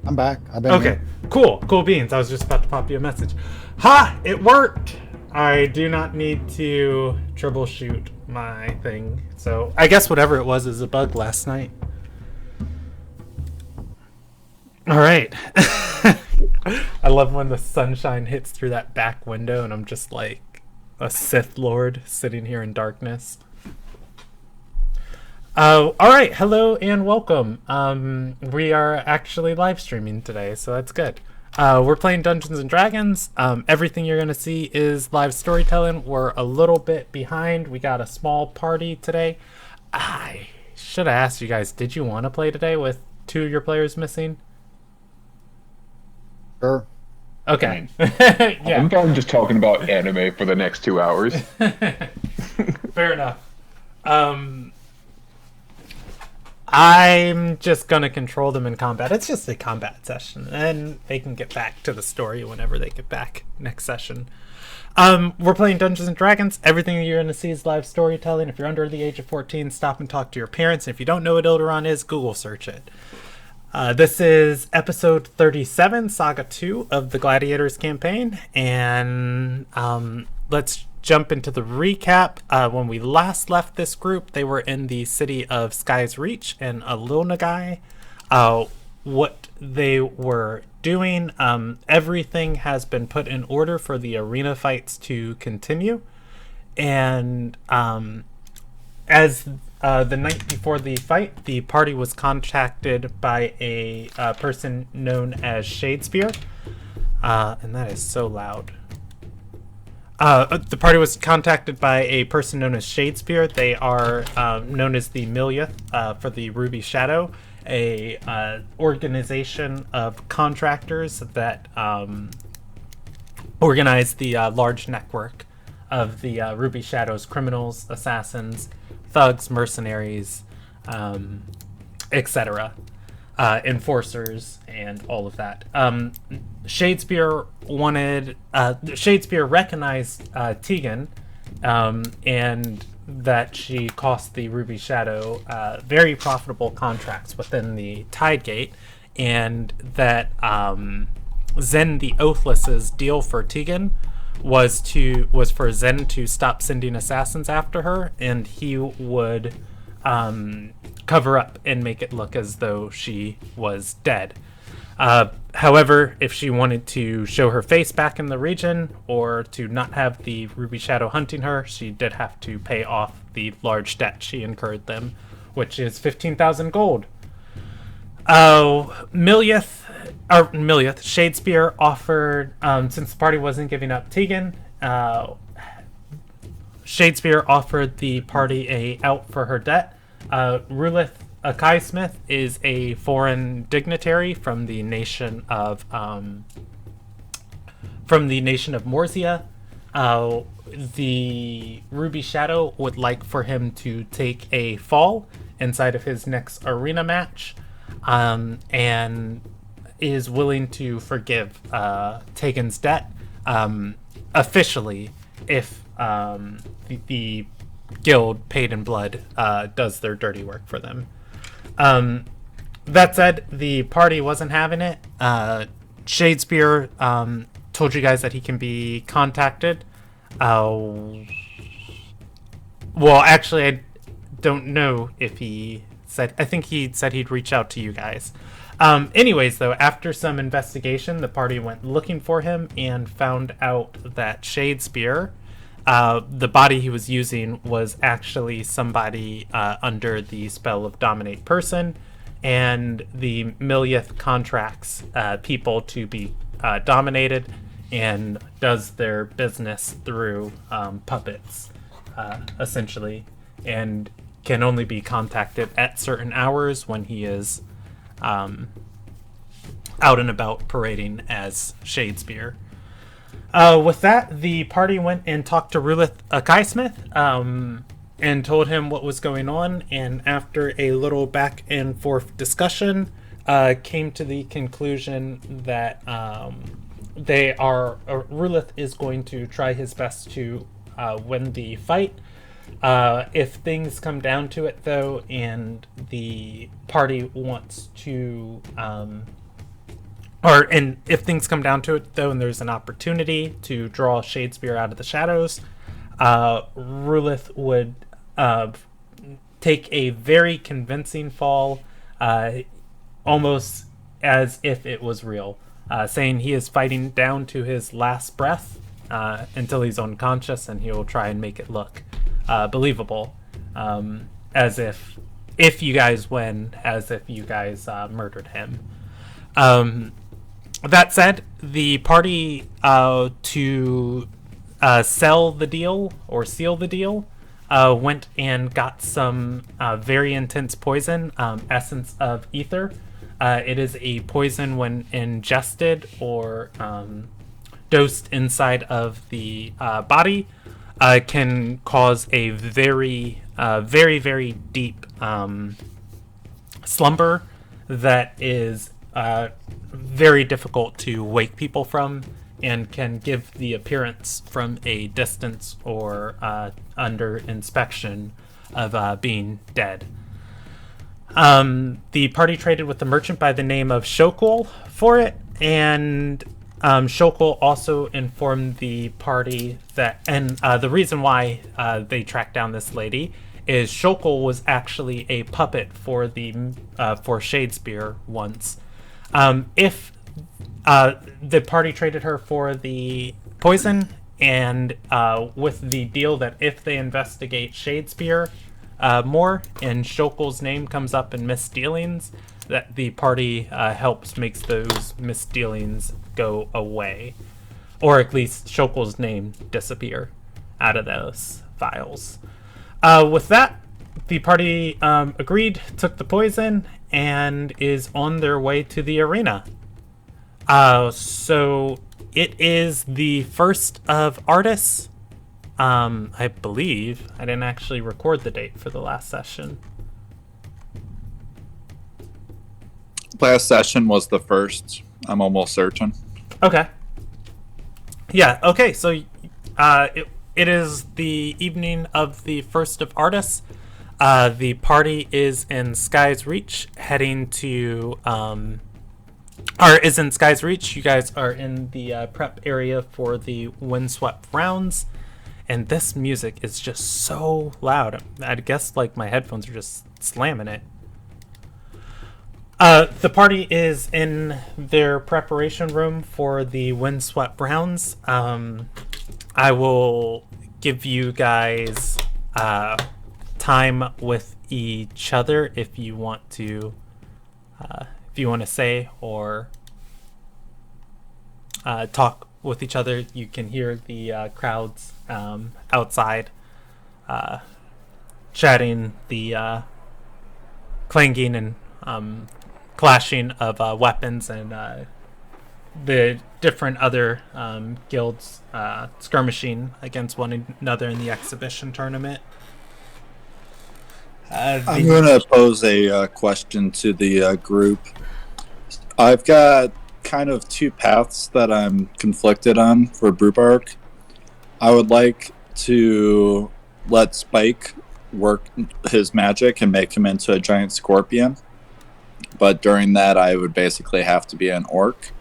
I'm back. I've been Okay, here. cool beans. I was just about to pop you a message. Ha! It worked! I do not need to troubleshoot my thing. So I guess whatever it was is a bug last night. Alright. I love when the sunshine hits through that back window and I'm just like a Sith Lord sitting here in darkness. All right, hello and welcome. We are actually live streaming today, so that's good. We're playing Dungeons and Dragons. Everything you're gonna see is live storytelling. We're a little bit behind. We got a small party today. I should have asked you guys. Did you want to play today with two of your players missing? Sure. I Okay. mean, Yeah. I'm fine just talking about anime for the next 2 hours. Fair enough. Um, I'm just gonna control them in combat. It's just a combat session, and they can get back to the story whenever they get back next session. We're playing Dungeons and Dragons. Everything you're gonna see is live storytelling. If you're under the age of 14, stop and talk to your parents. If you don't know what Ilderon is, Google search it. This is episode 37, Saga 2 of the Gladiators campaign, and let's jump into the recap. When we last left this group, they were in the city of Sky's Reach and Alilnagai. What they were doing, everything has been put in order for the arena fights to continue, and as the night before the fight, the party was contacted by a person known as Shadespeare, and that is so loud. The party was contacted by a person known as Shadespeare. They are known as the Millionth for the Ruby Shadow, a organization of contractors that organize the large network of the Ruby Shadow's criminals, assassins, thugs, mercenaries, etc., enforcers, and all of that. Shadespeare recognized Tegan, and that she cost the Ruby Shadow very profitable contracts within the Tidegate, and that Zen the Oathless's deal for Tegan was for Zen to stop sending assassins after her, and he would cover up and make it look as though she was dead. However, if she wanted to show her face back in the region or to not have the Ruby Shadow hunting her, she did have to pay off the large debt she incurred them, which is 15,000 gold. Shadespeare offered, since the party wasn't giving up Tegan, Shadespeare offered the party a out for her debt. Rulith Akai Smith is a foreign dignitary from the nation of Morzia. The Ruby Shadow would like for him to take a fall inside of his next arena match, and is willing to forgive Tegan's debt officially if the guild paid in blood does their dirty work for them. That said, the party wasn't having it. Shadespeare told you guys that he can be contacted. Well, actually, I don't know if he said. I think he said he'd reach out to you guys. Anyways, though, after some investigation, the party went looking for him and found out that Shadespeare, the body he was using, was actually somebody under the spell of Dominate Person, and the Millionth contracts people to be dominated and does their business through puppets, essentially, and can only be contacted at certain hours when he is out and about parading as Shadespeare. With that, the party went and talked to Rulith Akaismith, and told him what was going on, and after a little back and forth discussion, came to the conclusion that Rulith is going to try his best to win the fight. If things come down to it, though, and the party wants to and if things come down to it, though, and there's an opportunity to draw Shadespeare out of the shadows, Rulith would take a very convincing fall, almost as if it was real, saying he is fighting down to his last breath until he's unconscious, and he will try and make it look believable, as if you guys win, as if you guys murdered him. That said, the party to sell the deal or seal the deal went and got some very intense poison, essence of ether. It is a poison when ingested or dosed inside of the body, can cause a very, very deep slumber that is very difficult to wake people from, and can give the appearance from a distance or under inspection of being dead. The party traded with a merchant by the name of Shokul for it, and Shokul also informed the party that, and the reason why they tracked down this lady is Shokul was actually a puppet for for Shadespeare once. If the party traded her for the poison, and with the deal that if they investigate Shadespeare more and Shokul's name comes up in misdealings, that the party makes those misdealings go away, or at least Shokul's name disappear out of those files. With that, the party agreed, took the poison, and is on their way to the arena. So it is the first of Artis. I believe I didn't actually record the date for the last session. Last session was the first. I'm almost certain. Okay. Yeah. Okay. So, it is the evening of the first of Artis. The party is in Sky's Reach, heading to, or is in Sky's Reach. You guys are in the prep area for the Windswept rounds, and this music is just so loud. I guess like my headphones are just slamming it. The party is in their preparation room for the Windswept rounds. I will give you guys time with each other if you want to say or talk with each other. You can hear the crowds outside chatting, the clanging and clashing of weapons, and the different other guilds skirmishing against one another in the exhibition tournament. I'm going to pose a question to the group. I've got kind of two paths that I'm conflicted on for Brubark. I would like to let Spike work his magic and make him into a giant scorpion, but during that I would basically have to be an orc.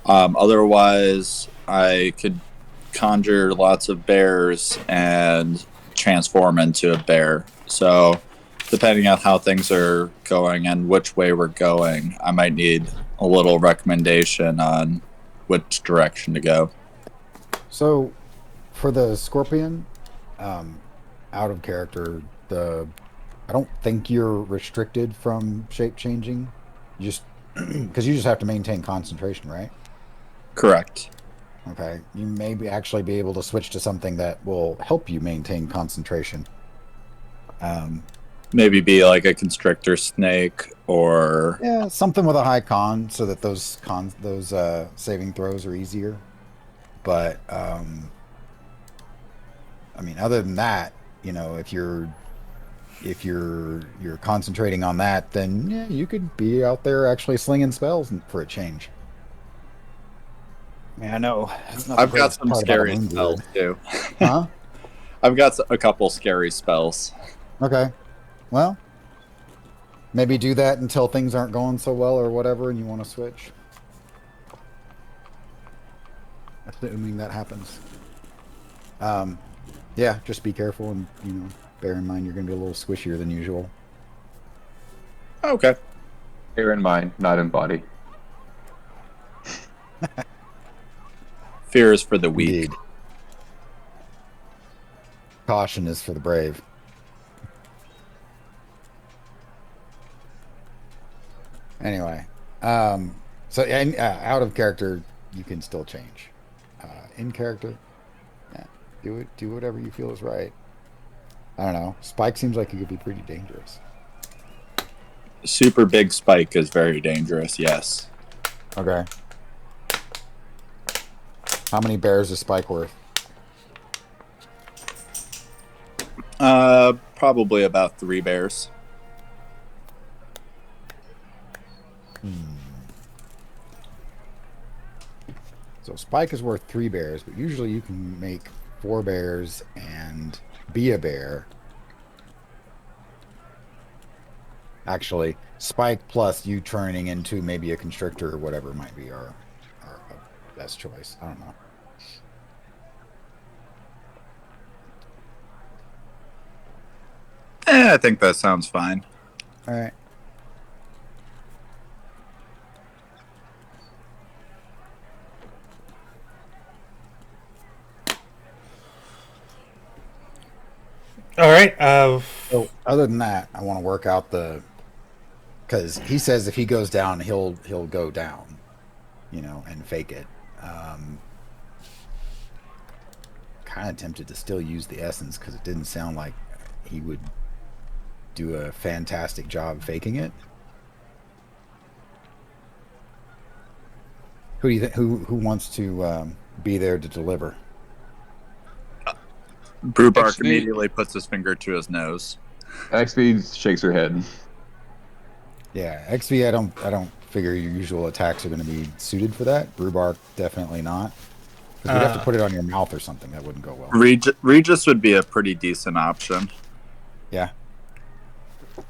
Otherwise, I could conjure lots of bears and transform into a bear. So, depending on how things are going and which way we're going, I might need a little recommendation on which direction to go. So, for the scorpion, out of character, I don't think you're restricted from shape changing. Just because you just have to maintain concentration, right? Correct. Okay, you may actually be able to switch to something that will help you maintain concentration. Maybe be like a constrictor snake, or something with a high con, so that those saving throws are easier. But I mean, other than that, if you're concentrating on that, then yeah, you could be out there actually slinging spells for a change. I mean, I know I've got some scary spells too. Huh? I've got a couple scary spells. Okay. Well, maybe do that until things aren't going so well or whatever, and you want to switch. assuming that happens. Yeah, just be careful and, bear in mind you're going to be a little squishier than usual. Okay. Bear in mind, not in body. Fear is for the weak. Indeed. Caution is for the brave. Anyway, out of character, you can still change. In character, yeah, do whatever you feel is right. I don't know. Spike seems like it could be pretty dangerous. Super big spike is very dangerous, yes. Okay. How many bears is Spike worth? Probably about 3 bears. So Spike is worth 3 bears, but usually you can make 4 bears and be a bear. Actually, Spike plus you turning into maybe a constrictor or whatever might be our best choice. I don't know. I think that sounds fine. All right. All right. So other than that, I want to work out because he says if he goes down, he'll go down, and fake it. Kind of tempted to still use the essence because it didn't sound like he would do a fantastic job faking it. Who do you think? Who wants to be there to deliver? Brewbark XV immediately puts his finger to his nose. XV shakes her head. Yeah, XV. I don't figure your usual attacks are going to be suited for that. Brewbark definitely not. Because we'd have to put it on your mouth or something. That wouldn't go well. Regis would be a pretty decent option. Yeah.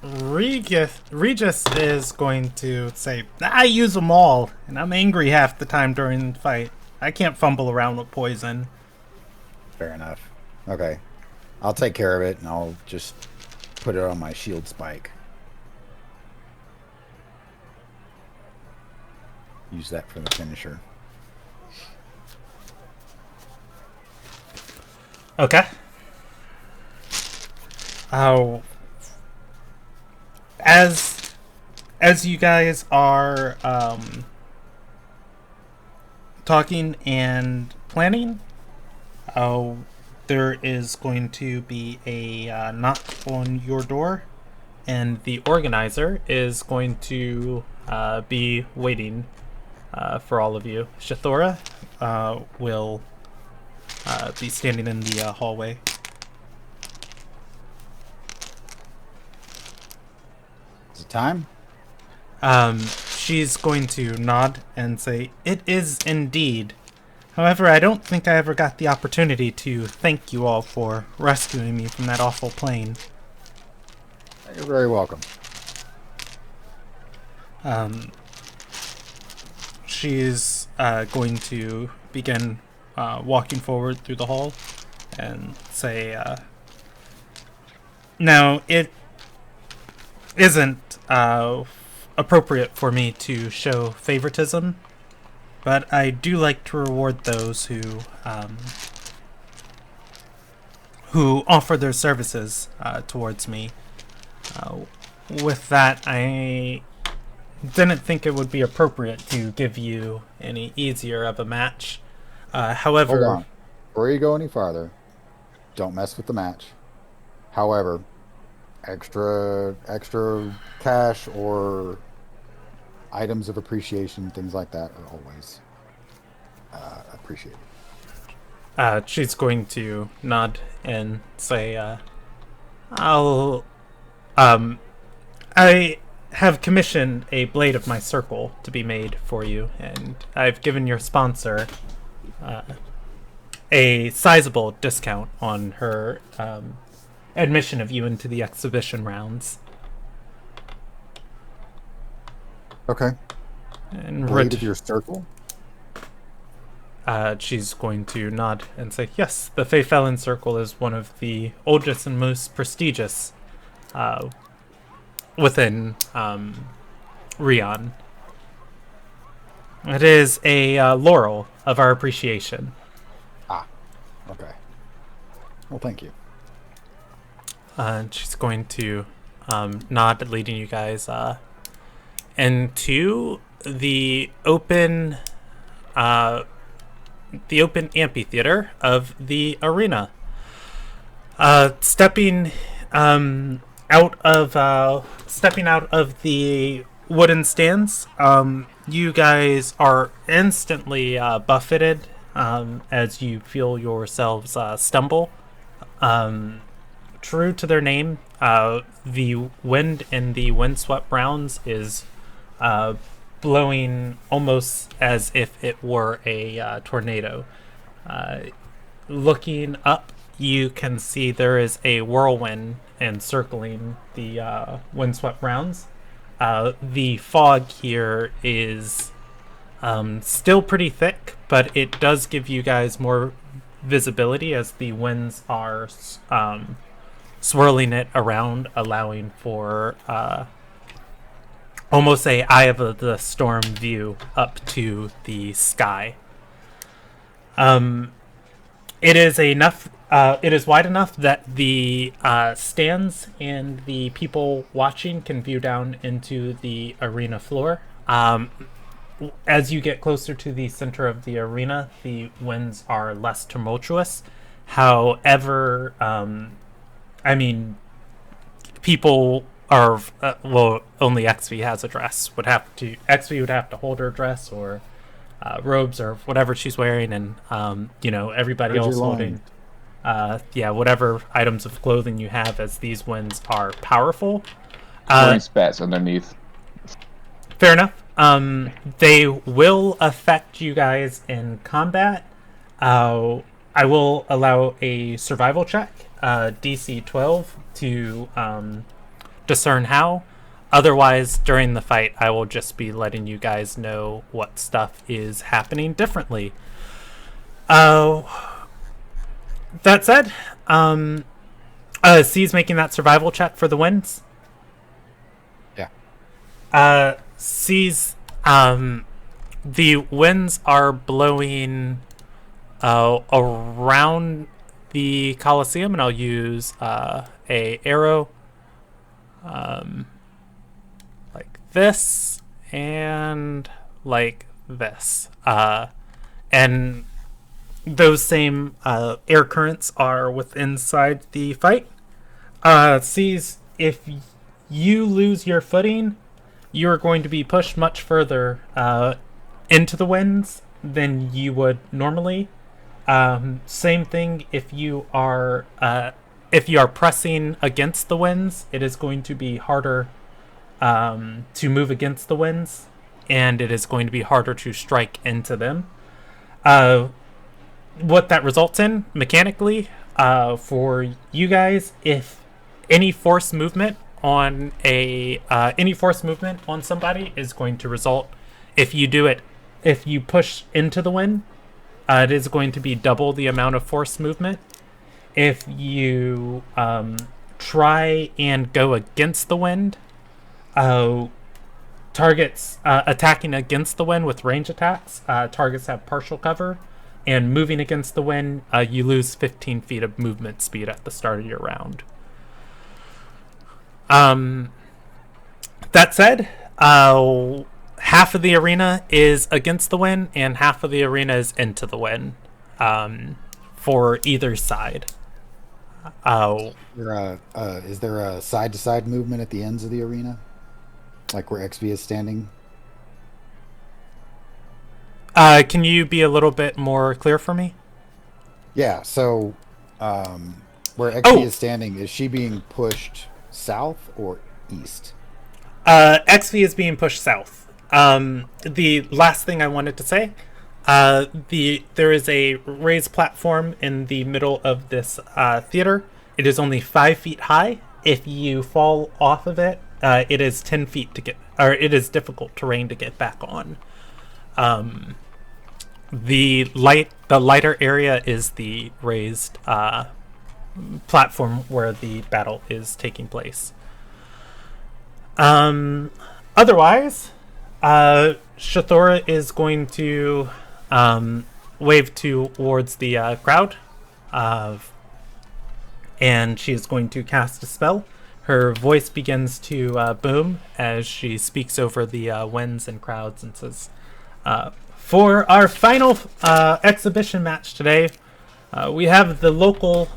Regis is going to say, I use them all, and I'm angry half the time during the fight. I can't fumble around with poison. Fair enough. Okay. I'll take care of it, and I'll just put it on my shield spike. Use that for the finisher. Okay. As you guys are talking and planning, there is going to be a knock on your door, and the organizer is going to be waiting for all of you. Shathora will be standing in the hallway. Is it time? She's going to nod and say, "It is indeed. However, I don't think I ever got the opportunity to thank you all for rescuing me from that awful plane." You're very welcome. She's going to begin walking forward through the hall and say, "Now, it isn't appropriate for me to show favoritism, but I do like to reward those who offer their services towards me. With that, I didn't think it would be appropriate to give you any easier of a match. However, Hold on. Before you go any farther, don't mess with the match. However, extra cash or items of appreciation, things like that, are always appreciated. she's going to nod and say, I have commissioned a blade of my circle to be made for you, and I've given your sponsor a sizable discount on her admission of you into the exhibition rounds. Okay. And Blade of your circle? she's going to nod and say, yes, the Fey Felon Circle is one of the oldest and most prestigious within Rion. It is a laurel of our appreciation. Ah, okay. Well, thank you. And she's going to nod, leading you guys into the open amphitheater of the arena. Stepping out of the wooden stands, you guys are instantly buffeted as you feel yourselves stumble. True to their name, the wind in the windswept rounds is blowing almost as if it were a tornado. Looking up, you can see there is a whirlwind encircling the windswept rounds. The fog here is still pretty thick, but it does give you guys more visibility as the winds are swirling it around, allowing for almost a eye of the storm view up to the sky. It is enough. It is wide enough that the stands and the people watching can view down into the arena floor. As you get closer to the center of the arena, the winds are less tumultuous. However, people are only XV has a dress. XV would have to hold her dress or robes or whatever she's wearing, and everybody else holding whatever items of clothing you have, as these winds are powerful. Wearing spats underneath. Fair enough. They will affect you guys in combat. I will allow a survival check, DC 12, to discern how. Otherwise, during the fight, I will just be letting you guys know what stuff is happening differently. That said, C's making that survival check for the winds. Yeah. C's, the winds are blowing around the Colosseum, and I'll use a arrow like this and like this, and those same air currents are inside the fight. Sees, if you lose your footing, you're going to be pushed much further into the winds than you would normally. Same thing if you are pressing against the winds, it is going to be harder to move against the winds, and it is going to be harder to strike into them. What that results in mechanically for you guys, if any force movement on somebody is going to result, if you push into the wind, it is going to be double the amount of force movement. If you try and go against the wind, targets attacking against the wind with range attacks, targets have partial cover, and moving against the wind, you lose 15 feet of movement speed at the start of your round. That said, half of the arena is against the wind and half of the arena is into the wind, for either side. Is there a side-to-side movement at the ends of the arena, like where XV is standing? Can you be a little bit more clear for me? Yeah, so where XV is standing, is she being pushed south or east? XV is being pushed south. The last thing I wanted to say, there is a raised platform in the middle of this theater. It is only 5 feet high. If you fall off of it, it is 10 feet to get, or it is difficult terrain to get back on. The lighter area is the raised platform where the battle is taking place. Otherwise, Shathora is going to wave towards the crowd, and she is going to cast a spell. Her voice begins to boom as she speaks over the winds and crowds and says, for our final exhibition match today, we have the local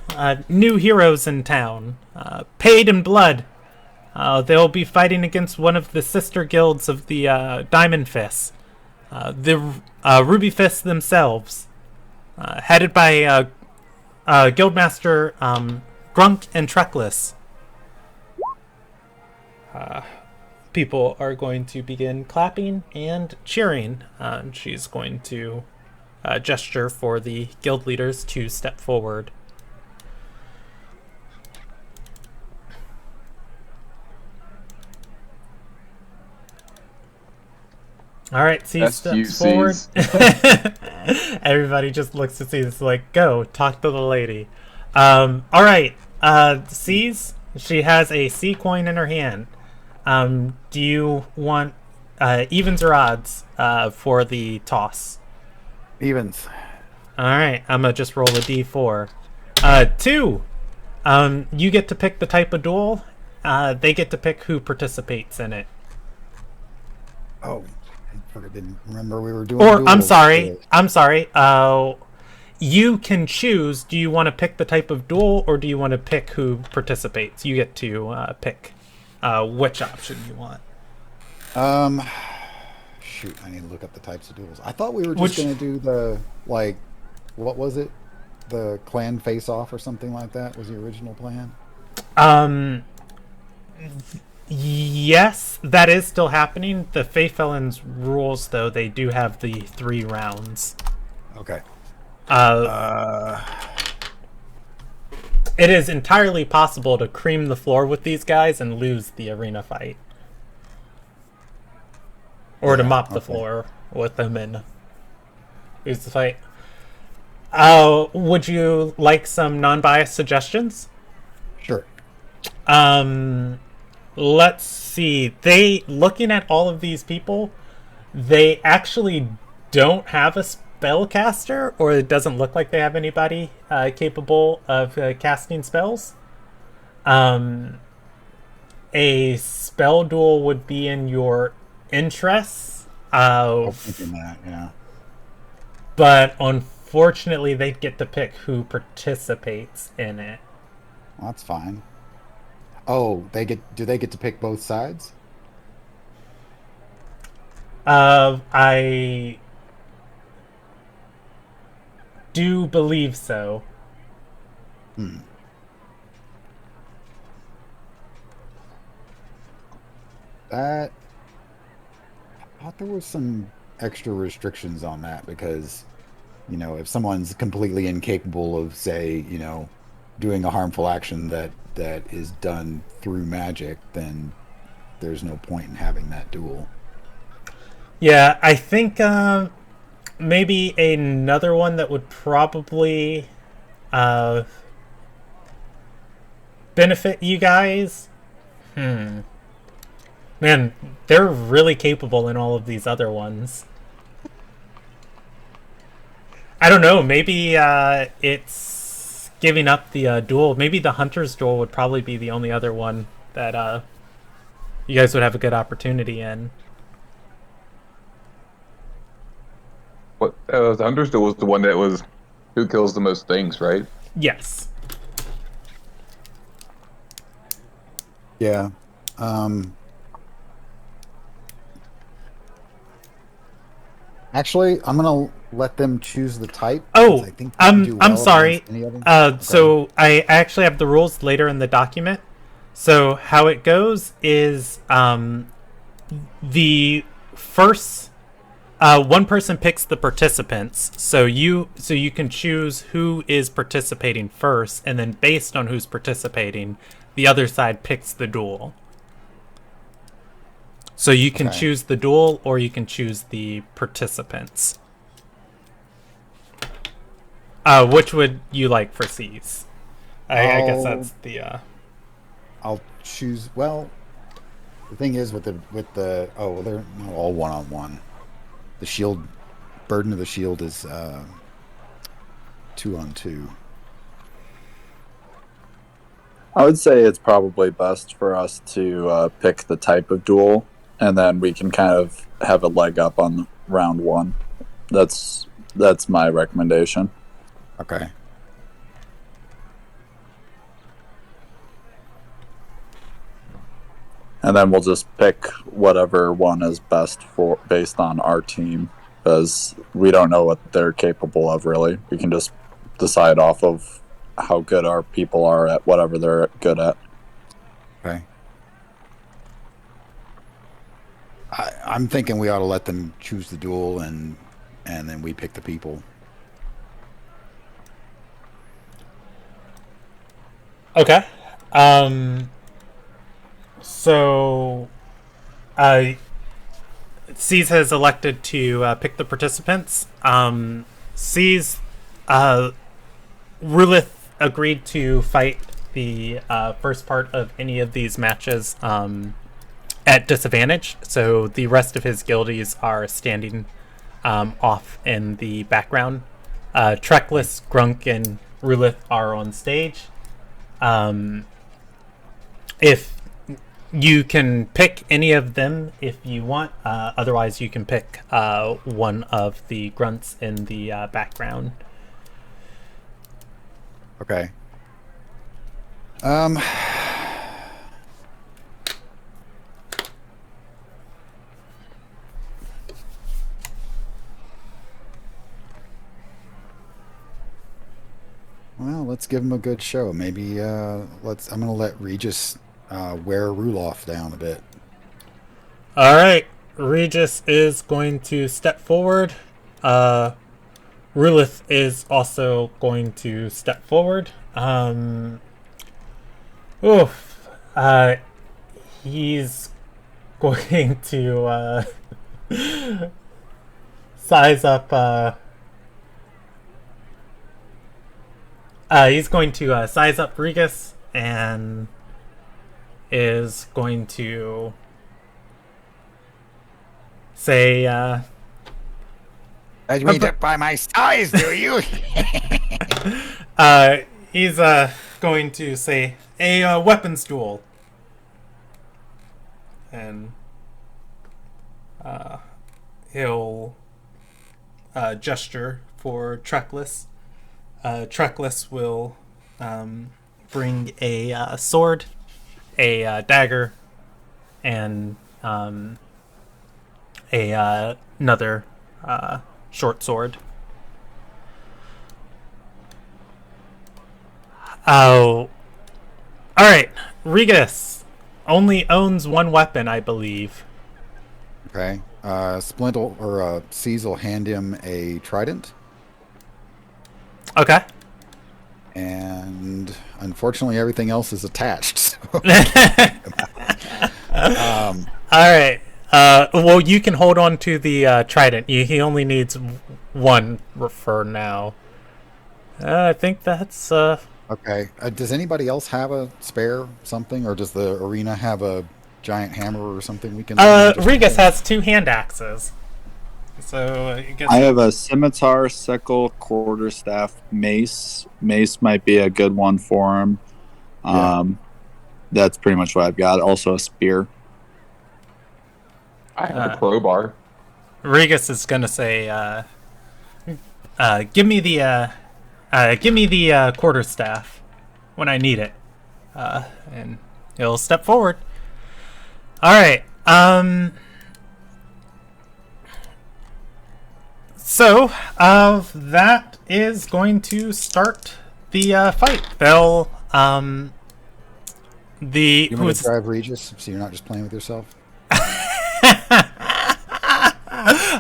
new heroes in town, paid in blood. They'll be fighting against one of the sister guilds of the Diamond Fists, the Ruby Fists themselves, headed by Guildmaster Grunk and Treckless. People are going to begin clapping and cheering. She's going to gesture for the guild leaders to step forward. All right, C steps forward. Everybody just looks at C. It's like, go talk to the lady. All right, C's. She has a C coin in her hand. Do you want evens or odds for the toss? Evens. All right, I'm gonna just roll a D4. 2. You get to pick the type of duel. They get to pick who participates in it. Oh, I didn't remember we were doing. Or I'm sorry. You can choose. Do you want to pick the type of duel, or do you want to pick who participates? You get to pick which option you want. Shoot, I need to look up the types of duels. I thought we were just going to do the, like, what was it? The clan face-off or something like that was the original plan? Yes, that is still happening. The Fae Felons rules, though, they do have the 3 rounds. Okay. It is entirely possible to cream the floor with these guys and lose the arena fight. Or to mop the floor with them and lose the fight. Would you like some non-biased suggestions? Sure. Let's see. Looking at all of these people, they actually don't have a spellcaster, or it doesn't look like they have anybody capable of casting spells. A spell duel would be in your interests. Thinking that, yeah. But unfortunately, they get to pick who participates in it. Well, that's fine. Oh, do they get to pick both sides? I do believe so. I thought there was some extra restrictions on that because, if someone's completely incapable of, say, doing a harmful action that is done through magic, then there's no point in having that duel. Yeah, I think maybe another one that would probably benefit you guys. Man, they're really capable in all of these other ones. I don't know, maybe it's giving up the duel. Maybe the Hunter's duel would probably be the only other one that you guys would have a good opportunity in. What the Hunter's duel was the one that was who kills the most things, right? Yes. Yeah. Actually, I'm gonna let them choose the type. Oh, I think they do well I'm sorry. against any of them. So I actually have the rules later in the document. So how it goes is the first one person picks the participants. So you can choose who is participating first, and then based on who's participating, the other side picks the duel. So you can choose the duel, or you can choose the participants. Which would you like for C's? I guess that's the. I'll choose. Well, the thing is with the they're not all 1-on-1. The shield burden of the shield is 2-on-2. I would say it's probably best for us to pick the type of duel, and then we can kind of have a leg up on round one. That's my recommendation. Okay. And then we'll just pick whatever one is best for based on our team, because we don't know what they're capable of, really. We can just decide off of how good our people are at whatever they're good at. Okay. I'm thinking we ought to let them choose the duel, and then we pick the people. Okay. So, C's has elected to pick the participants. C's, Rulith agreed to fight the first part of any of these matches at disadvantage, so the rest of his guildies are standing off in the background. Treckless, Grunk, and Rulith are on stage. If you can pick any of them if you want, otherwise you can pick one of the grunts in the background. Okay. Well, let's give him a good show. Maybe I'm gonna let Regis wear Ruloff down a bit. All right, Regis is going to step forward. Rulith is also going to step forward. He's going to size up. He's going to size up Regis and is going to say, I read it by my size, do you? he's going to say a weapons duel, and he'll gesture for Treckless. Treckless will bring a sword, a dagger, and another short sword. Oh, all right. Regis only owns one weapon, I believe. Okay. Splintle or C's will hand him a trident. Okay. And unfortunately, everything else is attached. So. All right. Well, you can hold on to the trident. He only needs one for now. I think that's... Okay. Does anybody else have a spare something, or does the arena have a giant hammer or something we can... Regis has two hand axes. So I guess... I have a scimitar, sickle, quarterstaff, mace. Mace might be a good one for him. That's pretty much what I've got. Also a spear. I have a crowbar. Regis is gonna say, "Give me the quarterstaff when I need it," and he'll step forward. All right. So that is going to start the fight. They'll You want to drive Regis so you're not just playing with yourself?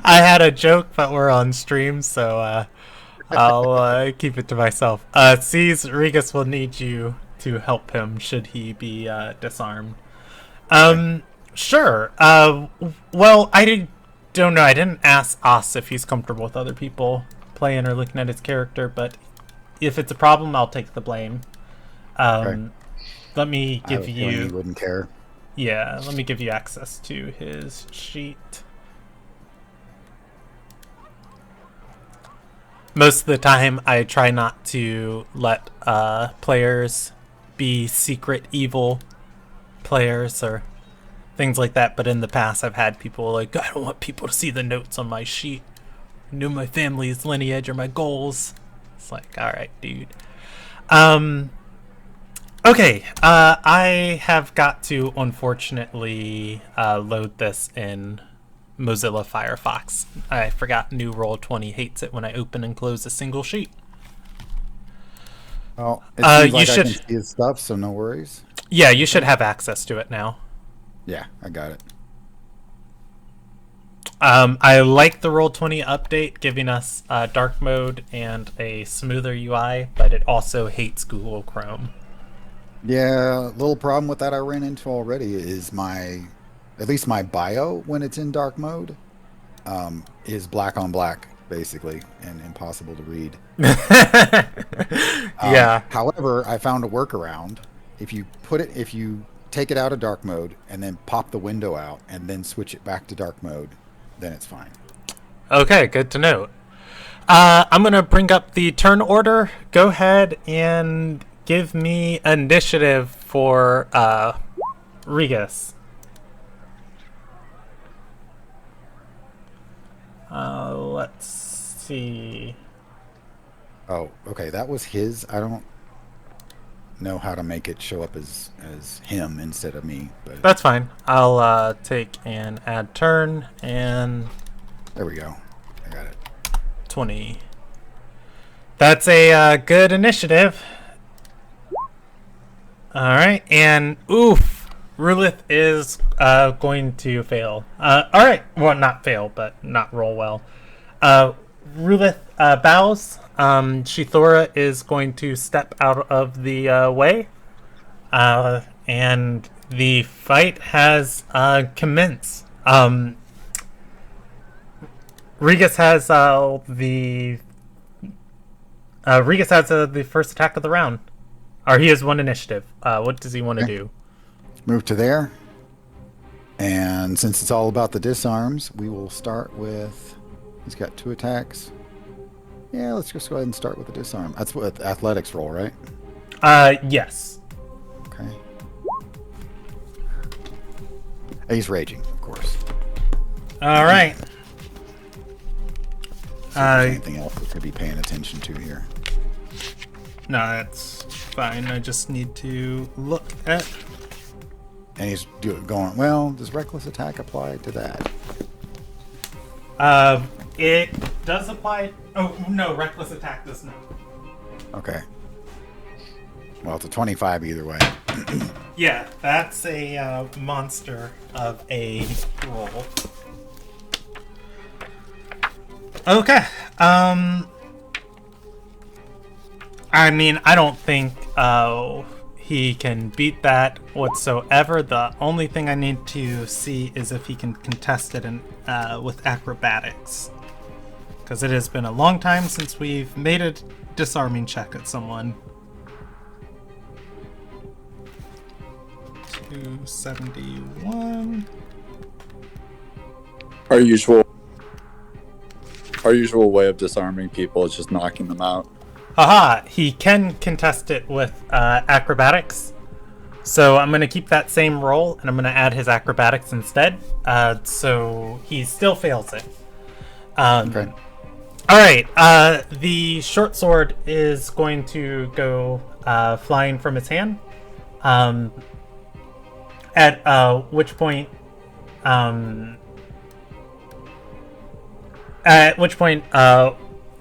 I had a joke, but we're on stream, so I'll keep it to myself. Sees Regis will need you to help him should he be disarmed. Sure. Well, don't know. I didn't ask Os if he's comfortable with other people playing or looking at his character, but if it's a problem, I'll take the blame. Okay. Let me I have give a feeling you. he wouldn't care. Yeah, let me give you access to his sheet. Most of the time, I try not to let players be secret evil players or things like that, but in the past, I've had people like, I don't want people to see the notes on my sheet. Know my family's lineage or my goals. It's like, alright, dude. Okay, I have got to, unfortunately, load this in Mozilla Firefox. I forgot new Roll20 hates it when I open and close a single sheet. Well, it seems like you I should- can see his stuff, so no worries. Yeah, you should have access to it now. Yeah, I got it. I like the Roll20 update, giving us dark mode and a smoother UI, but it also hates Google Chrome. Yeah, little problem with that I ran into already is at least my bio when it's in dark mode, is black on black basically and impossible to read. Yeah. However, I found a workaround. If you take it out of dark mode and then pop the window out and then switch it back to dark mode, then it's fine. Okay, good to know. I'm going to bring up the turn order. Go ahead and give me initiative for Regus. Let's see. Oh, okay, that was his. I don't know how to make it show up as him instead of me, but That's fine. I'll take and add turn and there we go. I got it. 20. That's a good initiative. Alright, and oof, Rulith is going to fail. Alright, well, not fail, but not roll well. Rulith bows. Shithora is going to step out of the way. And the fight has commenced. Regus has the first attack of the round. Or he has one initiative. What does he want to do? Move to there. And since it's all about the disarms, we will start with... He's got 2 attacks. Yeah, let's just go ahead and start with the disarm. That's what athletics roll, right? Yes. Okay. He's raging, of course. All right. So if there's anything else we could be paying attention to here? No, that's fine. I just need to look at... And he's going, well, does reckless attack apply to that? It does apply... Oh, no, reckless attack does not. Okay. Well, it's a 25 either way. Yeah, that's a monster of a roll. Okay. I mean, I don't think he can beat that whatsoever. The only thing I need to see is if he can contest it with acrobatics. Because it has been a long time since we've made a disarming check at someone. 271. Our usual way of disarming people is just knocking them out. Haha, he can contest it with acrobatics. So I'm going to keep that same roll, and I'm going to add his acrobatics instead. So he still fails it. Okay. Alright, the short sword is going to go flying from his hand. At which point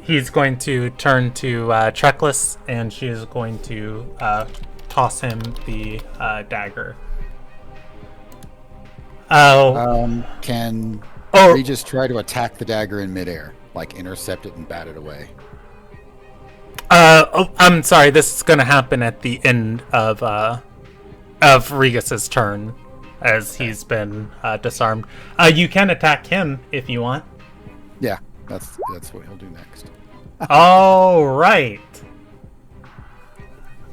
he's going to turn to Treckless, and she is going to toss him the dagger. Can we just try to attack the dagger in midair? Like intercept it and bat it away? I'm sorry, this is going to happen at the end of Regus's turn, as he's been disarmed. You can attack him if you want. Yeah, that's what he'll do next. All right.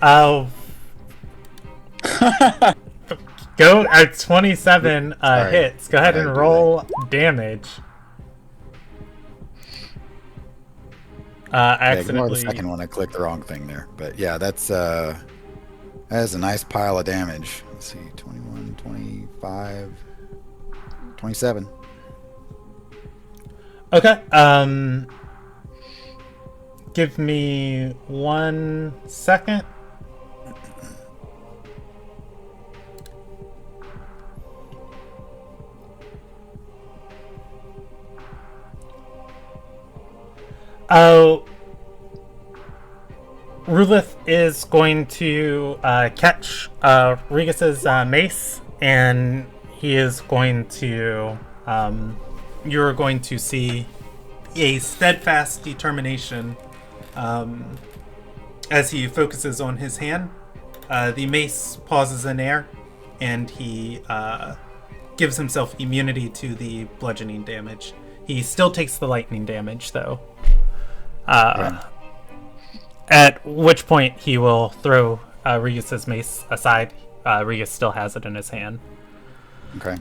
Oh. Go at 27 hits. Go ahead and roll damage. Ignore the Accidentally. second one. I clicked the wrong thing there. But yeah, that's a nice pile of damage. Let's see, 21, 25, 27. Okay. Give me 1 second. Rulith is going to catch Regis's mace, and he is going to. You're going to see a steadfast determination as he focuses on his hand. The mace pauses in air, and he gives himself immunity to the bludgeoning damage. He still takes the lightning damage, though. At which point he will throw Regis's mace aside. Regis still has it in his hand. Okay.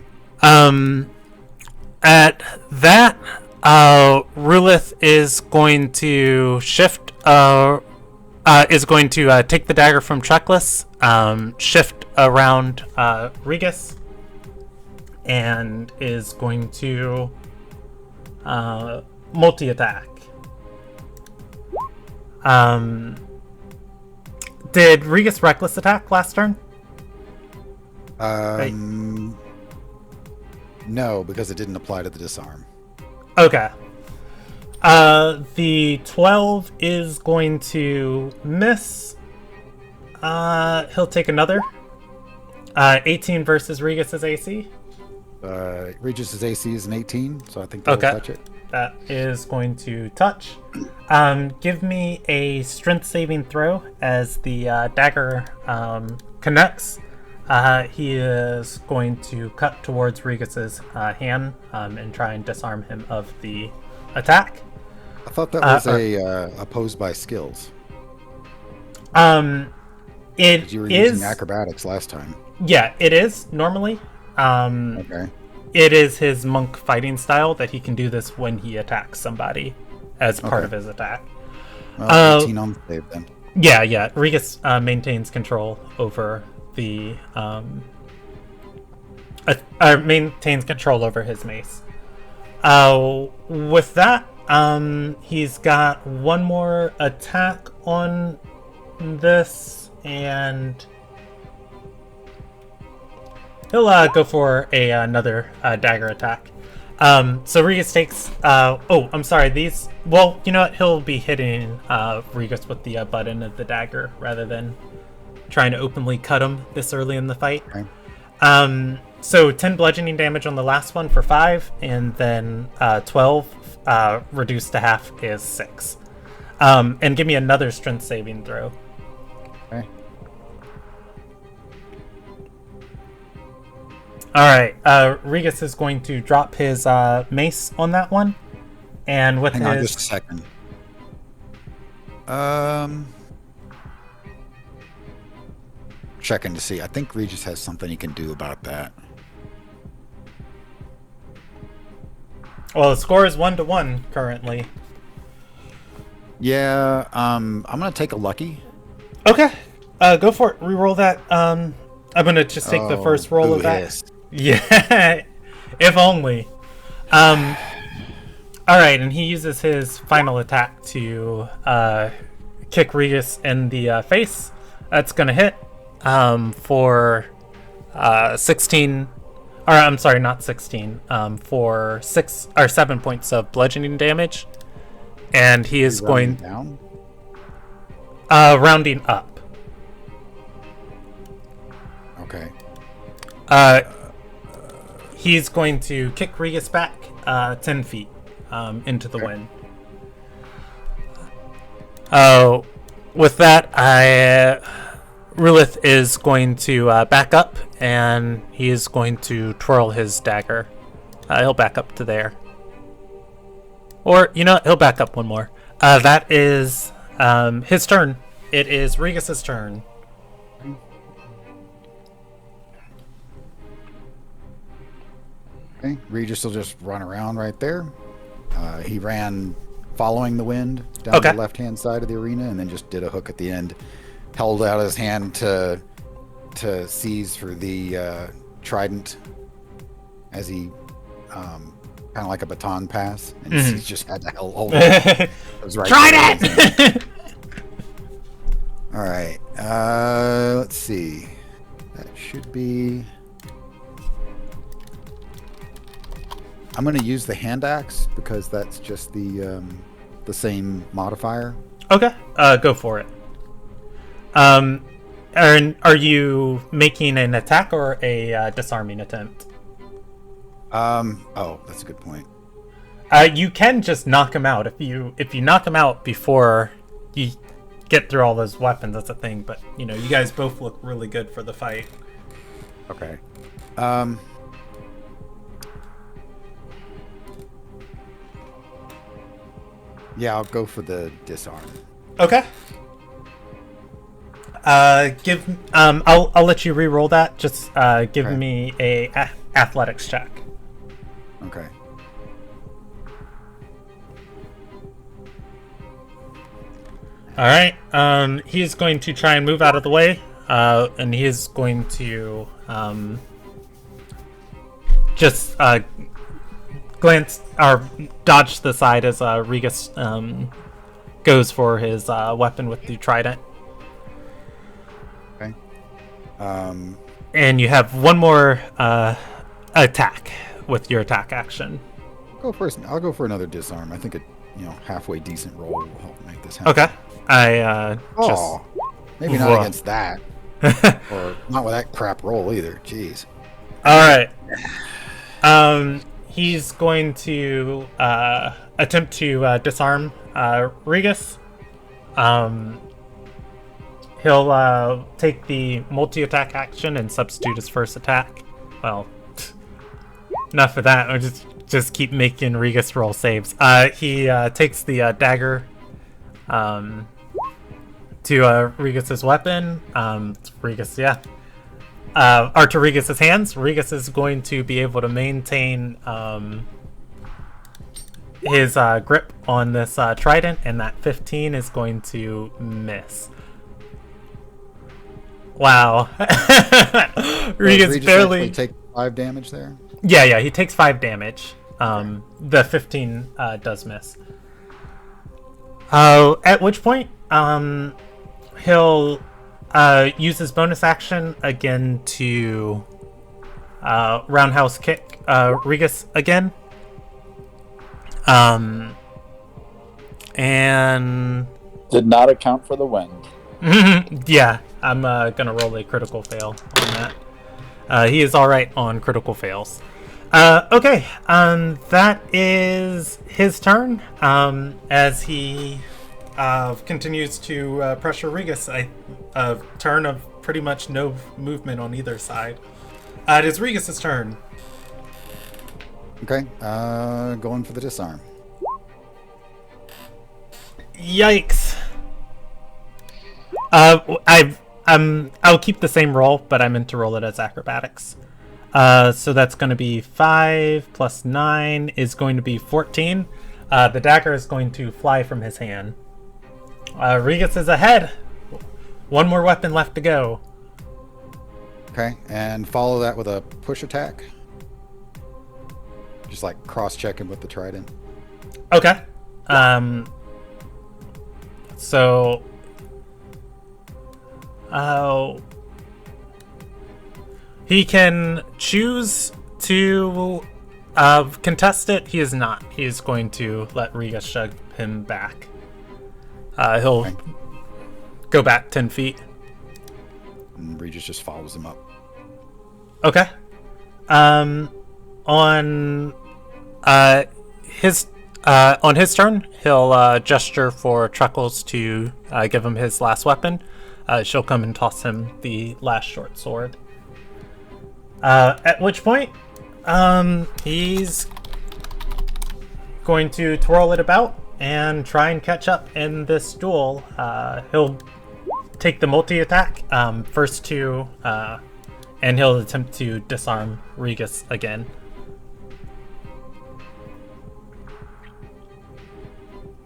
At that, Rulith is going to shift. Is going to take the dagger from Checkless, shift around Regis, and is going to multi-attack. Did Regis reckless attack last turn? No, because it didn't apply to the disarm. Okay. The 12 is going to miss. He'll take another. 18 versus Regis's AC. Regis's AC is an 18, so I think that'll touch it. That is going to touch. Give me a strength saving throw as the dagger connects. He is going to cut towards Regis's hand and try and disarm him of the attack. I thought that was opposed by skills. It you were is using acrobatics last time. Yeah, it is normally. Okay. It is his monk fighting style that he can do this when he attacks somebody as part of his attack. Well, 18 on the save then. Yeah. Regis maintains control over the maintains control over his mace. With that, he's got one more attack on this, and he'll go for another dagger attack. So Regis takes. I'm sorry. These. Well, you know what? He'll be hitting Regis with the butt end of the dagger rather than trying to openly cut him this early in the fight. Okay. So 10 bludgeoning damage on the last one for 5, and then 12 reduced to half is 6. And give me another strength saving throw. Okay. Alright, Regis is going to drop his mace on that one. And with Hang on just a second. Checking to see. I think Regis has something he can do about that. Well, the score is 1-1 currently. Yeah, I'm gonna take a lucky. Okay, go for it. Reroll that. I'm gonna just take the first roll of that. Yeah, if only. All right, and he uses his final attack to kick Regis in the face. That's gonna hit for 16. Or I'm sorry, not 16. For 6 or 7 points of bludgeoning damage, and he is going down. Rounding up. Okay. He's going to kick Regis back 10 feet into the wind. With that, Rulith is going to back up, and he is going to twirl his dagger. He'll back up to there. Or, you know what? He'll back up one more. That is his turn. It is Regis's turn. Okay, Regis will just run around right there. He ran following the wind down Okay. the left-hand side of the arena, and then just did a hook at the end. Held out his hand to seize for the trident as he kind of like a baton pass, and he just had to hold it. It was right there in his hand. Trident! All right. Let's see. That should be. I'm going to use the hand axe because that's just the same modifier. Okay, go for it. Aaron, are you making an attack or a disarming attempt? Oh, that's a good point. You can just knock him out if you knock him out before you get through all those weapons. That's a thing, but you guys both look really good for the fight. Okay. Yeah, I'll go for the disarm. Okay. I'll let you re-roll that. Just give Okay. me a athletics check. Okay. All right. He is going to try and move out of the way, and he is going to just glance or dodge to the side as Regus goes for his weapon with the trident. Okay. And you have one more attack with your attack action. I'll go for another disarm. I think a halfway decent roll will help make this happen. Okay. I just Oh, maybe not Whoa. against that, or not with that crap roll either. Jeez. all right. He's going to attempt to disarm Regus. He'll take the multi-attack action and substitute his first attack. Well, enough of that. I'll just keep making Regus roll saves. He takes the dagger to Regus's weapon. Regus, yeah. Or to Regus's hands. Regus is going to be able to maintain his grip on this trident, and that 15 is going to miss. Wow. Regus barely take 5 damage there. Yeah, he takes 5 damage. The 15 does miss. At which point, he'll use his bonus action again to roundhouse kick Regus again. And Did not account for the wind. yeah, I'm gonna roll a critical fail on that. He is alright on critical fails. Okay, that is his turn. As he continues to pressure Regus, a turn of pretty much no movement on either side. It is Regus's turn. Okay. Going for the disarm. Yikes. I'll keep the same roll, but I meant to roll it as acrobatics. So that's going to be 5 plus 9 is going to be 14. The dagger is going to fly from his hand. Regus is ahead. One more weapon left to go. Okay, and follow that with a push attack. Just like cross-checking with the trident. Okay. So... he can choose to contest it. He is not. He is going to let Regus shove him back. He'll go back 10 feet. And Regis just follows him up. Okay. On his turn, he'll gesture for Truckles to give him his last weapon. She'll come and toss him the last short sword. At which point, he's going to twirl it about and try and catch up in this duel. He'll take the multi-attack, first two, and he'll attempt to disarm Regus again.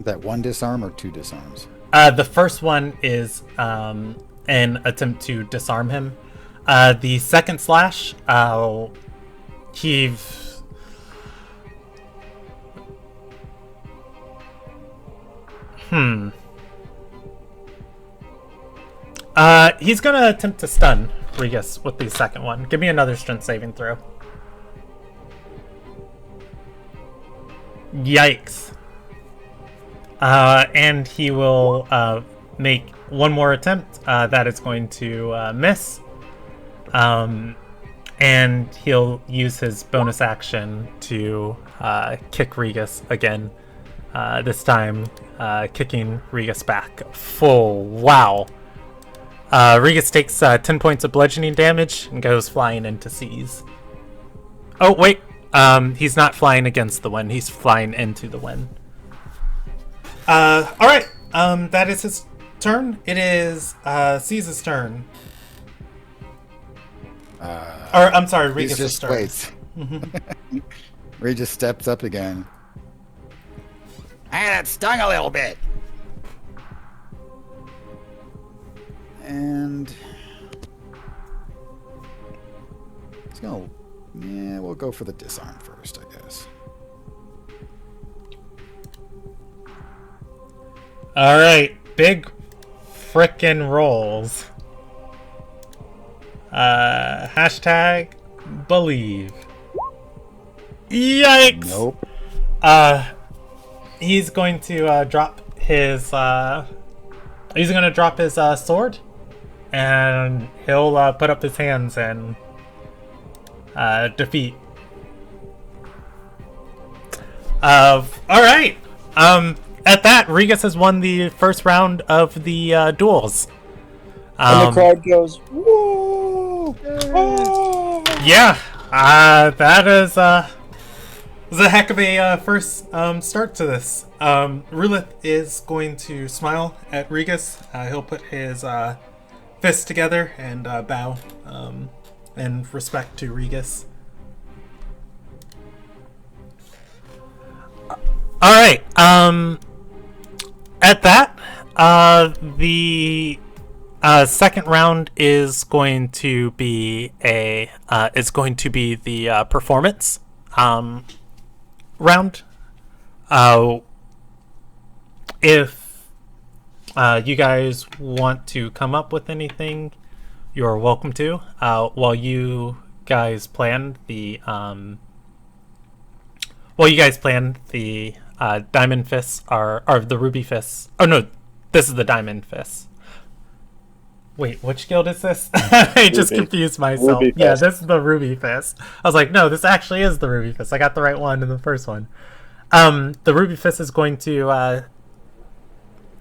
that one disarm or two disarms? The first one is an attempt to disarm him. The second slash, he... he's gonna attempt to stun Regis with the second one. Give me another strength saving throw. Yikes. And he will make one more attempt that is going to miss. And he'll use his bonus action to kick Regis again. This time, kicking Regis back full. Wow. Regis takes 10 points of bludgeoning damage and goes flying into seas. Oh, wait. He's not flying against the wind. He's flying into the wind. Alright. That is his turn. It is Caesar's turn. Or, I'm sorry, Regis' turn. Waits. Regis steps up again. Hey, that stung a little bit. And it's gonna, yeah, we'll go for the disarm first, I guess. All right, big frickin' rolls. Hashtag believe. Yikes! Nope. He's going to drop his. He's gonna drop his sword, and he'll put up his hands and defeat. All right. At that, Regis has won the first round of the duels. And the crowd goes, whoa! Oh! Yeah, that is a heck of a first start to this. Rulith is going to smile at Regis. He'll put his fists together and bow in respect to Regis. All right. At that, the second round is going to be the performance round. If you guys want to come up with anything, you're welcome to. While you guys plan the diamond fists or the ruby fists. Oh no, this is the diamond fists. Wait, which guild is this? I just confused myself. Yeah, this is the ruby fist. I was like, no, this actually is the ruby fist. I got the right one in the first one. The ruby fist is going to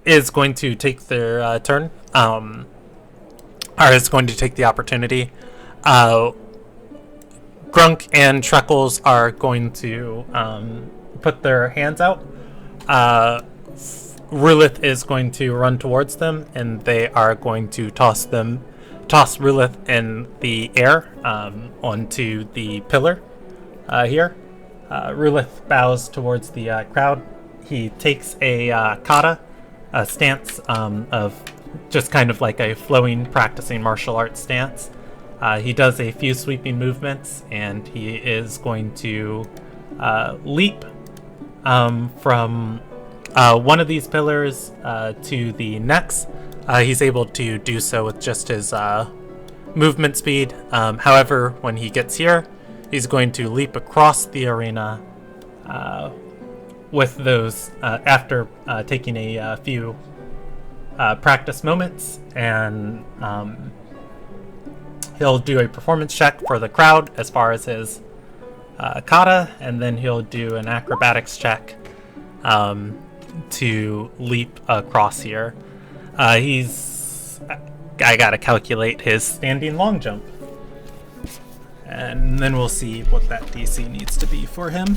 take their turn. Or is going to take the opportunity. Grunk and Treckles are going to put their hands out. Rulith is going to run towards them, and they are going to toss Rulith in the air onto the pillar here. Rulith bows towards the crowd. He takes a kata, a stance of just kind of like a flowing, practicing martial arts stance. He does a few sweeping movements, and he is going to leap from one of these pillars to the next. He's able to do so with just his movement speed. However, when he gets here, he's going to leap across the arena with those after taking a few practice moments, and he'll do a performance check for the crowd as far as his kata, and then he'll do an acrobatics check to leap across here. I gotta calculate his standing long jump, and then we'll see what that DC needs to be for him.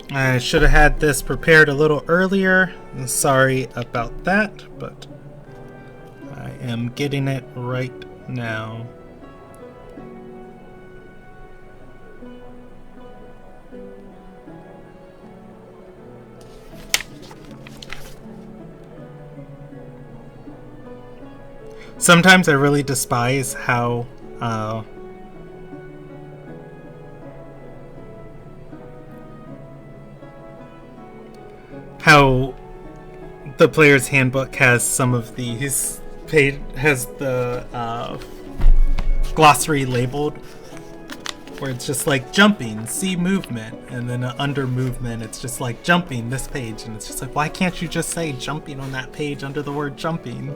I should have had this prepared a little earlier. I'm sorry about that, but I am getting it right now. Sometimes I really despise how the player's handbook has some of these has the glossary labeled, where it's just like jumping, see movement, and then under movement it's just like jumping this page, and it's just like, why can't you just say jumping on that page under the word jumping?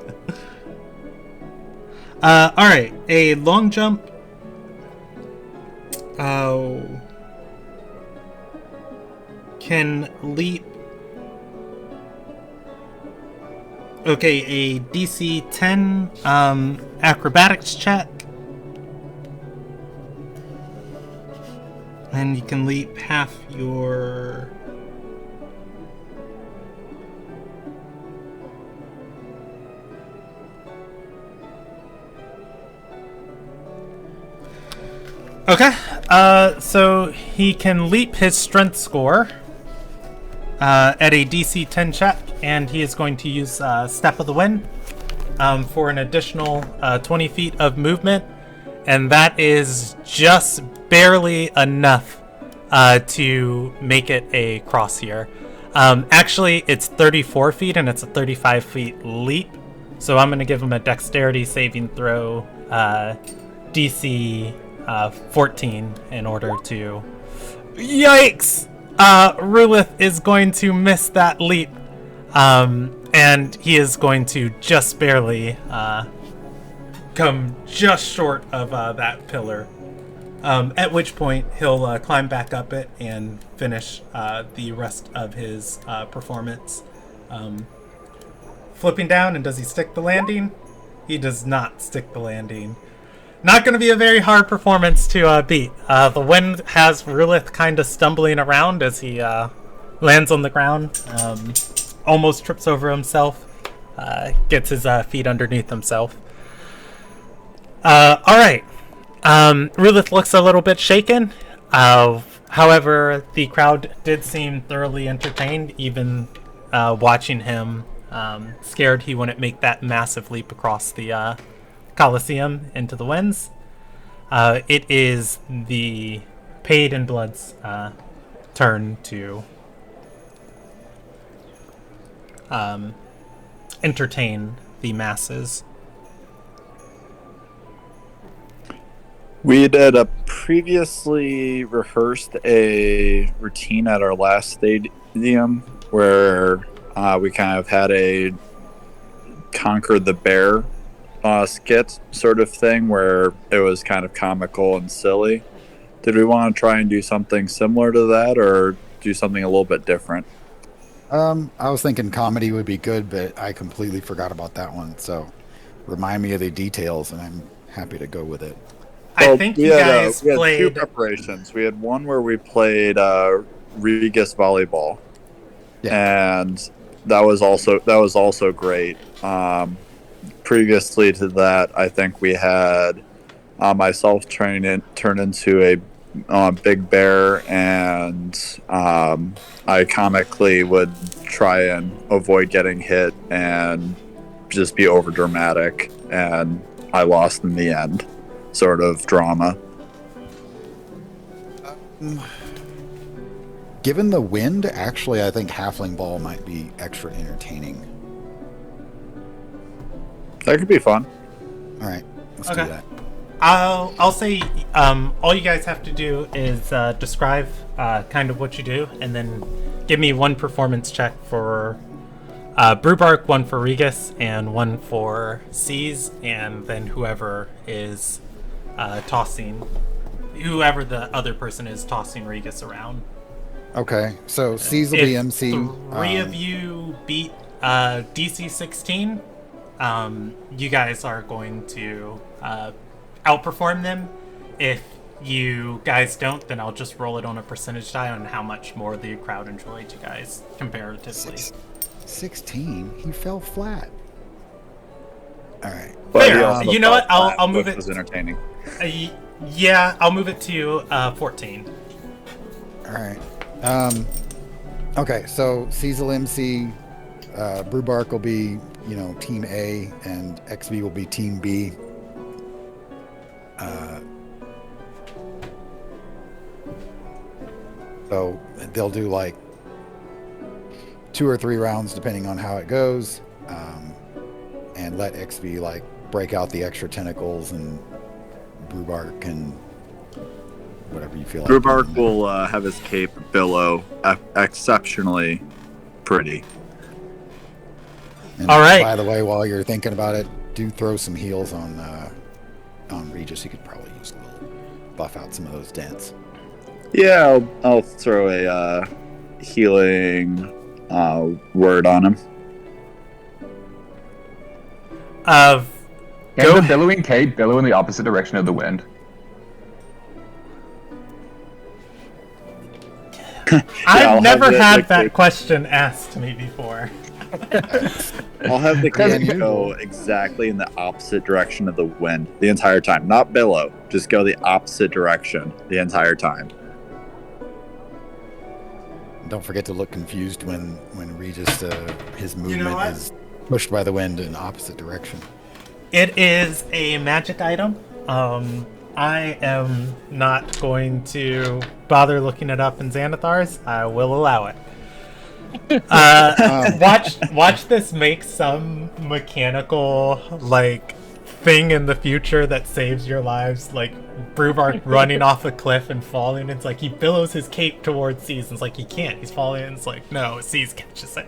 Alright, a long jump. Can leap. Okay, a DC 10 acrobatics check. And you can leap half your... Okay, so he can leap his strength score at a DC 10 check, and he is going to use Step of the Wind for an additional 20 feet of movement, and that is just barely enough to make it a cross here. Actually, it's 34 feet, and it's a 35 feet leap, so I'm going to give him a dexterity saving throw DC 14 in order to... Yikes! Rulith is going to miss that leap, and he is going to just barely come just short of that pillar, at which point he'll climb back up it and finish the rest of his performance. Flipping down, and does he stick the landing? He does not stick the landing. Not going to be a very hard performance to beat. The wind has Rulith kind of stumbling around as he lands on the ground, almost trips over himself, gets his feet underneath himself. Alright. Rulith looks a little bit shaken. However, the crowd did seem thoroughly entertained, even watching him scared he wouldn't make that massive leap across the Coliseum into the winds. It is the Paid in Blood's turn to entertain the masses. We did previously rehearsed a routine at our last stadium where we kind of had a conquer the bear skit sort of thing where it was kind of comical and silly. Did we want to try and do something similar to that, or do something a little bit different? I was thinking comedy would be good, but I completely forgot about that one. So remind me of the details, and I'm happy to go with it. I think you guys we had played... two preparations. We had one where we played Regis volleyball, and that was also great. Previously to that, I think we had myself turn into a big bear, and I comically would try and avoid getting hit and just be over dramatic, and I lost in the end. Sort of drama. Given the wind, actually, I think Halfling Ball might be extra entertaining. That could be fun. All right, let's do that. I'll say all you guys have to do is describe kind of what you do, and then give me one performance check for Brewbark, one for Regis, and one for Seas, and then whoever is tossing, whoever the other person is tossing Regis around. Okay, so Seas will be MC. Three of you beat DC 16. You guys are going to outperform them. If you guys don't, then I'll just roll it on a percentage die on how much more the crowd enjoyed you guys comparatively. 16? He fell flat. All right. But he Fair. also You know what? felt I'll flat, move which it. was entertaining. Yeah, I'll move it to 14. All right. Okay, so Cecil MC, Brewbark will be, Team A, and XV will be Team B. So they'll do like 2 or 3 rounds depending on how it goes, and let XV like break out the extra tentacles, and Brewbark can whatever you feel like. Brewbark will have his cape billow exceptionally pretty. And All right. By the way, while you're thinking about it, do throw some heals on Regis. He could probably use a little buff out some of those dents. Yeah, I'll throw a healing word on him. Can the billowing cape billow in the opposite direction of the wind? I've never have had that question asked to me before. I'll have the cape Yeah, go exactly in the opposite direction of the wind the entire time. Not billow, just go the opposite direction the entire time. Don't forget to look confused when Regis his movement what? is pushed by the wind in opposite direction. It is a magic item. I am not going to bother looking it up in Xanathar's. I will allow it. Watch this make some mechanical thing in the future that saves your lives, like Brewbark running off a cliff and falling. It's like he billows his cape towards Seas, and it's like he can't. He's falling, and it's like no, Seas catches it.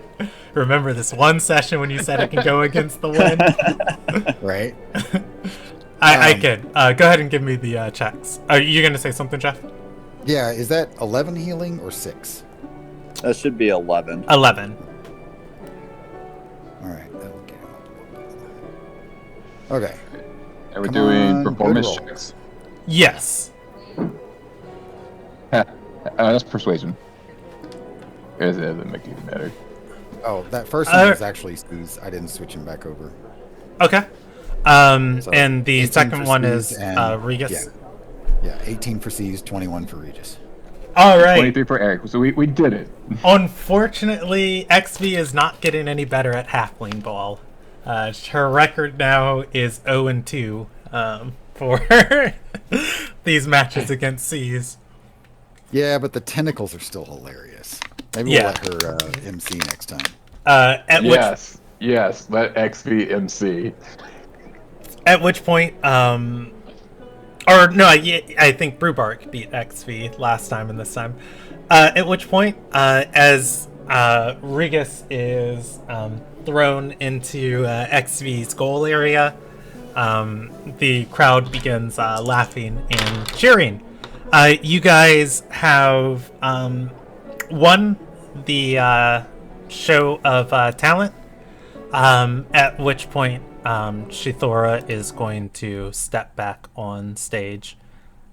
Remember this one session when you said it can go against the wind? Right? I can. Go ahead and give me the checks. Are you going to say something, Jeff? Yeah, is that 11 healing or 6? That should be 11. 11. All right. Okay. And we're Come doing on, performance good roll. checks. Yes. That's persuasion. It doesn't make it even better. Oh, that first one was actually Sue's. I didn't switch him back over. Okay. So And the 18 second for one Suze is and- Regis. Yeah, 18 for C's, 21 for Regis. All right. 23 for Eric. So we did it. Unfortunately, XV is not getting any better at Halfling Ball. Her record now is 0-2 for these matches against C's. Yeah, but the tentacles are still hilarious. Maybe Yeah. we'll let her MC next time. Yes. Yes. Let XV MC. At which point, or no, I think Brewbark beat XV last time and this time. At which point, as Regis is thrown into XV's goal area, the crowd begins laughing and cheering. You guys have won the show of talent, at which point Shithora is going to step back on stage,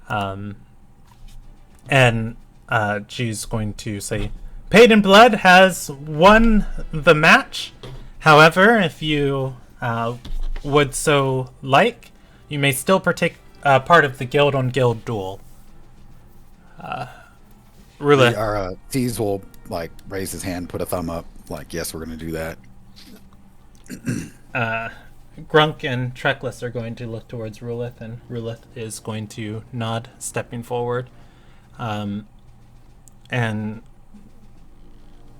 and she's going to say, Paid in Blood has won the match. However, if you would so like, you may still partake part of the guild on guild duel. Rula. C's will raise his hand, put a thumb up, yes, we're going to do that. Grunk and Treckless are going to look towards Rulith, and Rulith is going to nod, stepping forward. And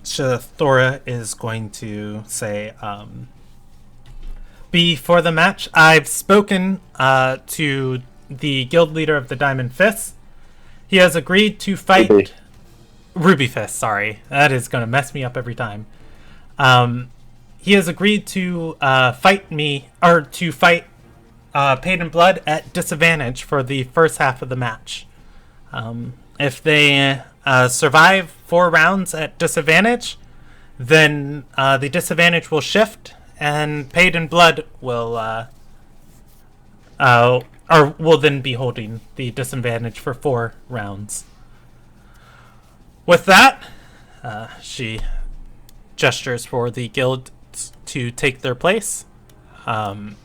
Thora is going to say, before the match, I've spoken to the guild leader of the Diamond Fists. He has agreed to fight... Ruby Fist, sorry. That is going to mess me up every time. He has agreed to fight me, or to fight Paid in Blood at disadvantage for the first half of the match. If they survive 4 rounds at disadvantage, then the disadvantage will shift, and Paid in Blood will or will then be holding the disadvantage for 4 rounds. With that, she gestures for the guild to take their place. Grunk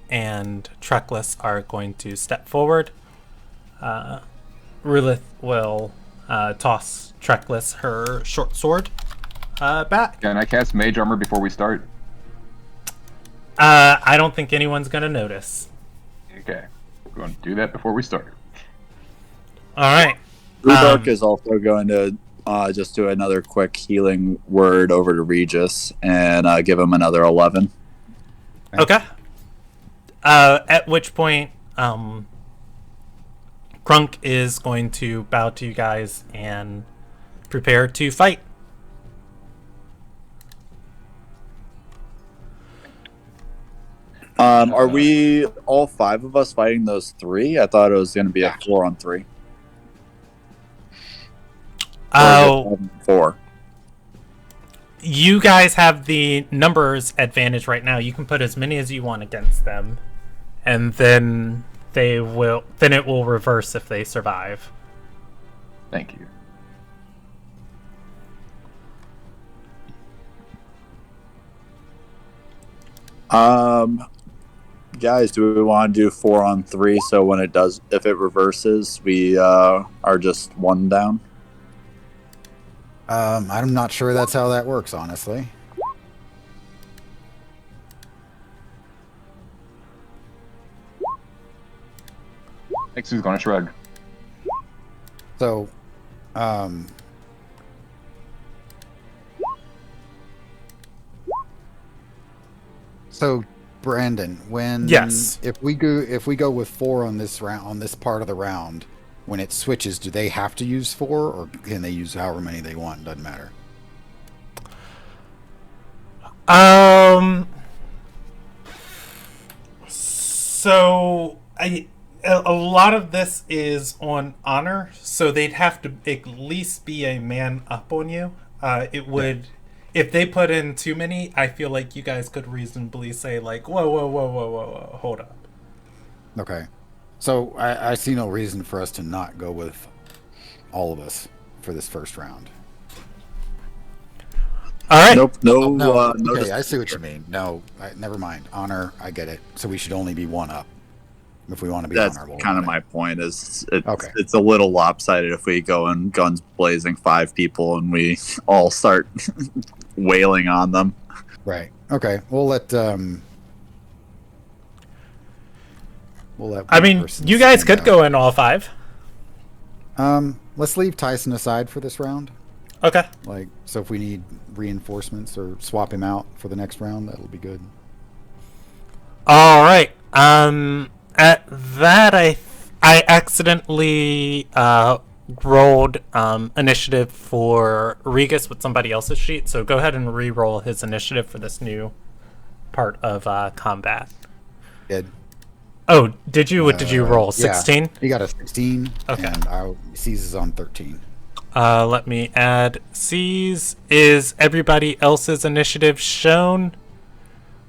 and Treckless are going to step forward. Rulith will toss Treckless her short sword back. Can I cast Mage Armor before we start? I don't think anyone's going to notice. Okay. We're going to do that before we start. All right. Brubark is also going to just do another quick healing word over to Regis and give him another 11. Okay. At which point, Grunk is going to bow to you guys and prepare to fight. Are we all 5 of us fighting those 3? I thought it was going to be a 4-on-3. Oh, 4. you guys have the numbers advantage right now. You can put as many as you want against them, and then it will reverse if they survive. Thank you. Guys, do we want to do 4-on-3 so when if it reverses, we are just 1 down? I'm not sure that's how that works, honestly. Next who's gonna shrug. So, Brandon, if we go with 4 on this round, on this part of the round, when it switches, do they have to use 4, or can they use however many they want? Doesn't matter. So a lot of this is on honor, so they'd have to at least be a man up on you. It would, if they put in too many, I feel like you guys could reasonably say like, whoa, hold up. Okay. So I see no reason for us to not go with all of us for this first round. All right. Nope. No. No. No Okay, I see what you mean. No, never mind. Honor, I get it. So we should only be 1 up if we want to be That's honorable. kind of my point. It's Okay. It's a little lopsided if we go in guns blazing 5 people and we all start wailing on them. Right. Okay. We'll let. I mean, you guys could go in all 5. Let's leave Tyson aside for this round. Okay. Like, so if we need reinforcements or swap him out for the next round, that'll be good. All right. At that, I accidentally rolled initiative for Regis with somebody else's sheet. So go ahead and re-roll his initiative for this new part of combat. Good. Oh, did you? What did you roll? 16? Yeah, he got a 16. Okay. And C's is on 13. Let me add C's. Is everybody else's initiative shown?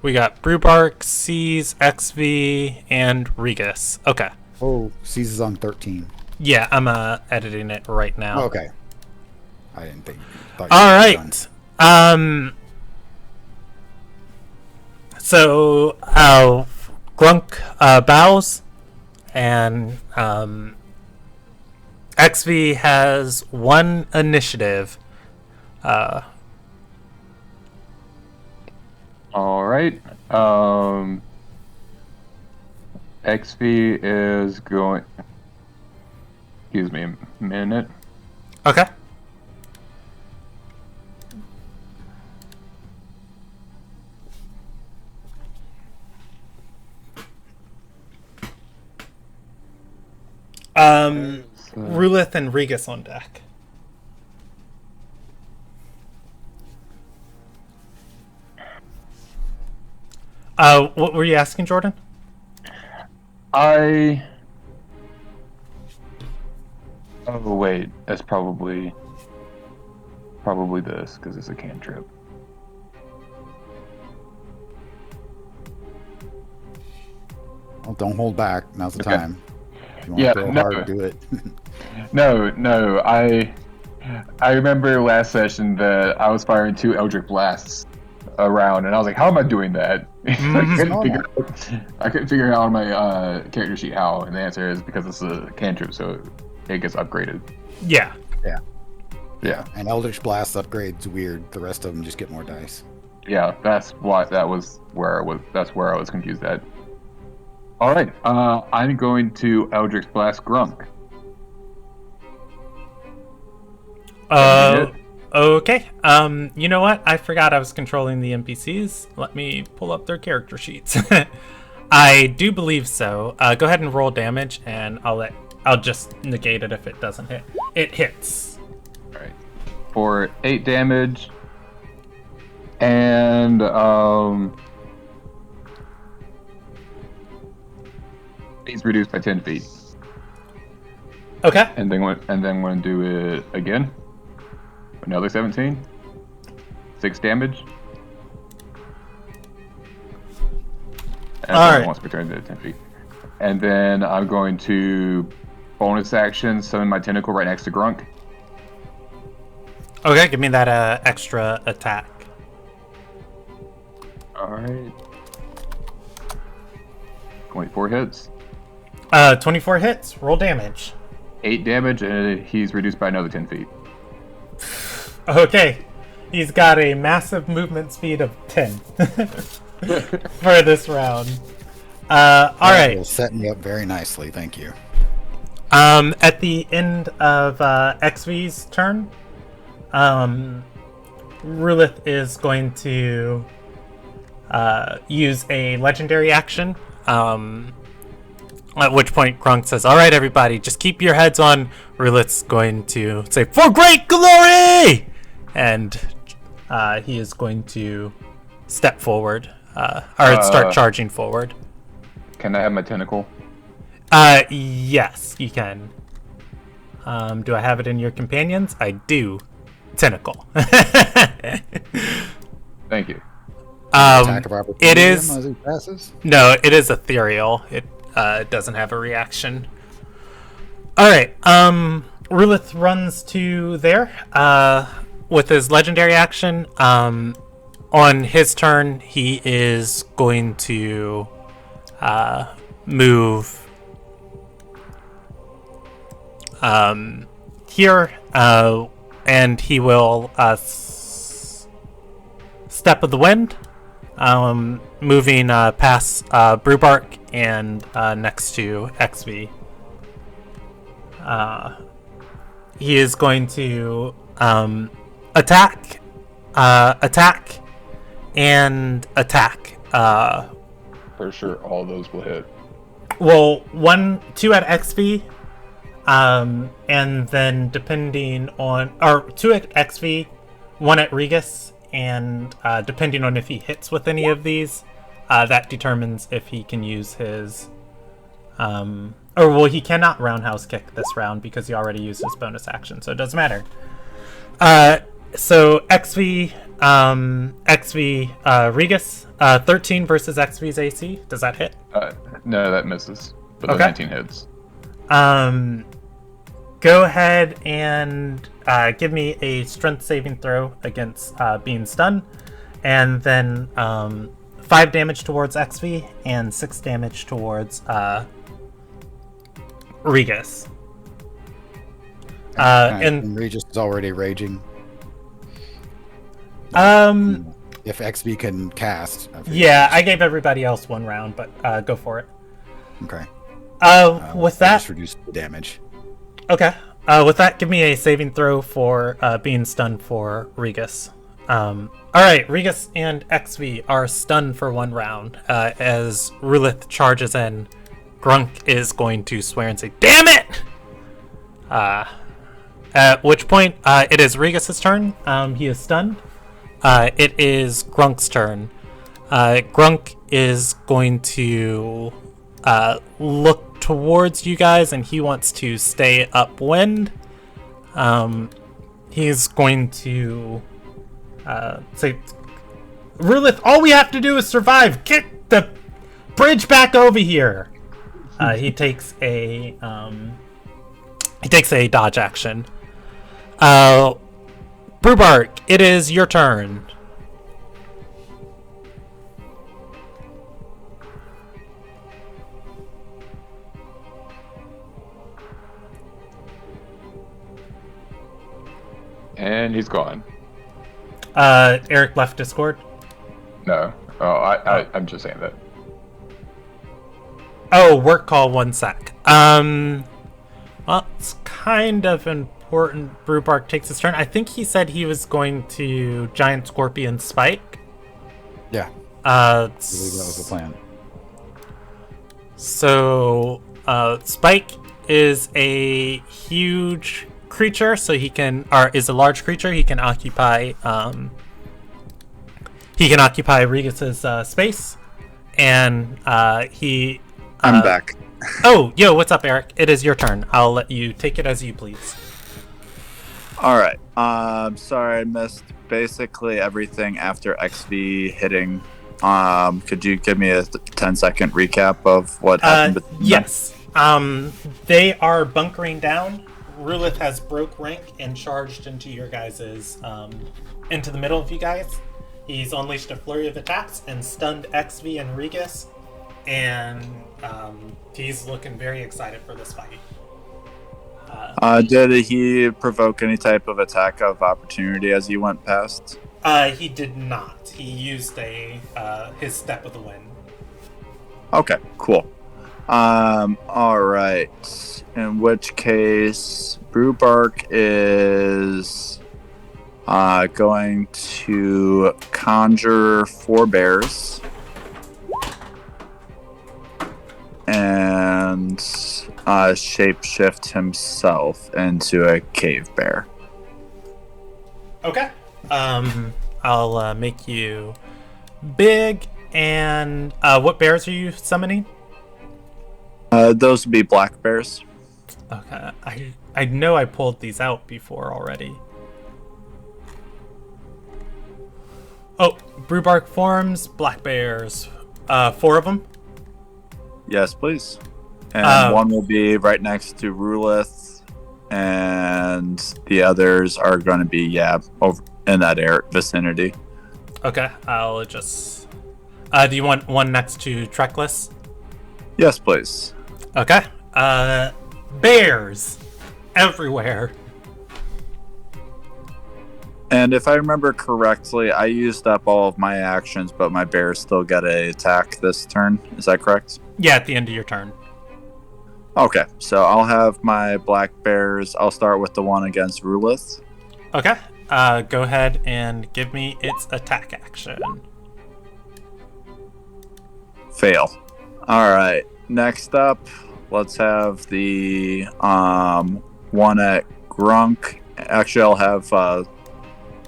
We got Brubark, C's, XV, and Regis. Okay. Oh, C's is on 13. Yeah, I'm editing it right now. Okay. I didn't think. All right. So Grunk bows, and XV has 1 initiative. All right. XV is going. Excuse me a minute. Okay. Rulith and Regis on deck. What were you asking, Jordan? Oh wait, that's probably this because it's a cantrip. Well, don't hold back. Now's the Okay. time. If you want Yeah, to throw no. hard, do it. No. I remember last session that I was firing 2 Eldritch Blasts around, and I was like, how am I doing that? I couldn't figure out on my character sheet how, and the answer is because it's a cantrip, so it gets upgraded. Yeah. Yeah. And Eldritch Blast upgrade's weird. The rest of them just get more dice. Yeah, that's why that's where I was confused at. All right, I'm going to Eldritch Blast Grunk. Okay. You know what? I forgot I was controlling the NPCs. Let me pull up their character sheets. I do believe so. Go ahead and roll damage, and I'll just negate it if it doesn't hit. It hits. All right, for 8 damage, and he's reduced by 10 feet. Okay. And then I'm going to do it again. Another 17. 6 damage. And All right. once per turn to 10 feet. And then I'm going to bonus action summon my tentacle right next to Grunk. Okay, give me that extra attack. Alright. 24 hits. 24 hits. Roll damage. 8 damage, and he's reduced by another 10 feet. Okay. He's got a massive movement speed of 10 for this round. All right. Will set me up very nicely. Thank you. At the end of XV's turn, Rulith is going to use a legendary action. At which point Grunk says, "All right, everybody, just keep your heads on." Rulith's going to say, "For great glory!" And he is going to step forward, or start charging forward. Can I have my tentacle? Yes, you can. Do I have it in your companions? I do. Tentacle. Thank you. Attack of opportunity It is as he passes. no, it is ethereal. It doesn't have a reaction. All right. Rulith runs to there with his legendary action. On his turn, he is going to move here, and he will step of the wind, moving past Brewbark and next to XV. He is going to attack, and attack. For sure, all those will hit. Well, 2 at XV, and then depending on, or 2 at XV, 1 at Regus, and depending on if he hits with any of these, that determines if he can use his, he cannot roundhouse kick this round because he already used his bonus action, so it doesn't matter. So XV, Regus, 13 versus XV's AC. Does that hit? No, that misses. But the Okay. 19 hits. Go ahead and give me a strength saving throw against being stunned, and then 5 damage towards XV and 6 damage towards Regus. And Regis is already raging. If XB can cast. Yeah, I gave everybody else 1 round, but go for it. Okay. With I that, just reduce the damage. okay. With that, give me a saving throw for being stunned for Regus. All right, Regus and XV are stunned for 1 round. As Rulith charges in, Grunk is going to swear and say, "Damn it!" At which point, it is Regus's turn. He is stunned. It is Grunk's turn. Grunk is going to look towards you guys, and he wants to stay upwind. He's going to say, "Rulith, all we have to do is survive. Get the bridge back over here." He takes a dodge action. Brubark, it is your turn. And he's gone. Eric left Discord. No. I'm just saying that. Oh, work call, 1 sec. Well, it's kind of important. Brubark takes his turn. I think he said he was going to Giant Scorpion Spike. Yeah. I believe that was the plan. So, Spike is a huge creature, so is a large creature. He can occupy Regis's space, and he. I'm back. Oh, yo, what's up, Eric? It is your turn. I'll let you take it as you please. All right. Sorry, I missed basically everything after XV hitting. Could you give me a 10-second recap of what happened? Yes. They are bunkering down. Rulith has broke rank and charged into your guys's, into the middle of you guys. He's unleashed a flurry of attacks and stunned XV and Regis, and he's looking very excited for this fight. Did he provoke any type of attack of opportunity as you went past? He did not. He used his Step of the Wind. Okay, cool. All right. In which case, Brubark is going to conjure 4 bears and shapeshift himself into a cave bear. Okay. I'll make you big. And what bears are you summoning? Those would be black bears. Okay. I know I pulled these out before already. Oh, Brubark forms, black bears. 4 of them? Yes, please. And one will be right next to Rulith, and the others are going to be, over in that vicinity. Okay, I'll just... do you want one next to Treckless? Yes, please. Okay. Bears everywhere. And if I remember correctly, I used up all of my actions, but my bears still get an attack this turn. Is that correct? Yeah, at the end of your turn. Okay, so I'll have my black bears. I'll start with the one against Rulith. Okay. Go ahead and give me its attack action. Fail. All right. Next up, let's have the one at Grunk. Actually, I'll have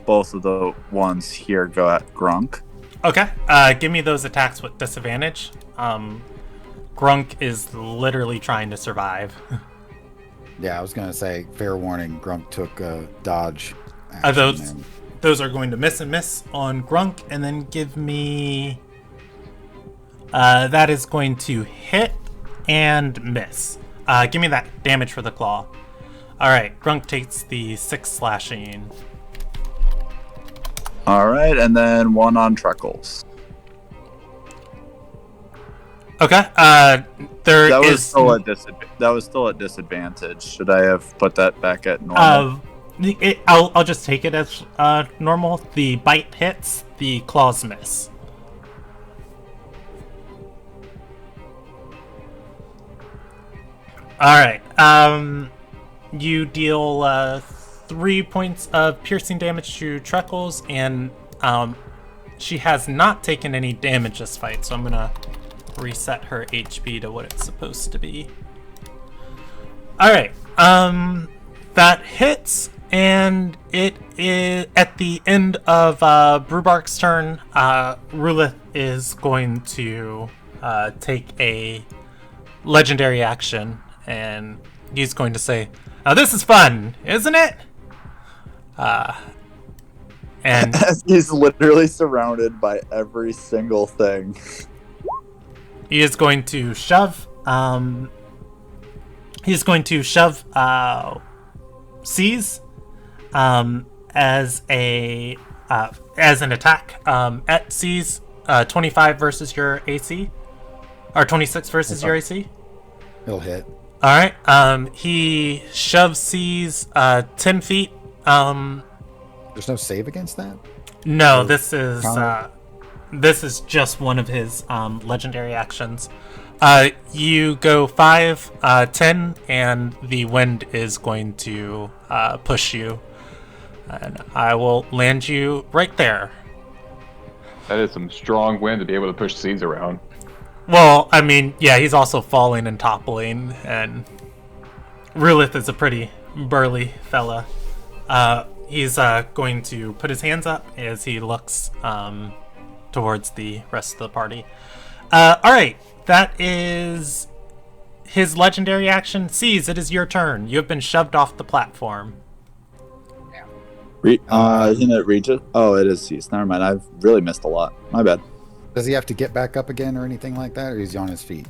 both of the ones here go at Grunk. Okay. Give me those attacks with disadvantage. Grunk is literally trying to survive. Yeah, I was gonna say, fair warning. Grunk took a dodge. Action those are going to miss and miss on Grunk, and then give me. That is going to hit and miss. Give me that damage for the claw. All right, Grunk takes the 6 slashing. All right, and then one on Treckles. Okay. That was still at disadvantage. Should I have put that back at normal? I'll just take it as normal. The bite hits, the claws miss. All right. You deal 3 points of piercing damage to Treckles, and she has not taken any damage this fight, so I'm gonna reset her HP to what it's supposed to be. All right. That hits, and it is at the end of Brubark's turn. Rulith is going to take a legendary action, and he's going to say, "Now this is fun, isn't it?" And he's literally surrounded by every single thing. He is going to shove he's going to shove Seize as an attack at Seize. 25 versus your AC, or 26 versus your AC. He'll hit. All right. He shoves Seize 10 feet. There's no save against that? No, Or this is counter? this is just one of his legendary actions. You go 5, 10, and the wind is going to push you, and I will land you right there. That is some strong wind to be able to push seeds around. Well, I mean, yeah, he's also falling and toppling, and Rulith is a pretty burly fella. He's going to put his hands up as he looks towards the rest of the party. Alright, that is his legendary action. Seize, it is your turn. You have been shoved off the platform. Isn't it Regis? Oh, it is Cease. Never mind. I've really missed a lot. My bad. Does he have to get back up again or anything like that, or is he on his feet?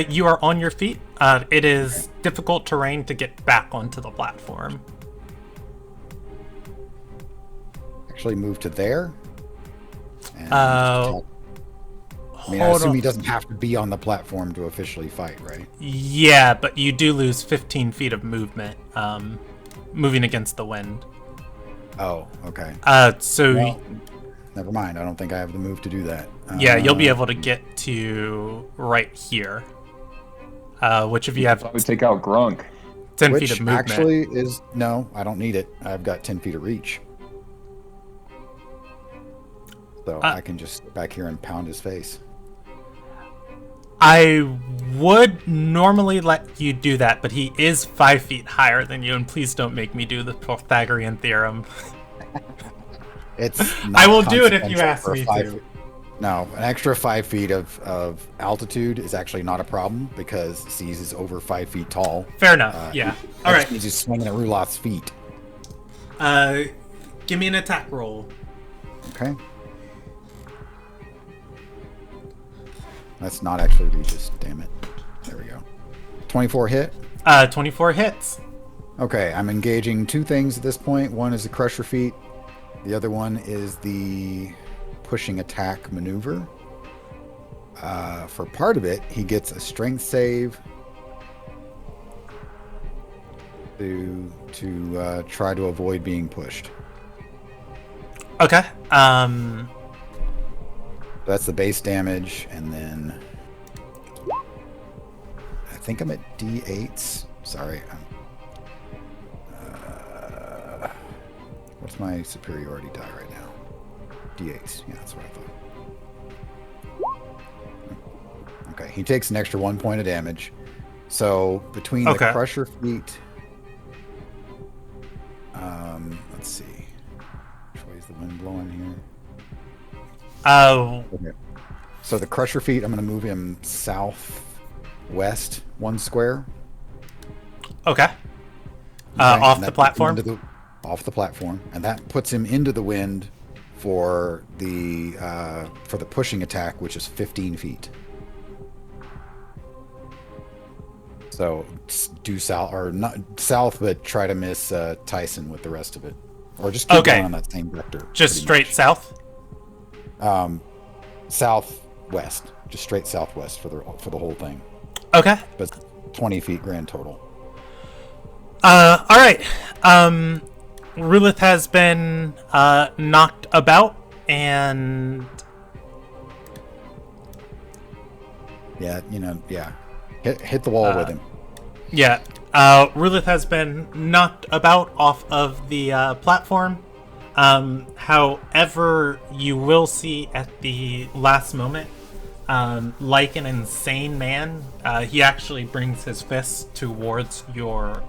You are on your feet. It is difficult terrain to get back onto the platform. Actually move to there? And Uh, I mean, I assume he doesn't have to be on the platform to officially fight, right? Yeah, but you do lose 15 feet of movement, moving against the wind. Oh, okay. So Well, never mind. I don't think I have the move to do that. yeah, you'll be able to get to right here. Which of you have I would take out Grunk. 10 Which feet of movement? actually is... No, I don't need it. I've got 10 feet of reach. So I can just sit back here and pound his face. I would normally let you do that, but he is 5 feet higher than you, and please don't make me do the Pythagorean theorem. It's I will do it if you consequential ask for me 5 to. feet. No, an extra 5 feet of altitude is actually not a problem because Seize is over 5 feet tall. Fair enough, yeah. All right, He's just swinging at Ruloth's feet. give me an attack roll. Okay. That's not actually Regis, damn it. There we go. 24 hit. 24 hits. Okay, I'm engaging two things at this point. One is the Crusher Feat. The other one is the pushing attack maneuver. For part of it, he gets a strength save to try to avoid being pushed. Okay. That's the base damage, and then I think I'm at D8s. Sorry. What's my superiority die right now? D8s. Yeah, that's what I thought. Okay, he takes an extra 1 point of damage. So between the Crusher Feat, let's see. Which way is the wind blowing here? Okay. So the Crusher Feat, I'm going to move him southwest 1 square. Okay. Off the platform? Off the platform. And that puts him into the wind for the pushing attack, which is 15 feet. So do south, or not south, but try to miss Tyson with the rest of it. Or just keep going on that same vector. Just straight south? Southwest, just straight southwest for the whole thing. Okay. But 20 feet grand total. All right. Rulith has been knocked about, and yeah, hit the wall with him. Yeah. Rulith has been knocked about off of the platform. However, you will see at the last moment, like an insane man, he actually brings his fist towards your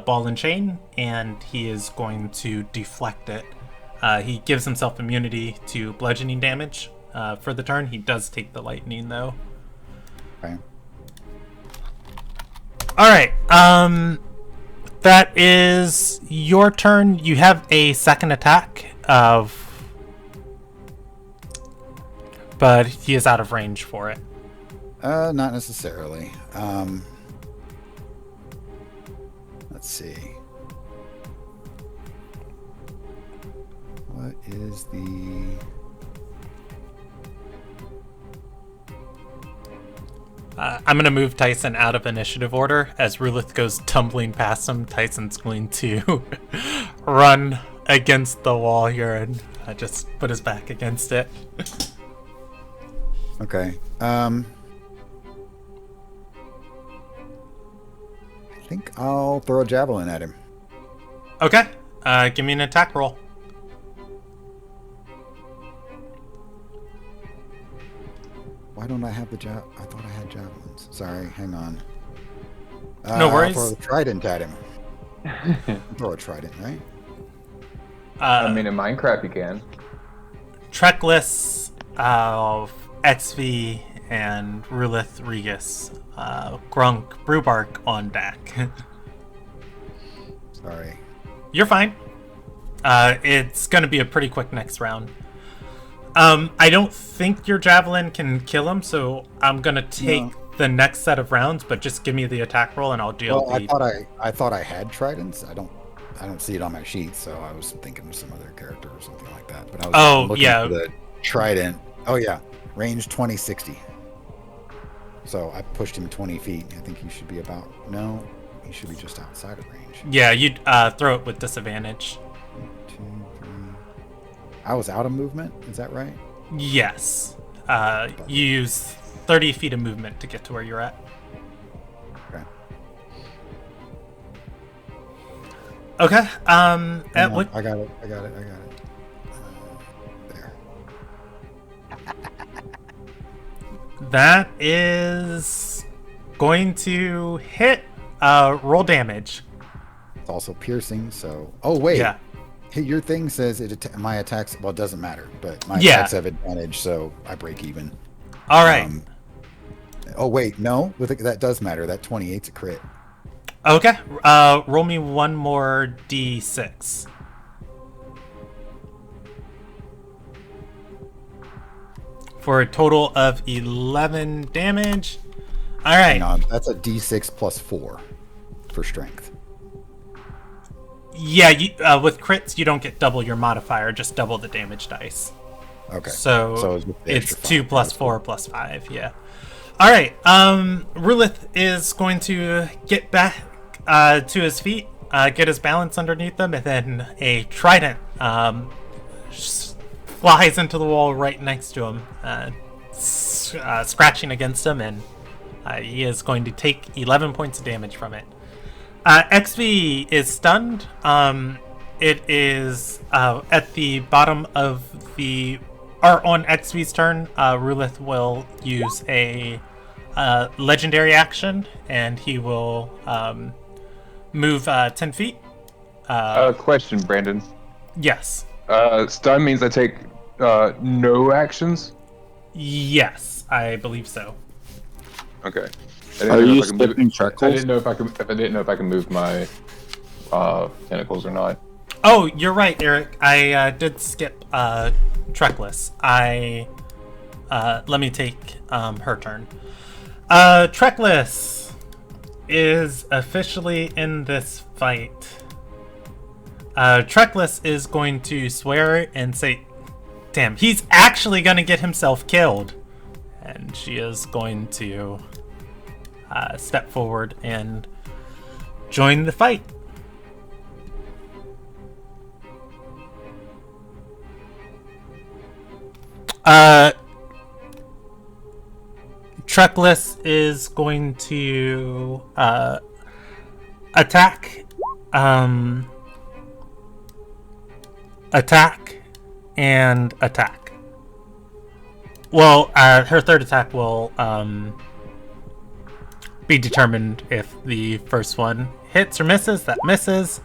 ball and chain, and he is going to deflect it. He gives himself immunity to bludgeoning damage for the turn. He does take the lightning though. Okay. All right. That is your turn. You have a second attack of but he is out of range for it. Not necessarily. Let's see. What is the... I'm going to move Tyson out of initiative order. As Rulith goes tumbling past him, Tyson's going to run against the wall here and just put his back against it. Okay. I think I'll throw a javelin at him. Okay. Give me an attack roll. Why don't I have the I thought I had javelins. Sorry, hang on. No worries. I'll throw a trident at him. Throw a trident, right? I mean, in Minecraft you can. Treckless, XV, and Rulith Regis. Grunk, Brewbark on deck. Sorry. You're fine. It's going to be a pretty quick next round. I don't think your javelin can kill him, so I'm going to take the next set of rounds, but just give me the attack roll and I'll deal Well, the... I thought I had tridents. I don't see it on my sheet, so I was thinking of some other character or something like that. But I was looking for the trident. Oh yeah, range 20-60. So I pushed him 20 feet. I think he should be about... No, he should be just outside of range. Yeah, you'd throw it with disadvantage. 1, 2, 3. I was out of movement, is that right? Yes. You use 30 feet of movement to get to where you're at. Okay. Okay. I got it. There. That is going to hit. Roll damage. It's also piercing, so... Oh, wait. Yeah. Hey, your thing says my attacks... Well, it doesn't matter, but my attacks have advantage, so I break even. All right. Oh, wait. No, that does matter. That 28's a crit. Okay. Roll me one more d6. For a total of 11 damage. All right. Hang on. That's a d6 plus 4 for strength. Yeah, with crits, you don't get double your modifier, just double the damage dice. Okay. So it's 2 plus 4 plus 5, yeah. All right. Rulith is going to get back to his feet, get his balance underneath them, and then a trident flies into the wall right next to him, scratching against him, and he is going to take 11 points of damage from it. XV is stunned. It is at the bottom of the... Or on XV's turn, Rulith will use a legendary action, and he will move 10 feet. Question, Brandon. Yes. Stun means I take no actions? Yes, I believe so. Okay. Are you skipping Treckles? I didn't know if I can move my tentacles or not. Oh, you're right, Eric. I did skip Treckless. Let me take her turn. Treckless is officially in this fight. Treckless is going to swear and say, damn, he's actually going to get himself killed. And she is going to step forward and join the fight. Treckless is going to attack, and attack. Well, her third attack will be determined if the first one hits or misses. That misses.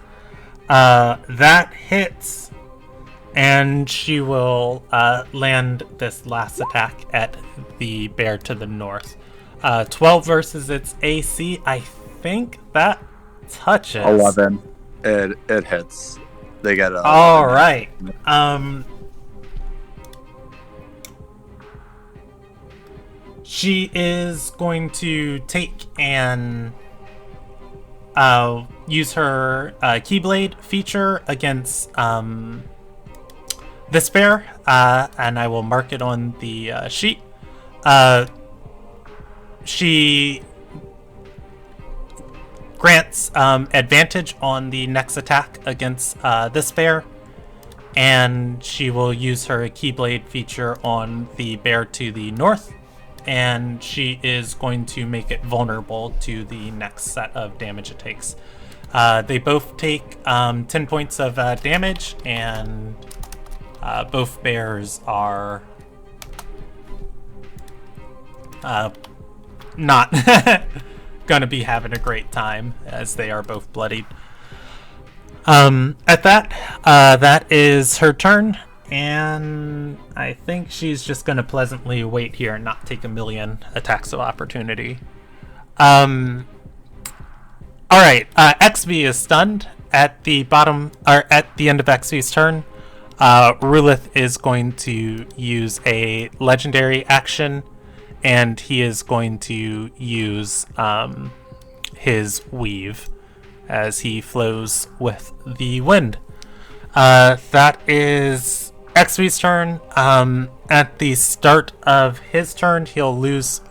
That hits. And she will land this last attack at the bear to the north. 12 versus its AC. I think that touches. 11. It hits. They get a... All right. She is going to take and use her Keyblade feature against this bear, and I will mark it on the sheet. She grants advantage on the next attack against this bear, and she will use her Keyblade feature on the bear to the north, and she is going to make it vulnerable to the next set of damage it takes. They both take 10 points of damage, and both bears are not gonna be having a great time, as they are both bloodied. At that is her turn, and I think she's just gonna pleasantly wait here and not take a million attacks of opportunity. Alright, XV is stunned. At the bottom, or at the end of XV's turn, Rulith is going to use a legendary action, and he is going to use his weave as he flows with the wind. That is XV's turn. At the start of his turn, he'll lose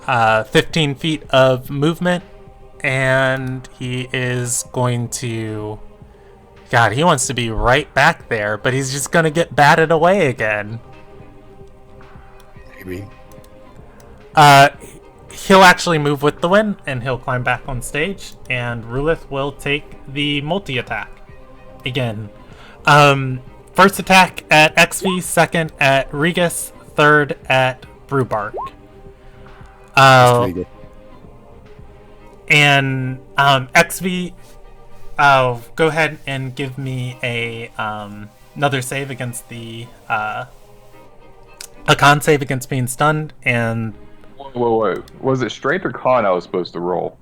15 feet of movement, and he is going to... God, he wants to be right back there, but he's just going to get batted away again. Maybe. He'll actually move with the wind, and he'll climb back on stage, and Rulith will take the multi-attack again. First attack at XV, second at Regis, third at Brewbark. And XV, go ahead and give me a another save against the a con save against being stunned. And Whoa. Was it strength or con I was supposed to roll?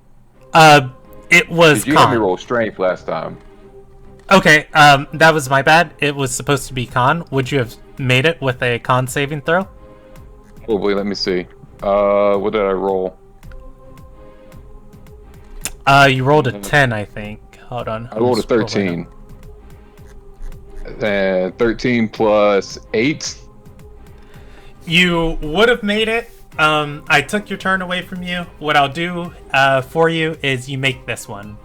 It was you con. had me roll strength last time. Okay, that was my bad. It was supposed to be con. Would you have made it with a con saving throw? Oh boy, let me see. What did I roll? You rolled a 10, I think. Hold on. I rolled a 13. And 13 plus 8. You would have made it. I took your turn away from you. What I'll do for you is you make this one.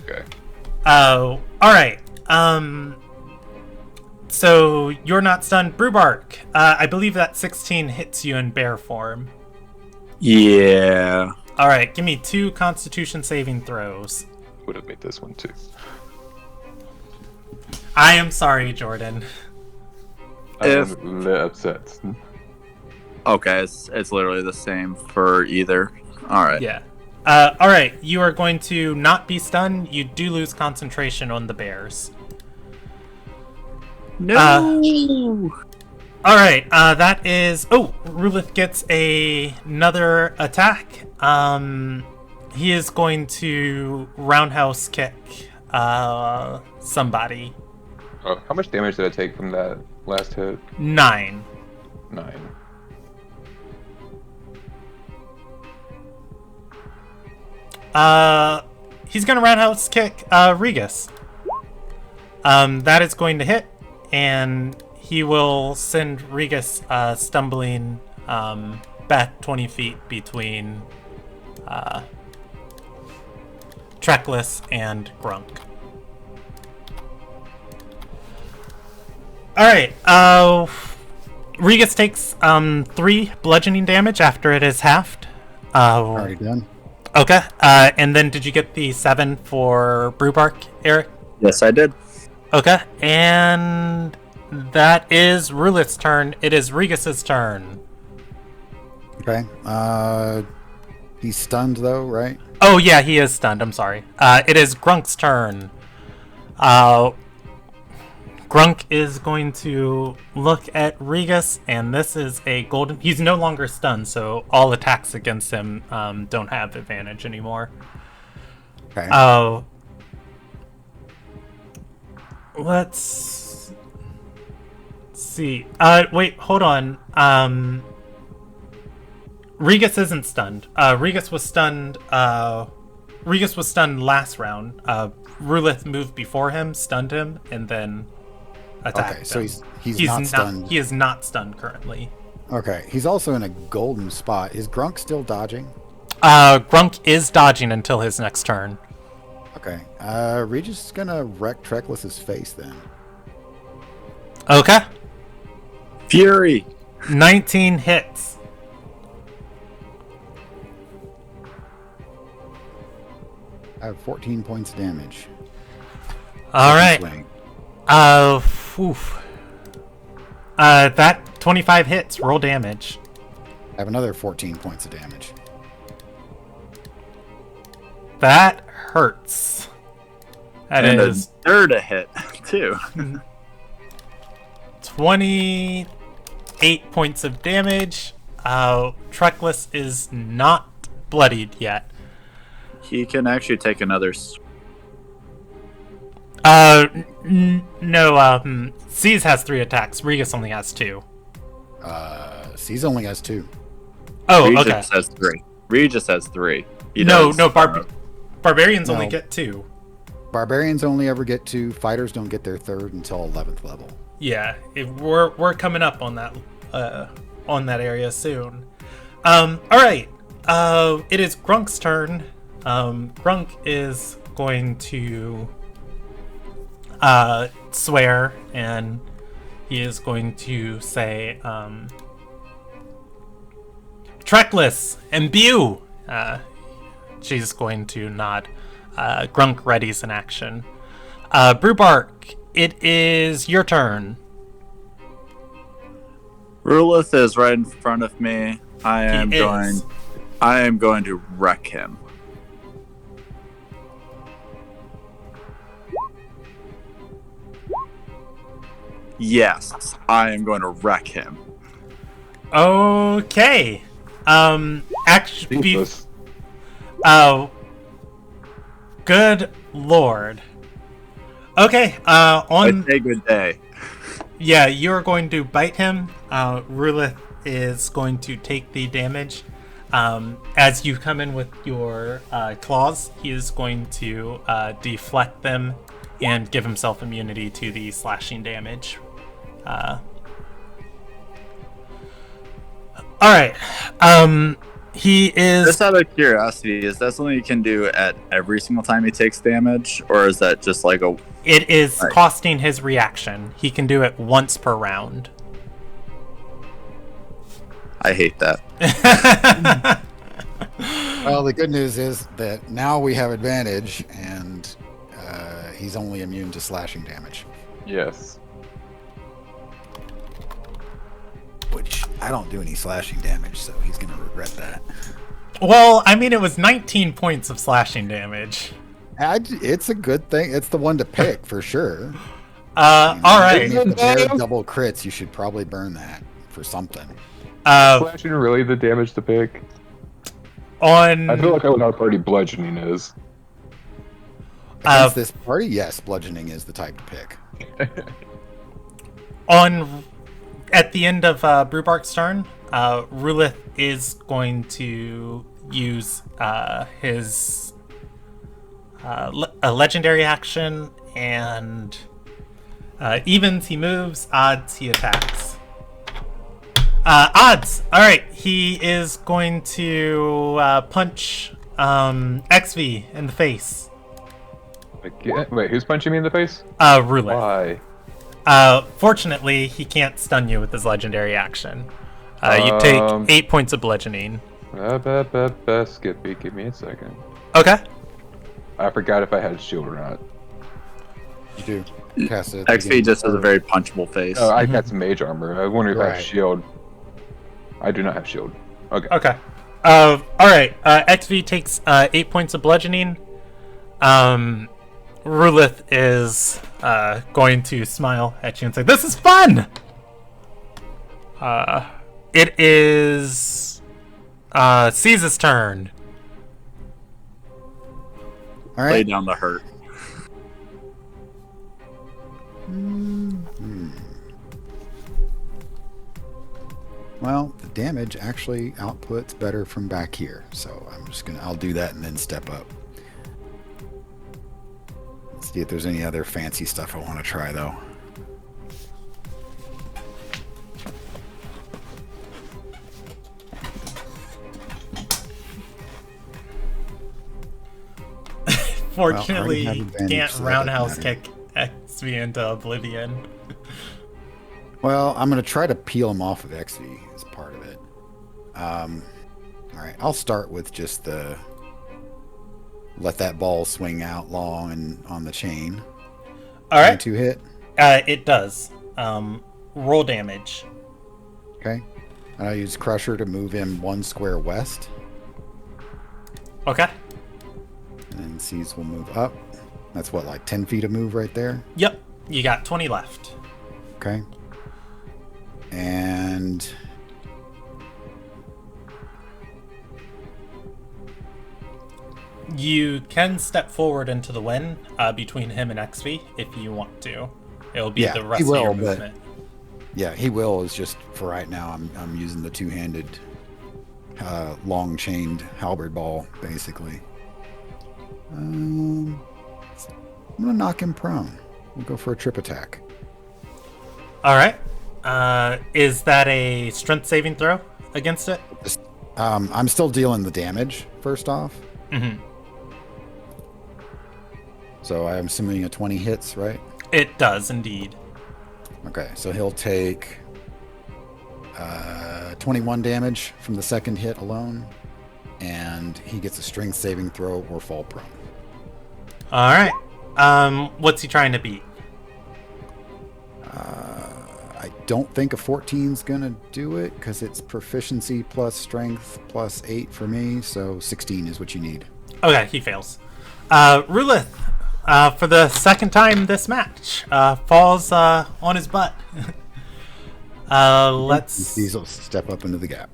Okay. Alright. So you're not stunned. Brewbark, I believe that 16 hits you in bear form. Yeah. Alright, give me 2 constitution saving throws. Would have made this one too. I am sorry, Jordan. I'm a little upset. Okay, it's literally the same for either. Alright. Yeah. Alright, you are going to not be stunned. You do lose concentration on the bears. No! Alright, that is... Oh, Rulith gets another attack. He is going to roundhouse kick somebody. Oh, how much damage did I take from that last hit? 9. 9. He's gonna roundhouse kick Regis. That is going to hit, and he will send Regis stumbling back 20 feet between Trackless and Grunk. Alright, Regis takes 3 bludgeoning damage after it is halved. Already done. Okay, and then did you get the 7 for Brewbark, Eric? Yes, I did. Okay, and that is Rulith's turn. It is Regis's turn. Okay. He's stunned though, right? Oh yeah, he is stunned. I'm sorry. It is Grunk's turn. Grunk is going to look at Regis, and this is a golden... He's no longer stunned, so all attacks against him don't have advantage anymore. Okay. Let's see. Wait, hold on. Regis isn't stunned. Regis was stunned. Regis was stunned last round. Rulith moved before him, stunned him, and then attacked Okay, so him. he's not stunned. He is not stunned currently. Okay, he's also in a golden spot. Is Grunk still dodging? Grunk is dodging until his next turn. Okay, Regis is gonna wreck Treckless's face then. Okay. Fury. 19 hits. I have 14 points of damage. All right. Swing. Oof. That 25 hits. Roll damage. I have another 14 points of damage. That hurts. That And is a third a hit, too. 28 points of damage. Treckless is not bloodied yet. He can actually take another. No. C's has 3 attacks. Regis only has 2. C's only has 2. Oh, Regis okay. has 3. Regis has 3. He No. does, Barbarians No. only get 2. Barbarians only ever get 2. Fighters don't get their 3rd until 11th level. Yeah, we're coming up on that area soon. All right. It is Grunk's turn. Grunk is going to swear, and he is going to say, Treckless, imbue! She's going to nod. Grunk readies in action. Brewbark, it is your turn. Rulith is right in front of me. I am He is. going to wreck him. Yes, I am going to wreck him. Okay. Actually, Jesus. good lord. Okay. I say good day. Yeah, you're going to bite him. Rulith is going to take the damage. As you come in with your claws, he is going to deflect them and give himself immunity to the slashing damage. Alright. He is... Just out of curiosity, is that something you can do at every single time he takes damage? Or is that just like a... It is Right. costing his reaction. He can do it once per round. I hate that. Well, the good news is that now we have advantage, and he's only immune to slashing damage. Yes. Which, I don't do any slashing damage, so he's going to regret that. Well, I mean, it was 19 points of slashing damage. It's a good thing. It's the one to pick, for sure. Alright. If the bear double crits, you should probably burn that for something. Slashing really the damage to pick? On... I feel like I would not party bludgeoning is. Against this party, yes, bludgeoning is the type to pick. At the end of Brewbark's turn, Rulith is going to use his a legendary action, and evens he moves, odds he attacks. Odds. All right, he is going to punch XV in the face. Again? Wait, who's punching me in the face? Rulith. Why? Fortunately, he can't stun you with his legendary action. You take 8 points of bludgeoning. Skippy, give me a second. Okay. I forgot if I had shield or not. You do. Cast it at the XP beginning. just has a very punchable face. Oh, I got some mage armor. I wonder if I have Right. shield. I do not have shield. Okay. Okay. All right. XV takes 8 points of bludgeoning. Rulith is going to smile at you and say, "This is fun." It is Caesar's turn. All Lay right. down the hurt. Well, the damage actually outputs better from back here, so I'll do that and then step up. Let's see if there's any other fancy stuff I want to try, though. Fortunately, well, you can't roundhouse kick XV into oblivion. Well, I'm going to try to peel him off of XV as part of it. All right, I'll start with just the let that ball swing out long and on the chain. All right. 2 hit. It does. Roll damage. Okay. And I'll use Crusher to move him 1 square west. Okay. And then C's will move up. That's what, like 10 feet of move right there? Yep. You got 20 left. Okay. And you can step forward into the wind between him and XV if you want to. It'll be the rest of your movement. Yeah, he will. Is just for right now. I'm using the 2-handed, long-chained halberd ball, basically. I'm gonna knock him prone. We'll go for a trip attack. All right. Is that a strength saving throw against it? I'm still dealing the damage first off. Mm-hmm. So I'm assuming a 20 hits, right? It does indeed. Okay, so he'll take 21 damage from the second hit alone, and he gets a strength saving throw or fall prone. All right. What's he trying to beat? I don't think a 14's gonna do it because it's proficiency plus strength plus 8 for me, so 16 is what you need. Okay, he fails. Rulith, for the second time this match, falls on his butt. These will step up into the gap.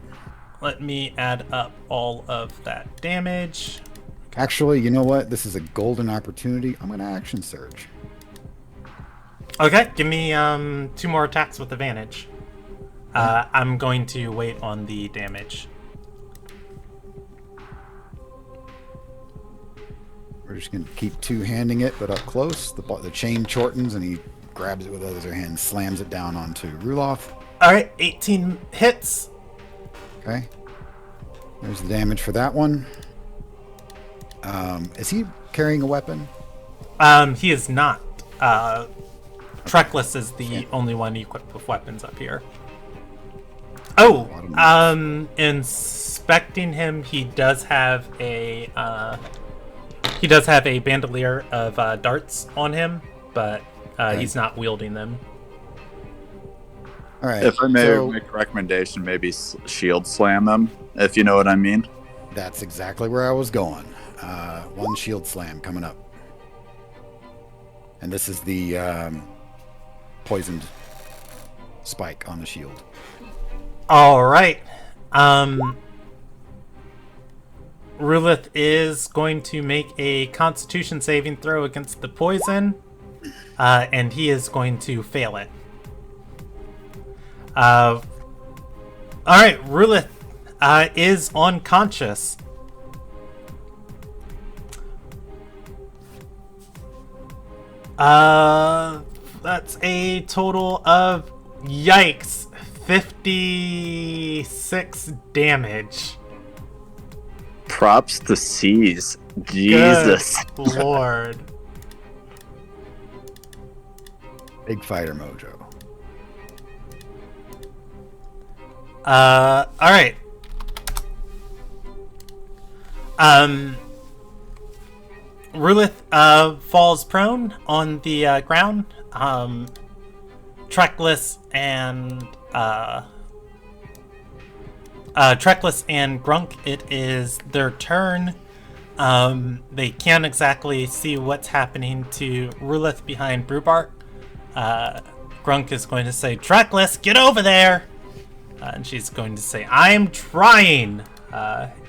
Let me add up all of that damage. Actually, you know what? This is a golden opportunity. I'm gonna action surge. Okay, give me 2 more attacks with advantage. I'm going to wait on the damage. We're just going to keep 2-handing it, but up close. The chain shortens, and he grabs it with the other hand, slams it down onto Rulof. All right, 18 hits. Okay. There's the damage for that one. Is he carrying a weapon? He is not. Treckless is the only one equipped with weapons up here. Oh, inspecting him, he does have a bandolier of darts on him, but he's not wielding them. All right. If I may make a recommendation, maybe shield slam them, if you know what I mean. That's exactly where I was going. 1 shield slam coming up. And this is the poisoned spike on the shield. All right. Rulith is going to make a Constitution saving throw against the poison, and he is going to fail it. All right, Rulith is unconscious. That's a total of, yikes, 56 damage. Props to C's. Jesus. Good Lord. Big fighter mojo. All right. Rulith falls prone on the ground. Treckless and Grunk, it is their turn. They can't exactly see what's happening to Rulith behind Brewbark. Grunk is going to say, "Treckless, get over there!" And she's going to say, "I'm trying!"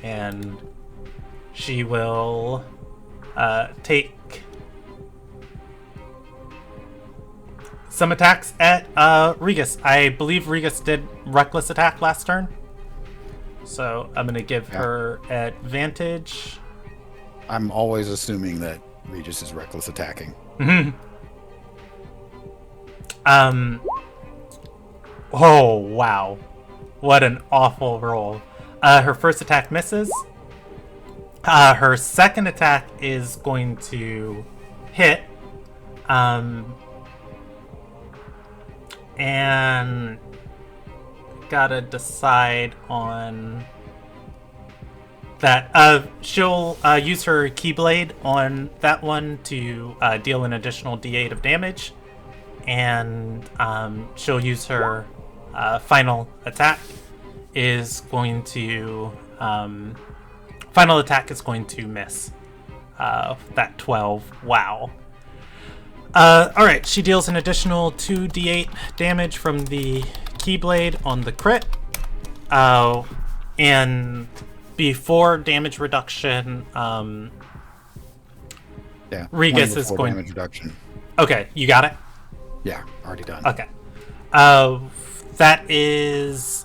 And she will take some attacks at Regus. I believe Regus did reckless attack last turn. So I'm going to give her advantage. I'm always assuming that Regis is reckless attacking. Oh, wow. What an awful roll. Her first attack misses. Her second attack is going to hit. And gotta decide on that. She'll use her Keyblade on that one to deal an additional D8 of damage. And she'll use her final attack is going to final attack is going to miss that 12. Wow. Alright, she deals an additional 2d8 damage from the Keyblade on the crit. And before damage reduction, Regus is going... damage reduction. Okay, you got it? Yeah, already done. Okay. That is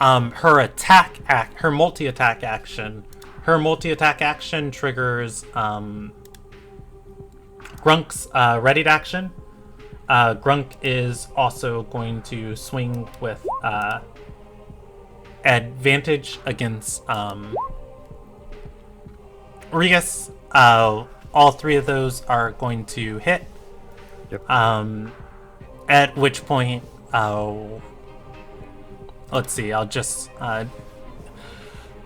her attack her multi-attack action. Her multi-attack action triggers Grunk's readied action. Grunk is also going to swing with advantage against Regus. All three of those are going to hit. Yep. At which point, let's see, I'll just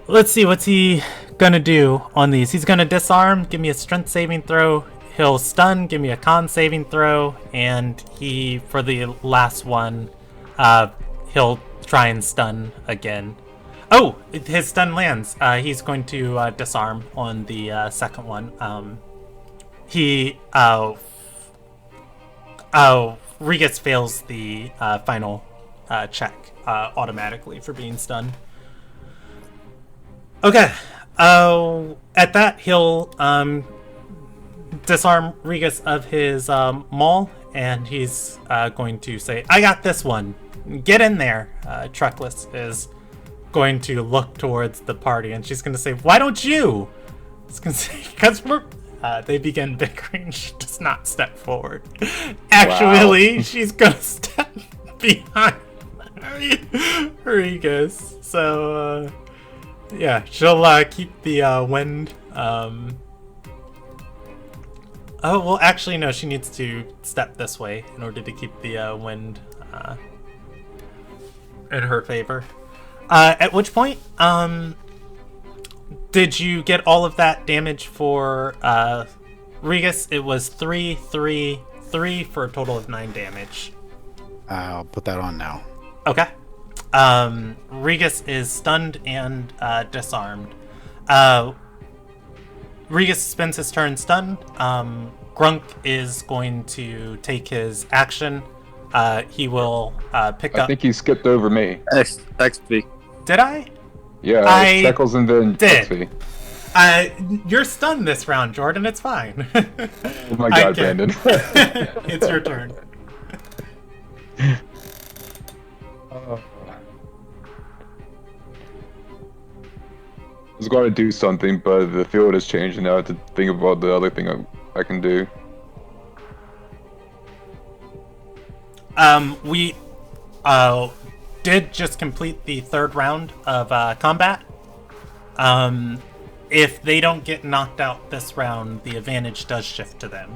let's see what's he gonna do on these. He's gonna disarm, give me a strength saving throw. He'll stun, give me a con saving throw, and he, for the last one, he'll try and stun again. Oh, his stun lands. He's going to disarm on the second one. Regus fails the final check automatically for being stunned. Okay. At that, he'll disarm Regus of his maul, and he's going to say, "I got this one. Get in there." Truckless is going to look towards the party, and she's going to say, "Why don't you?" It's going to say, "Because we're..." They begin bickering. She does not step forward. Actually, she's going to step behind Regus. So, yeah, she'll keep the wind. Oh, well, actually, no, she needs to step this way in order to keep the wind in her favor. At which point, did you get all of that damage for Regus? It was 3, 3, 3 for a total of 9 damage. I'll put that on now. Okay. Regus is stunned and disarmed. Regus spends his turn stunned. Grunk is going to take his action. He will pick up... I think he skipped over me. XP. Did I? Yeah, I Speckles and then did. XP. You're stunned this round, Jordan. It's fine. Oh my god, Brandon. It's your turn. I was going to do something, but the field has changed, and now I have to think about the other thing I can do. We did just complete the third round of combat. If they don't get knocked out this round, the advantage does shift to them.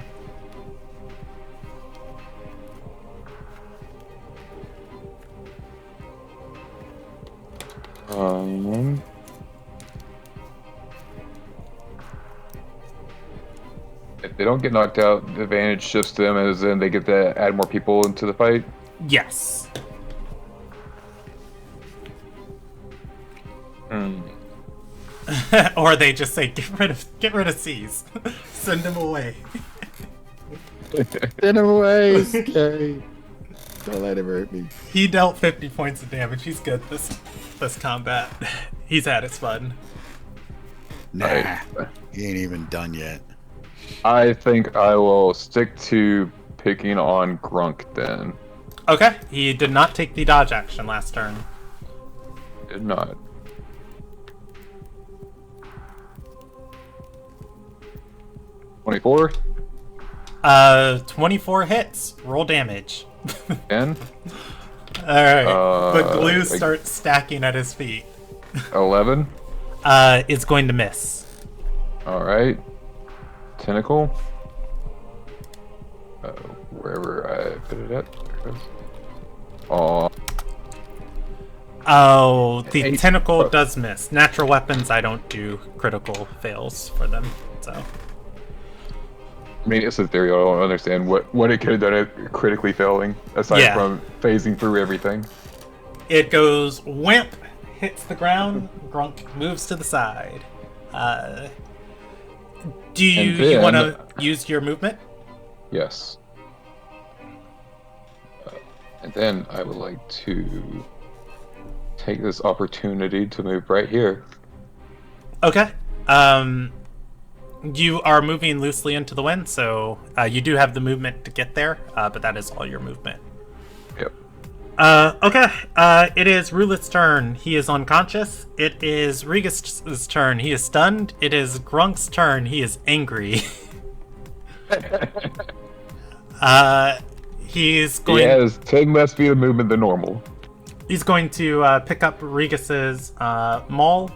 If they don't get knocked out, the advantage shifts to them, as in they get to add more people into the fight. Yes. Or they just say, get rid of C's. Send him away. Send him away, okay. Don't let him hurt me. He dealt 50 points of damage. He's good this combat. He's had his fun. Nah, he ain't even done yet. I think I will stick to picking on Grunk then. Okay, he did not take the dodge action last turn. Did not. $24. 24 hits. Roll damage. 10. Alright. The glue starts stacking at his feet. 11. It's going to miss. Alright. Tentacle. Wherever I put it at. There it goes. Oh, the 8. tentacle does miss. Natural weapons, I don't do critical fails for them, so. I mean, it's a theory. I don't understand what it could have done it critically failing, aside from phasing through everything. It goes whamp, hits the ground, Grunk moves to the side. Do you want to use your movement? Yes. And then I would like to take this opportunity to move right here. Okay. You are moving loosely into the wind, so you do have the movement to get there, but that is all your movement. Yep. Okay. It is Rulith's turn. He is unconscious. It is Regis's turn. He is stunned. It is Grunk's turn. He is angry. He's going. He has 10 less feet of movement than normal. He's going to pick up Regis's maul,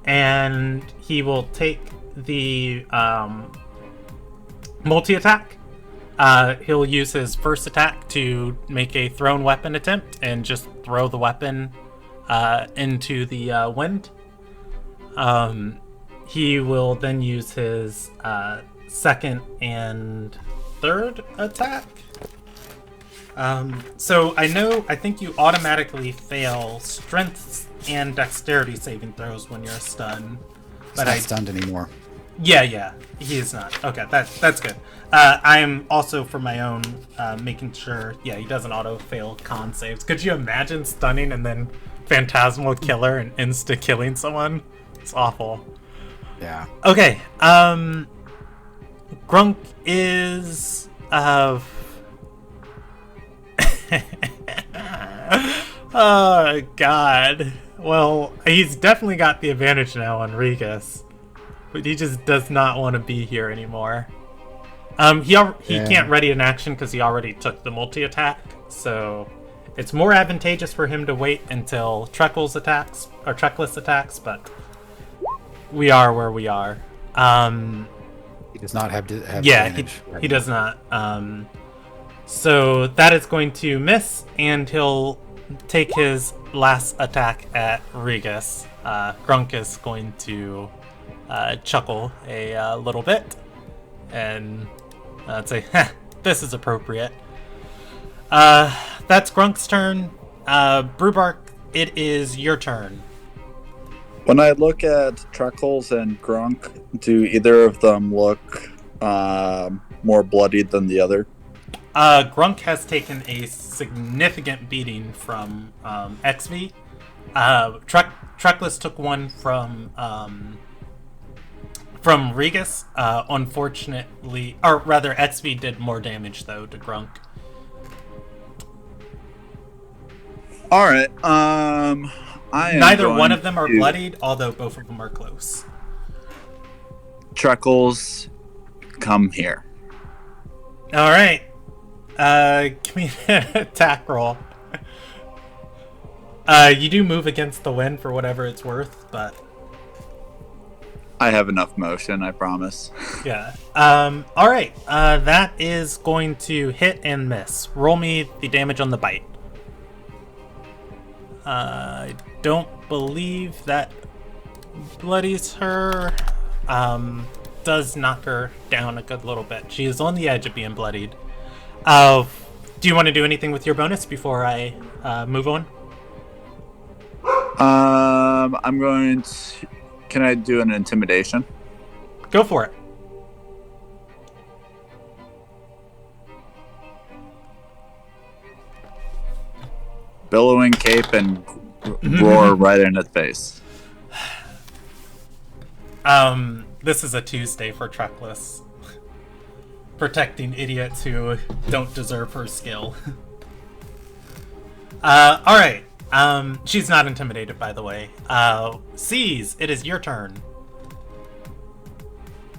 and he will take the multi-attack. He'll use his first attack to make a thrown weapon attempt and just throw the weapon into the wind. He will then use his second and third attack. So I think you automatically fail strength and dexterity saving throws when you're stunned. But not stunned anymore. Yeah, he is not. Okay, that's good. I'm also, for my own, making sure, he doesn't auto-fail con saves. Could you imagine stunning and then Phantasmal Killer and insta-killing someone? It's awful. Yeah. Okay, Grunk is, oh, God. Well, he's definitely got the advantage now on Regis. But he just does not want to be here anymore. He can't ready an action because he already took the multi-attack, so it's more advantageous for him to wait until Treckless attacks, but we are where we are. He does not have advantage. He does not. So that is going to miss, and he'll take his last attack at Regis. Grunk is going to chuckle a little bit and say, this is appropriate. That's Grunk's turn. Brewbark, it is your turn. When I look at Treckles and Grunk, do either of them look more bloodied than the other? Grunk has taken a significant beating from XV. Treckless took one from Regis. Unfortunately, or rather, XV did more damage though to Grunk. All right. Neither one of them are bloodied, although both of them are close. Treckles, come here. All right. Give me an attack roll. You do move against the wind for whatever it's worth, but I have enough motion, I promise. Yeah. All right. That is going to hit and miss. Roll me the damage on the bite. I don't believe that bloodies her. Does knock her down a good little bit. She is on the edge of being bloodied. Do you want to do anything with your bonus before I move on? I'm going to... Can I do an intimidation? Go for it. Billowing cape and roar right in its face. This is a Tuesday for Treckless. protecting idiots who don't deserve her skill. Alright. She's not intimidated, by the way. C's, it is your turn.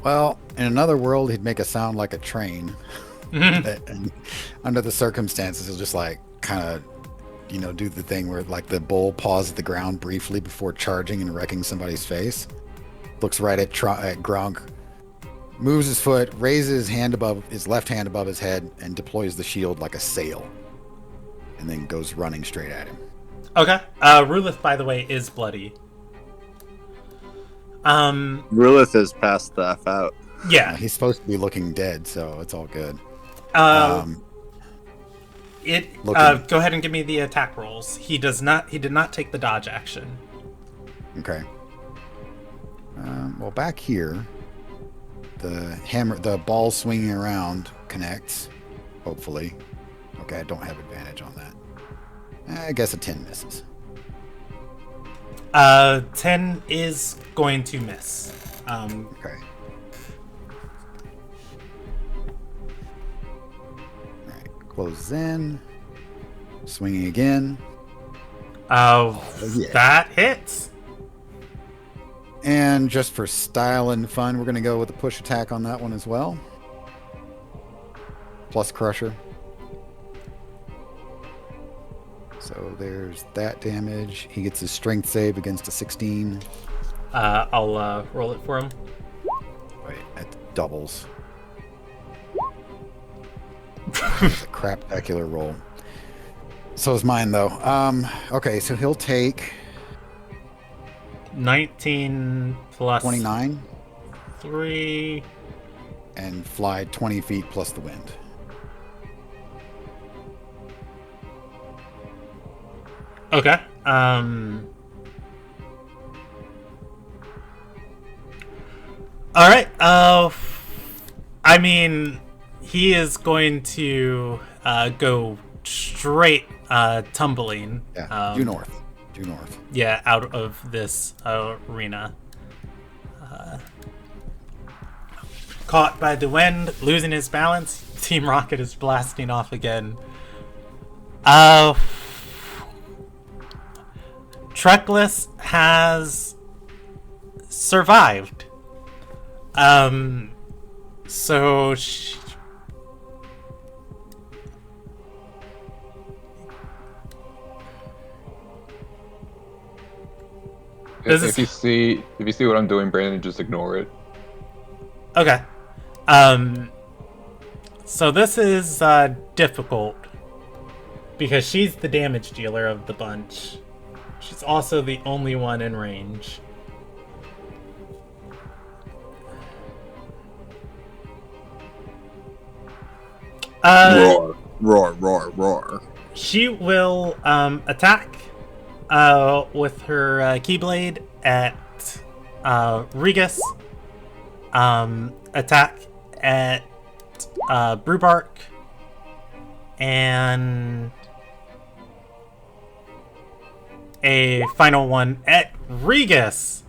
Well, in another world, he'd make a sound like a train. And under the circumstances, he'll just like kind of, do the thing where like the bull paws at the ground briefly before charging and wrecking somebody's face. Looks right at Gronk, moves his foot, raises his left hand above his head, and deploys the shield like a sail. And then goes running straight at him. Okay. Rulith, by the way, is bloody. Rulith is passed the F out. Yeah. He's supposed to be looking dead, so it's all good. Go ahead and give me the attack rolls. He did not take the dodge action. Okay. Well, back here, the ball swinging around connects. Hopefully. Okay, I don't have advantage on that. I guess a 10 misses. 10 is going to miss. Okay. Alright, close in. Swinging again. Oh, yeah. That hits. And just for style and fun, we're going to go with a push attack on that one as well. Plus Crusher. So there's that damage. He gets his strength save against a 16. I'll roll it for him. Wait, that doubles. It's a craptacular roll. So is mine, though. Okay, so he'll take 19 plus 29 3 and fly 20 feet plus the wind. Okay. All right. I mean, he is going to go straight tumbling. Yeah, due north. Due north. Yeah, out of this arena. Caught by the wind, losing his balance. Team Rocket is blasting off again. Treckless has survived. So if you see what I'm doing, Brandon, just ignore it. Okay. So this is difficult because she's the damage dealer of the bunch. She's also the only one in range. Roar, roar, roar, roar. She will attack with her Keyblade at Regus. Attack at Brubark. And a final one at Regus.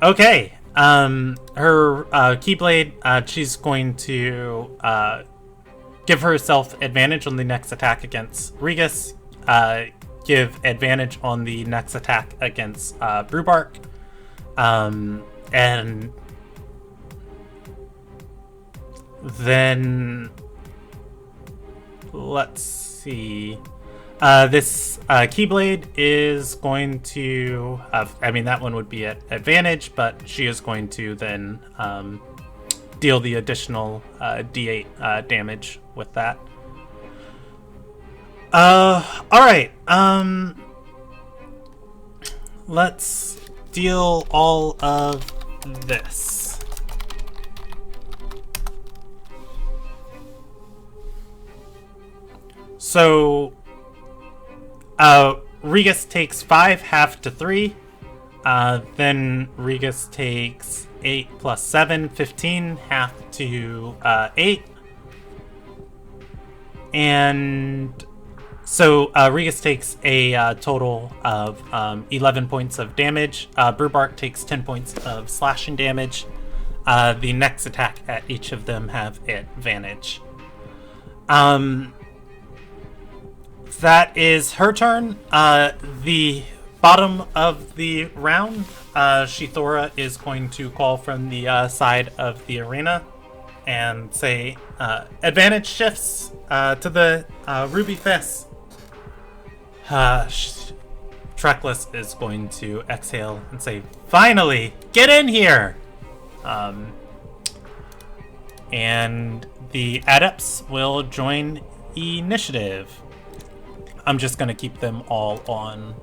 Okay. Her Keyblade, she's going to give herself advantage on the next attack against Regus. Give advantage on the next attack against Brubark. And then let's see. This Keyblade is going to... that one would be at advantage, but she is going to then deal the additional D8 damage with that. Alright. Let's deal all of this. So... Regus takes 5, half to 3. Then Regus takes 8 plus 7, 15, half to 8. And so Regus takes a total of 11 points of damage. Brubark takes 10 points of slashing damage. The next attack at each of them have advantage. That is her turn. The bottom of the round, Shithora is going to call from the side of the arena and say, advantage shifts to the Ruby Fist. Treckless is going to exhale and say, finally, get in here! And the adepts will join initiative. I'm just going to keep them all on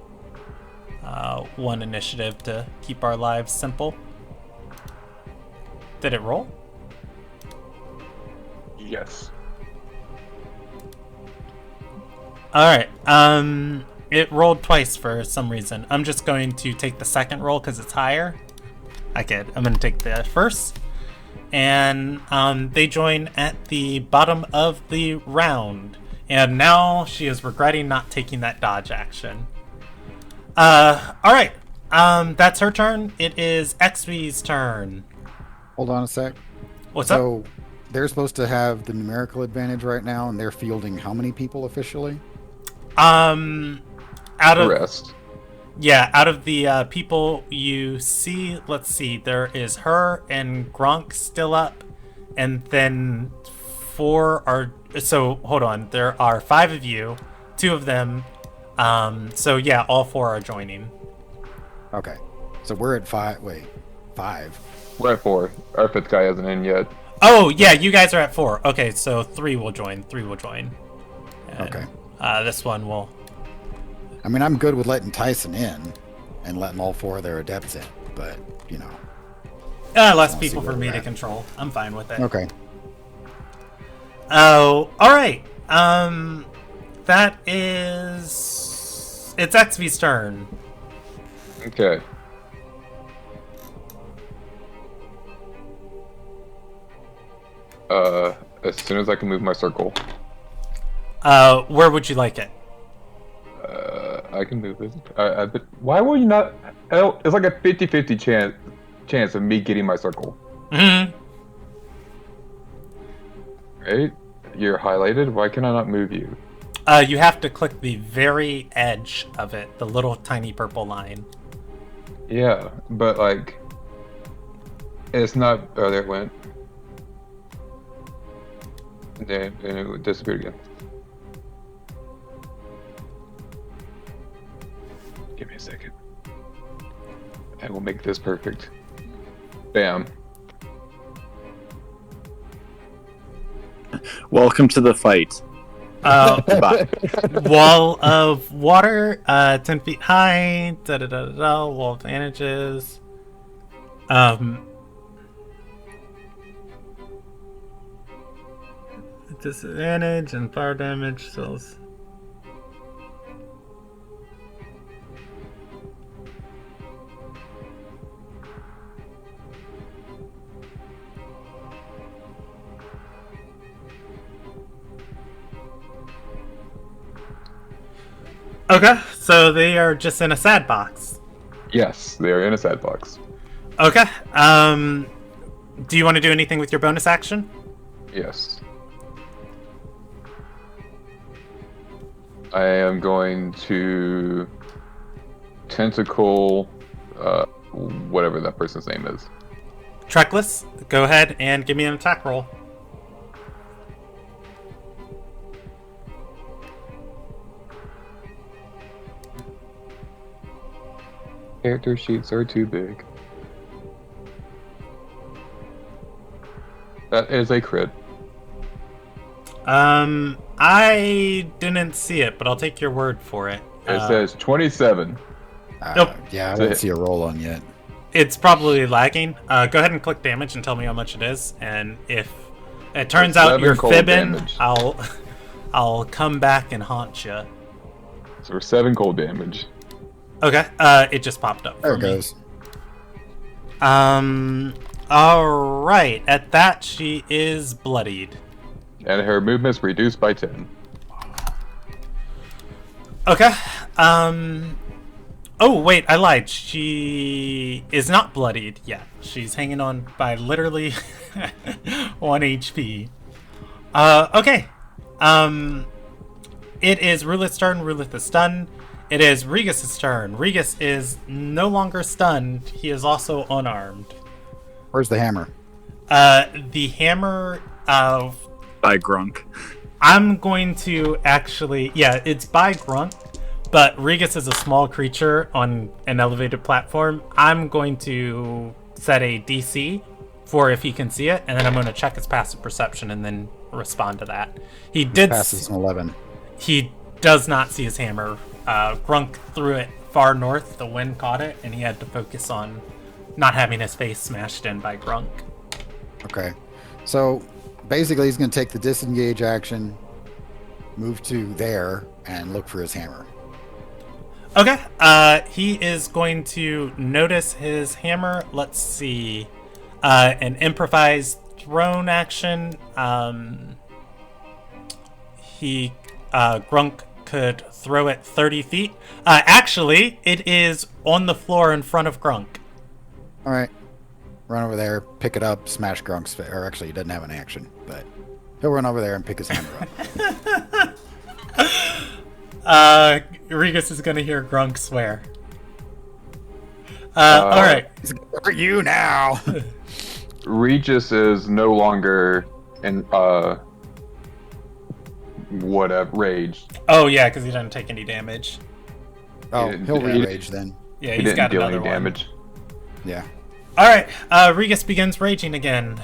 one initiative to keep our lives simple. Did it roll? Yes. Alright, it rolled twice for some reason. I'm just going to take the second roll because it's higher. I'm going to take the first. And they join at the bottom of the round. And now she is regretting not taking that dodge action. Alright, that's her turn. It is XV's turn. Hold on a sec. What's up? So they're supposed to have the numerical advantage right now, and they're fielding how many people officially? Out of Rest. Yeah, out of the people you see, let's see, there is her and Gronk still up, and then 4 are, so hold on, there are 5 of you, 2 of them, so yeah, all 4 are joining. Okay. So we're at 5. Wait, 5. We're at 4. Our 5th guy isn't in yet. Oh, yeah, you guys are at 4. Okay, so 3 will join. And, Okay. This one will... I mean, I'm good with letting Tyson in and letting all 4 of their adepts in, but, you know. less I'll see people where for me we're to at. control. I'm fine with it. Okay. Oh, alright. That is... It's XV's turn. Okay. As soon as I can move my circle, Where would you like it? I can move this. But why will you not? It's like a 50-50 chance of me getting my circle. Mm-hmm. Right? You're highlighted. Why can I not move you? You have to click the very edge of it, the little tiny purple line. Yeah, but like, it's not. Oh, there it went. And then it disappeared again. Give me a second. I will make this perfect. Bam. Welcome to the fight. Goodbye. Wall of water, 10 feet high, wall of advantages. Disadvantage and fire damage cells. Okay, so they are just in a sad box. Yes, they are in a sad box. Okay, do you want to do anything with your bonus action? Yes. I am going to tentacle, whatever that person's name is. Treckless, go ahead and give me an attack roll. Character sheets are too big. That is a crit. I didn't see it, but I'll take your word for it. It says 27. Nope. Yeah, I don't see a roll on yet. It's probably lagging. Go ahead and click damage and tell me how much it is, and if it turns out 7 you're cold fibbing, damage. I'll come back and haunt you. So we're 7 cold damage. Okay. It just popped up. There for it me. goes. All right. At that, she is bloodied. And her movement's reduced by 10. Okay. Oh, wait, I lied. She is not bloodied yet. She's hanging on by literally 1 HP. Okay. It is Rulith's turn. Rulith is stunned. It is Regis's turn. Regis is no longer stunned. He is also unarmed. Where's the hammer? The hammer, By Grunk. I'm going to actually... Yeah, it's by Grunt, but Regis is a small creature on an elevated platform. I'm going to set a DC for if he can see it, and then I'm going to check his passive perception and then respond to that. He did... Passes an 11. He does not see his hammer. Grunk threw it far north, the wind caught it, and he had to focus on not having his face smashed in by Grunk. Okay. So basically he's going to take the disengage action, move to there, and look for his hammer. Okay, he is going to notice his hammer. Let's see. An improvised thrown action. Grunk could throw it 30 feet. Actually, it is on the floor in front of Grunk. All right. Run over there, pick it up, smash Grunk's face. Or actually, he doesn't have an action, but he'll run over there and pick his hammer up. Regis is going to hear Grunk swear. All right. For you now. Regis is no longer in whatever rage. Oh, yeah, because he doesn't take any damage. Oh, He- he'll he- re-rage then. Yeah, He he's didn't got deal another any one. damage. Yeah. All right, Regis begins raging again.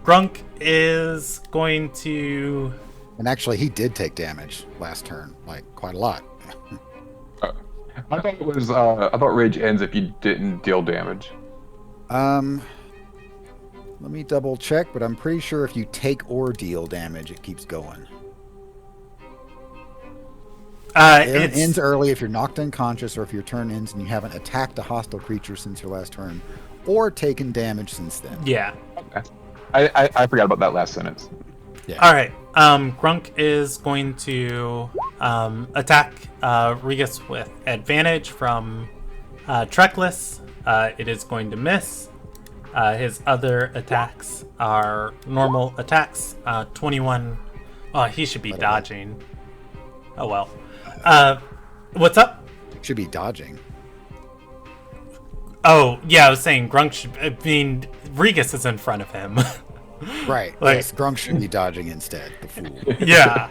Grunk is going to... And actually, he did take damage last turn, like quite a lot. I thought it was. I thought rage ends if you didn't deal damage. Let me double check, but I'm pretty sure if you take or deal damage, it keeps going. It ends early if you're knocked unconscious or if your turn ends and you haven't attacked a hostile creature since your last turn or taken damage since then. Yeah. Okay. I forgot about that last sentence. Yeah. All right. Grunk is going to attack Regis with advantage from Treckless. It is going to miss. His other attacks are normal attacks. 21. Oh, he should be dodging. Oh well. What's up? Should be dodging. Oh, yeah, I was saying Grunk should... I mean, Regis is in front of him. Right. Like- Yes, Grunk should be dodging instead. The fool. Yeah.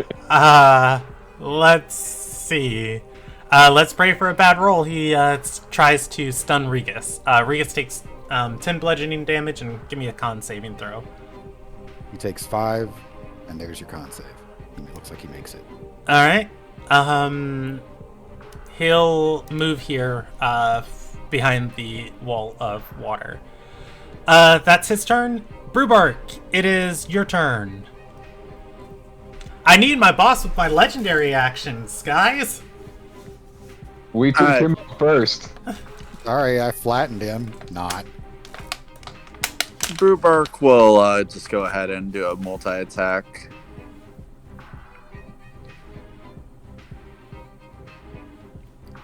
Let's see. Let's pray for a bad roll. He tries to stun Regis. Regis takes 10 bludgeoning damage and give me a con saving throw. He takes 5, and there's your con save. And it looks like he makes it. All right. He'll move here behind the wall of water. That's his turn. Brewbark, it is your turn. I need my boss with my legendary actions, guys. We took him first. Sorry, I flattened him. Not. Brewbark will just go ahead and do a multi-attack.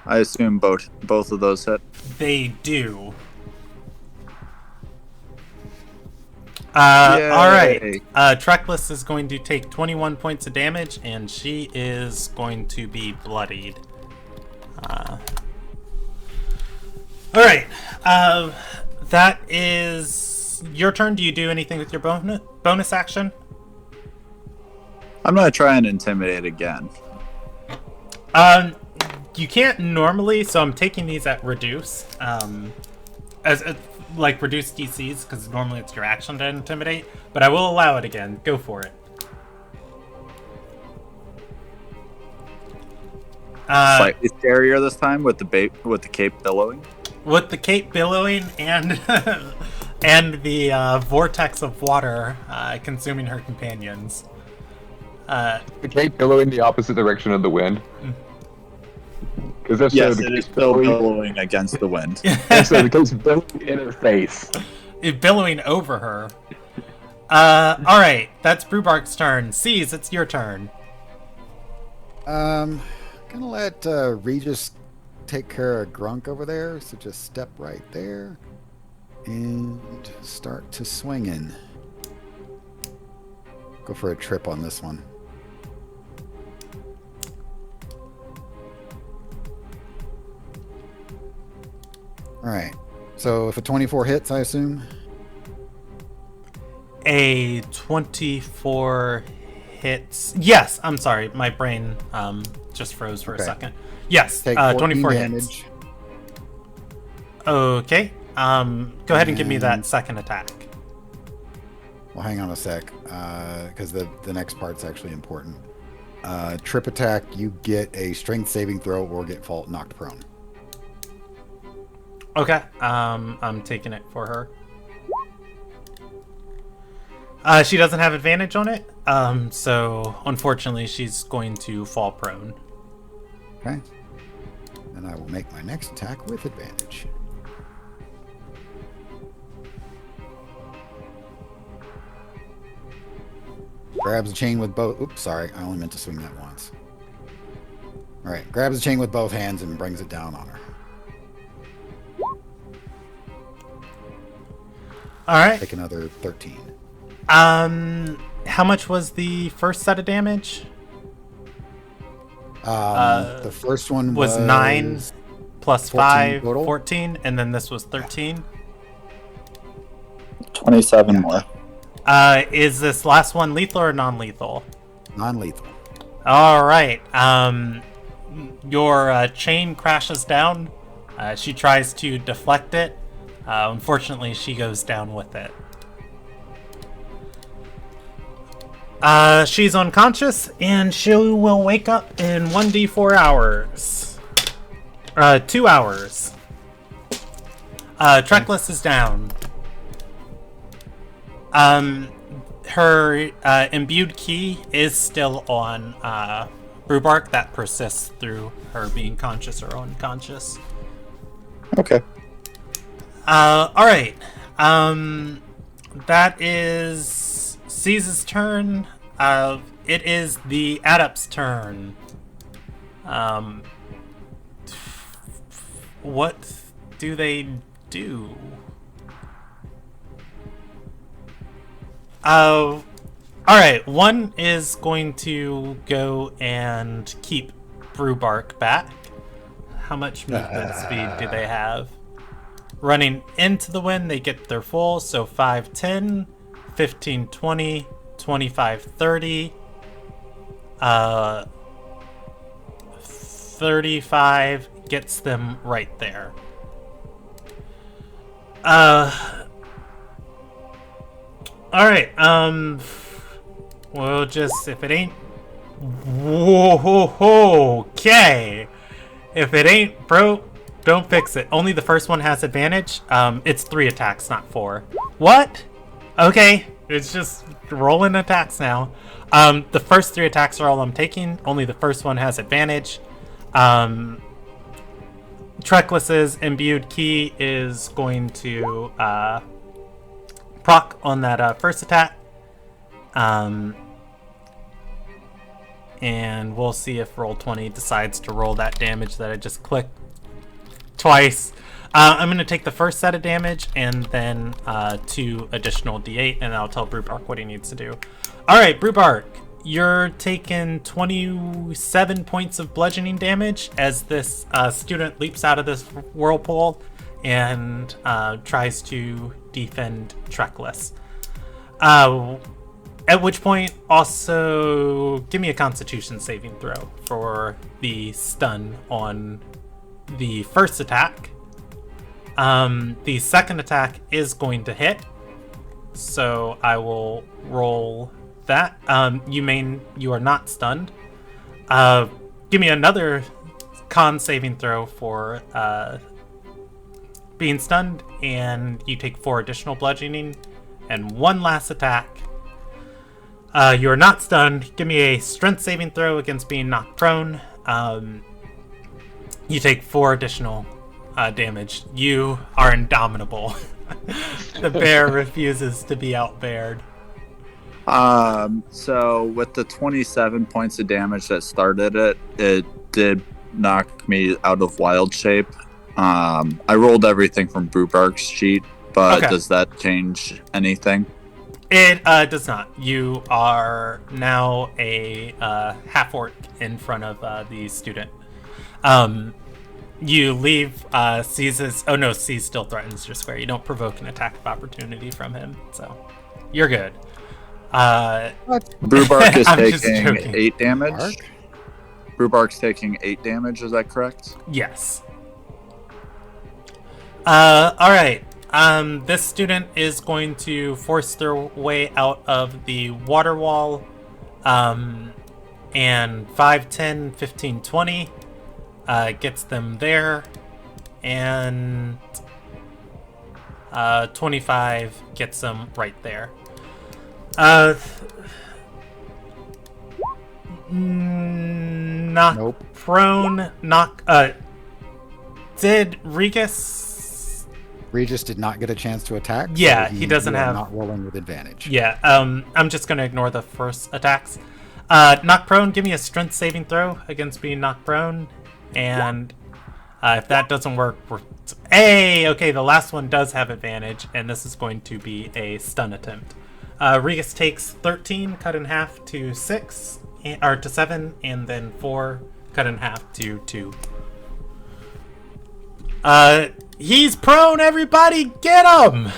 I assume both of those hit. They do. All right. Treckless is going to take 21 points of damage, and she is going to be bloodied. All right. That is your turn. Do you do anything with your bonus action? I'm gonna try and intimidate again. You can't normally, so I'm taking these at reduce. As like reduce DCs, because normally it's your action to intimidate, but I will allow it again. Go for it. Slightly scarier this time with the cape billowing. With the cape billowing and and the vortex of water consuming her companions. The cape billowing the opposite direction of the wind. Because Yes, it is still billowing against the wind. So the cape's billowing in her face. It billowing over her. All right, that's Brewbark's turn. Cease, it's your turn. Gonna let Regis take care of Grunk over there, so just step right there and start to swing in. Go for a trip on this one. Alright, so if a 24 hits, I assume? A 24 hits. Yes, I'm sorry. My brain just froze for a second. Yes, Take 24 damage. hits. Okay. Go ahead and give me that second attack. Well, hang on a sec, because the next part's actually important. Trip attack, you get a strength saving throw or get knocked prone. Okay. I'm taking it for her. She doesn't have advantage on it, so unfortunately she's going to fall prone. Okay. And I will make my next attack with advantage. Grabs the chain with both... Oops, sorry. I only meant to swing that once. Alright, grabs the chain with both hands and brings it down on her. Alright. Take another 13. How much was the first set of damage? The first one was 9 plus 5, total. 14, and then this was 13. 27 more. Is this last one lethal or non-lethal? Non-lethal. All right. Your chain crashes down. She tries to deflect it. Unfortunately, she goes down with it. She's unconscious, and she will wake up in 1d4 hours. 2 hours. Treckless is down. Her imbued key is still on Rhubark. That persists through her being conscious or unconscious. Okay. Alright. That is Caesar's turn. It is the Adept's turn. What do they do? Alright, one is going to go and keep Rhubark back. How much movement speed do they have? Running into the wind, they get their full, so 5, 10, 15, 20, 25, 30, 35 gets them right there. Alright, we'll just, if it ain't... Whoa, okay. If it ain't broke, don't fix it. Only the first one has advantage. It's 3 attacks, not 4. What? Okay, it's just rolling attacks now. The first 3 attacks are all I'm taking. Only the first one has advantage. Treckless's imbued key is going to proc on that first attack. And we'll see if Roll20 decides to roll that damage that I just clicked twice. I'm going to take the first set of damage and then 2 additional d8, and I'll tell Rhubark what he needs to do. Alright, Rhubark, you're taking 27 points of bludgeoning damage as this student leaps out of this whirlpool and tries to defend Treckless. At which point, also give me a Constitution saving throw for the stun on the first attack. The second attack is going to hit, so I will roll that. You are not stunned. Give me another con saving throw for being stunned, and you take 4 additional bludgeoning, and 1 last attack. You are not stunned. Give me a strength saving throw against being knocked prone. You take 4 additional damage. You are indomitable. The bear refuses to be outbeared. So with the 27 points of damage that started it, it did knock knock me out of wild shape. I rolled everything from Brubark's sheet, but Okay. does that change anything? It does not. You are now a half-orc in front of the student. You leave C's. Oh no, C still threatens your square. You don't provoke an attack of opportunity from him, so you're good. Brubark is I'm just taking joking. 8 damage. Bark? Brubark's taking 8 damage, is that correct? Yes. Alright. This student is going to force their way out of the water wall. And 5, 10, 15, 20 gets them there. And 25 gets them right there. Knock Nope. prone. Knock. Did Regis? Regis did not get a chance to attack. Yeah, so he doesn't you are have- not rolling with advantage. Yeah. I'm just gonna ignore the first attacks. Knock prone. Give me a strength saving throw against being knocked prone, and if that doesn't work, we're okay. The last one does have advantage, and this is going to be a stun attempt. Regis takes 13, cut in half to 6, or to 7, and then 4, cut in half to 2. He's prone, everybody, get him!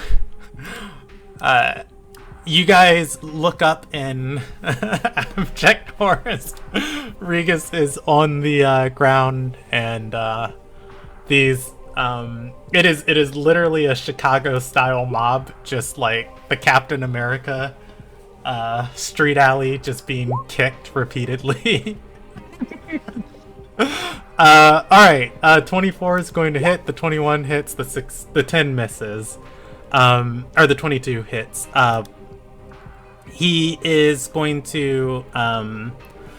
You guys look up and check Horace. Regis is on the ground, and these it is literally a Chicago-style mob, just like the Captain America street alley, just being kicked repeatedly. All right. 24 is going to hit. The 21 hits. The 10 misses. Or the 22 hits. He is going to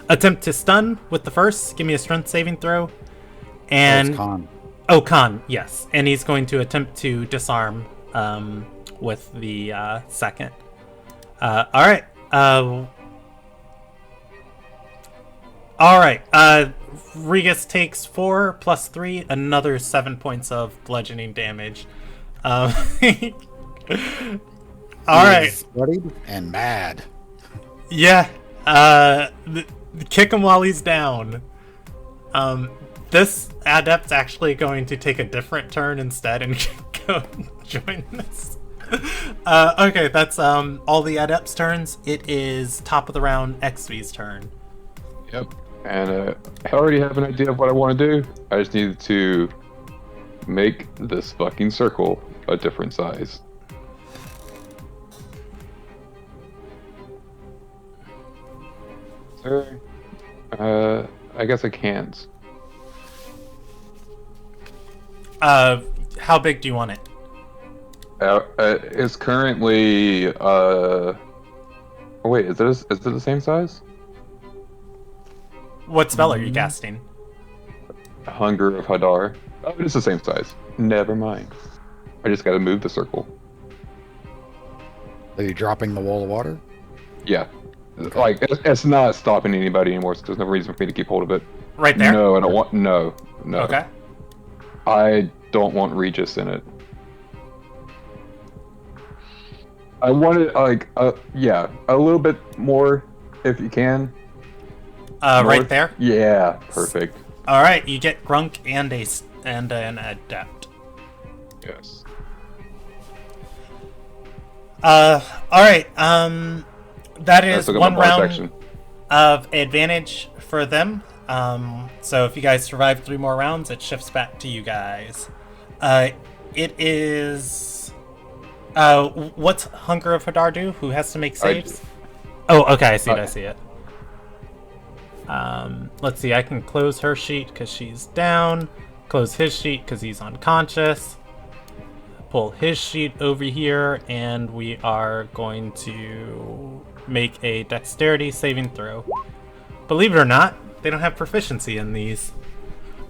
attempt to stun with the first. Give me a strength saving throw. And It's con. oh, con, yes. And he's going to attempt to disarm with the second. All right. All right. Regis takes 4 plus 3, another 7 points of bludgeoning damage. All right. He's bloodied and mad. Yeah. Kick him while he's down. This adept's actually going to take a different turn instead and go join this. Okay, that's all the adepts' turns. It is top of the round XV's turn. Yep. And I already have an idea of what I want to do. I just need to make this fucking circle a different size. Sir, I guess I can't. How big do you want it? It's currently oh wait, is it the same size? What spell are you casting? Hunger of Hadar. Oh, it's the same size. Never mind. I just gotta move the circle. Are you dropping the wall of water? Yeah. Like, it's not stopping anybody anymore, so there's no reason for me to keep hold of it. Right there? No, I don't want... No. Okay. I don't want Regis in it. I want it, like, yeah, a little bit more, if you can. Right North? there? Yeah, perfect. Alright, you get Grunk and an adept. Yes. Alright, that is I took up one my bonus round action. of advantage for them. So if you guys survive 3 more rounds, it shifts back to you guys. It is... what's Hunger of Hadar do? Who has to make saves? Oh, okay, I see it. Let's see, I can close her sheet because she's down. Close his sheet because he's unconscious. Pull his sheet over here, and we are going to make a dexterity saving throw. Believe it or not, they don't have proficiency in these.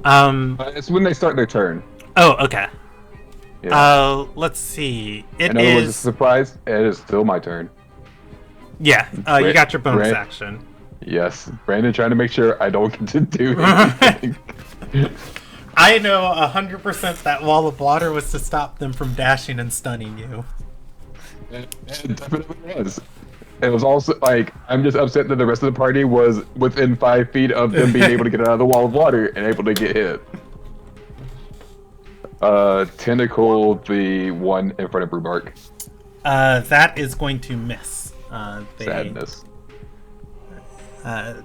It's when they start their turn. Oh, okay. Yeah. Let's see. I It know it was a is... surprise. It is still my turn. Yeah, you got your bonus Right. action. Yes, Brandon trying to make sure I don't get to do anything. I know 100% that wall of water was to stop them from dashing and stunning you. It definitely was. It was also like, I'm just upset that the rest of the party was within 5 feet of them being able to get out of the wall of water and able to get hit. Tentacle, the one in front of Brubark. That is going to miss. Sadness. Yeah.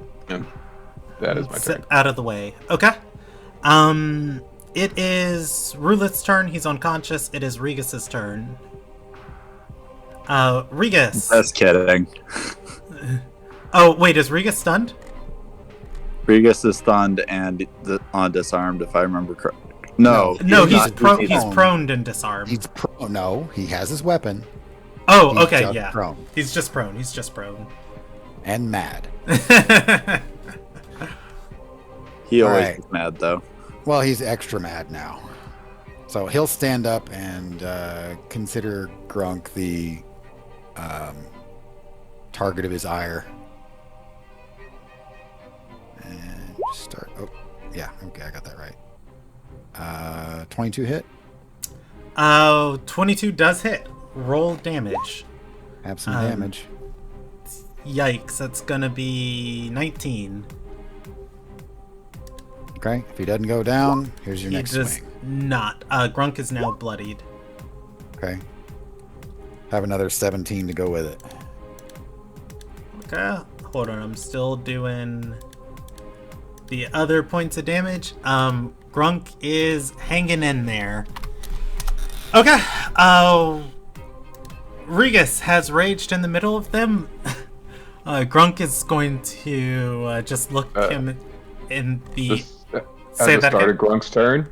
That is my turn. Out of the way. Okay. It is Ruleth's turn. He's unconscious. It is Regis's turn. Regis. Just kidding. Oh, wait, is Regis stunned? Regis is stunned and disarmed, if I remember correctly. No, he's prone and disarmed. He's prone. No, he has his weapon. Oh, He's okay, just yeah. prone. He's just prone. And mad. He always Alright. is mad, though. Well, he's extra mad now. So he'll stand up and consider Grunk the target of his ire. And start. Oh, yeah. Okay, I got that right. 22 hit. 22 does hit. Roll damage. Have some damage. Yikes, that's gonna be 19. Okay, if he doesn't go down, here's your He next does swing. not. Grunk is now bloodied. Okay. Have another 17 to go with it. Okay, hold on. I'm still doing the other points of damage. Grunk is hanging in there. Okay. Regis has raged in the middle of them. Grunk is going to just look him in the. At the start of Grunk's turn,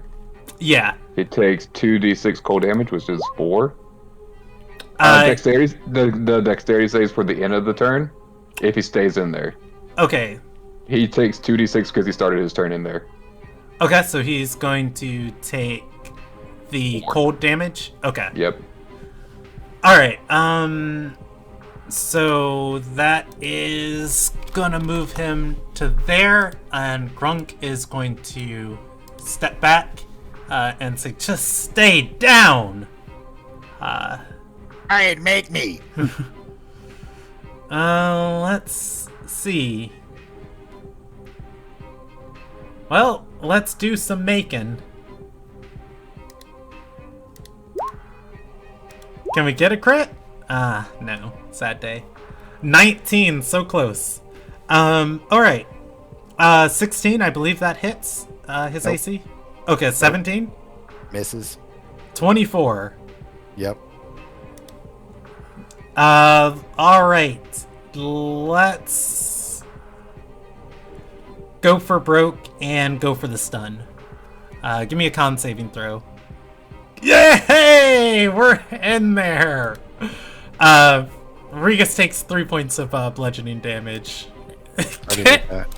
yeah. it takes 2d6 cold damage, which is 4. Dexterity, the dexterity saves for the end of the turn, if he stays in there. Okay. He takes 2d6 because he started his turn in there. Okay, so he's going to take the 4. cold damage. Okay. Yep. All right. So that is gonna move him to there, and Grunk is going to step back and say, "Just stay down." Alright, make me. Let's see. Well, let's do some making. Can we get a crit? No. Sad day. 19, so close. Alright. 16, I believe that hits his Nope. AC. Okay, 17. Misses. 24. Yep. Alright. Let's go for broke and go for the stun. Give me a con saving throw. Yay! We're in there! Regis takes 3 points of bludgeoning damage. I did that.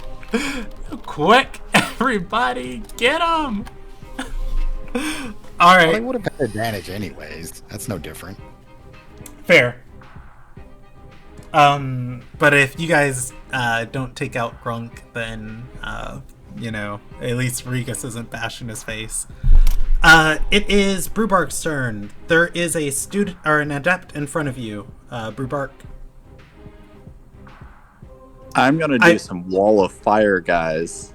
Quick, everybody, get him! Well, Alright, they would have got advantage anyways. That's no different. fair. But if you guys don't take out Grunk, then at least Regis isn't bashing his face. It is Brubark's turn. There is a student or an adept in front of you, Brubark. I'm gonna do some wall of fire, guys.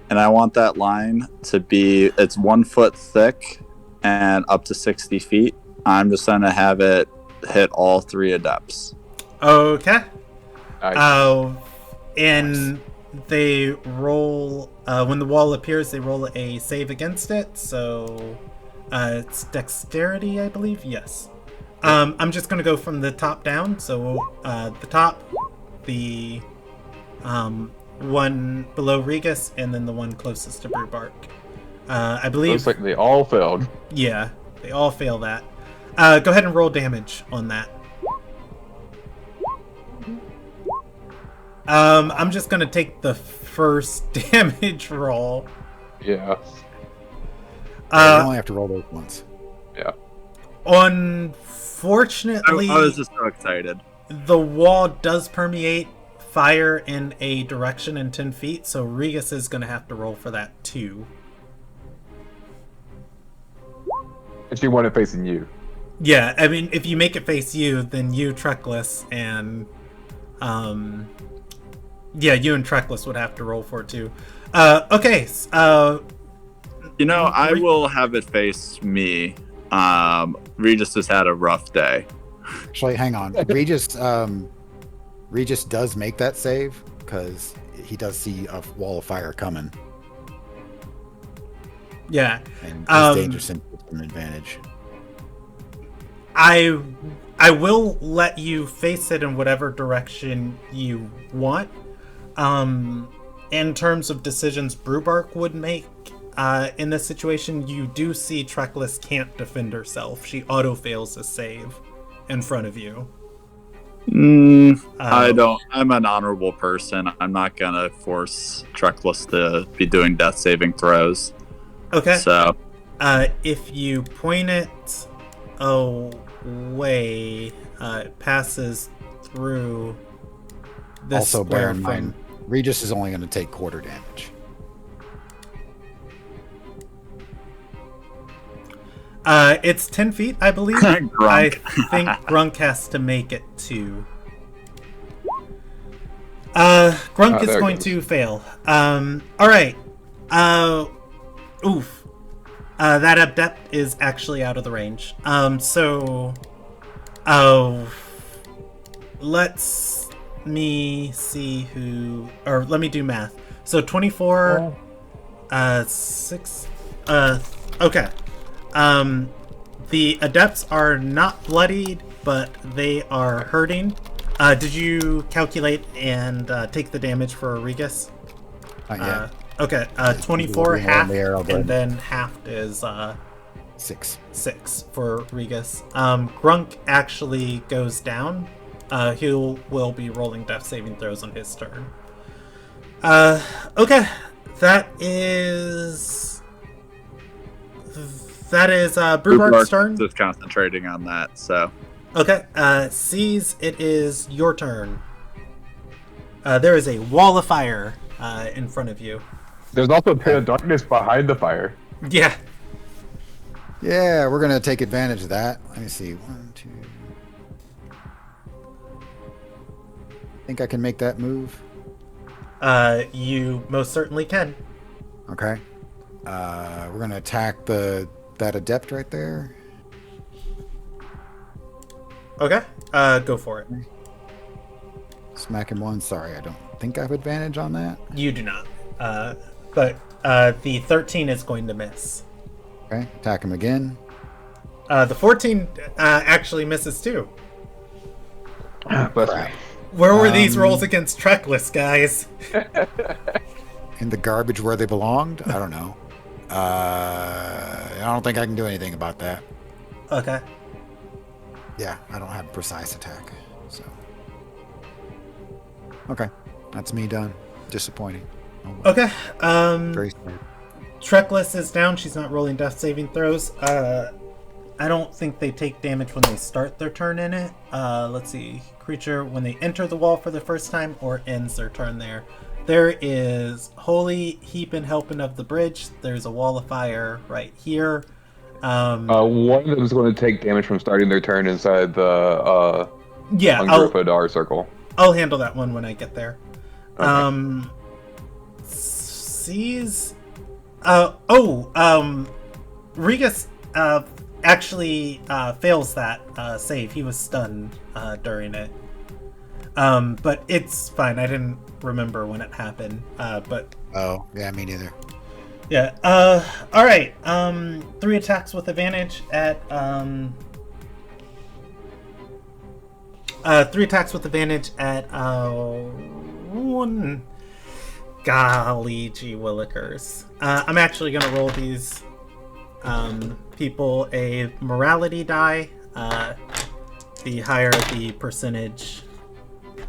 And I want that line to be, it's 1 foot thick and up to 60 feet. I'm just gonna have it hit all 3 adepts. Okay. Nice. And they roll when the wall appears. They roll a save against it. So it's dexterity, I believe. Yes. I'm just gonna go from the top down. So the top, the one below Regis, and then the one closest to Brubark. I believe. Looks like they all failed. Yeah, they all fail that. Go ahead and roll damage on that. I'm just gonna take the first damage roll. Yeah. You only have to roll those once. Yeah. Unfortunately, I was just so excited. the wall does permeate fire in a direction in 10 feet, so Regis is going to have to roll for that too. And she wanted facing you. Yeah, I mean, if you make it face you, then you, Treckless, and you and Treckless would have to roll for it too. Okay. I will have it face me. Regis has had a rough day. Actually, hang on. Regis does make that save because he does see a wall of fire coming. Yeah. And he's dangerous and gives him an advantage. I will let you face it in whatever direction you want. In terms of decisions Brewbark would make in this situation, you do see Treckless can't defend herself. She auto-fails a save in front of you. I don't. I'm an honorable person. I'm not going to force Treckless to be doing death saving throws. Okay. So, if you point it away, it passes through this Also, bear square in mind, Regis is only going to take quarter damage. It's 10 feet, I believe. Grunk. I think Grunk has to make it too. Grunk is going to fail. Alright. Oof. That adept is actually out of the range. Let's me see who, or let me do math. So 24, 6, okay. The adepts are not bloodied, but they are hurting. Did you calculate and take the damage for Regis? Not yet. Okay, 24 half, and and then half is 6 for Regis. Grunk actually goes down. He will be rolling death saving throws on his turn. Okay, that is Brewbark's turn. Just concentrating on that. So Okay, Seas, it is your turn. There is a wall of fire in front of you. There's also a pit of darkness behind the fire. Yeah. Yeah, we're going to take advantage of that. Let me see. 1, 2. Think I can make that move? You most certainly can. Okay. We're going to attack that adept right there. Okay, go for it. Smack him once. Sorry, I don't think I have advantage on that. You do not. But the 13 is going to miss. Okay, attack him again. The 14 actually misses too. Bless me. Where were these rolls against Treckless, guys? In the garbage where they belonged? I don't know. I don't think I can do anything about that. Okay. Yeah, I don't have precise attack. So. Okay, that's me done. Disappointing. Oh, well. Okay. Very sad. Treckless is down. She's not rolling death saving throws. I don't think they take damage when they start their turn in it. Let's see. Creature, when they enter the wall for the first time or ends their turn there. There is Holy Heap and Helping of the Bridge. There's a wall of fire right here. One of them is going to take damage from starting their turn inside the Ungrifadar circle. I'll handle that one when I get there. Okay. Sees. Regis actually fails that save. He was stunned during it. But it's fine. I didn't remember when it happened. But Oh, yeah, me neither. yeah. All right. 3 attacks with advantage at 3 attacks with advantage at 1. Golly gee willikers. I'm actually gonna roll these people a morality die. The higher the percentage.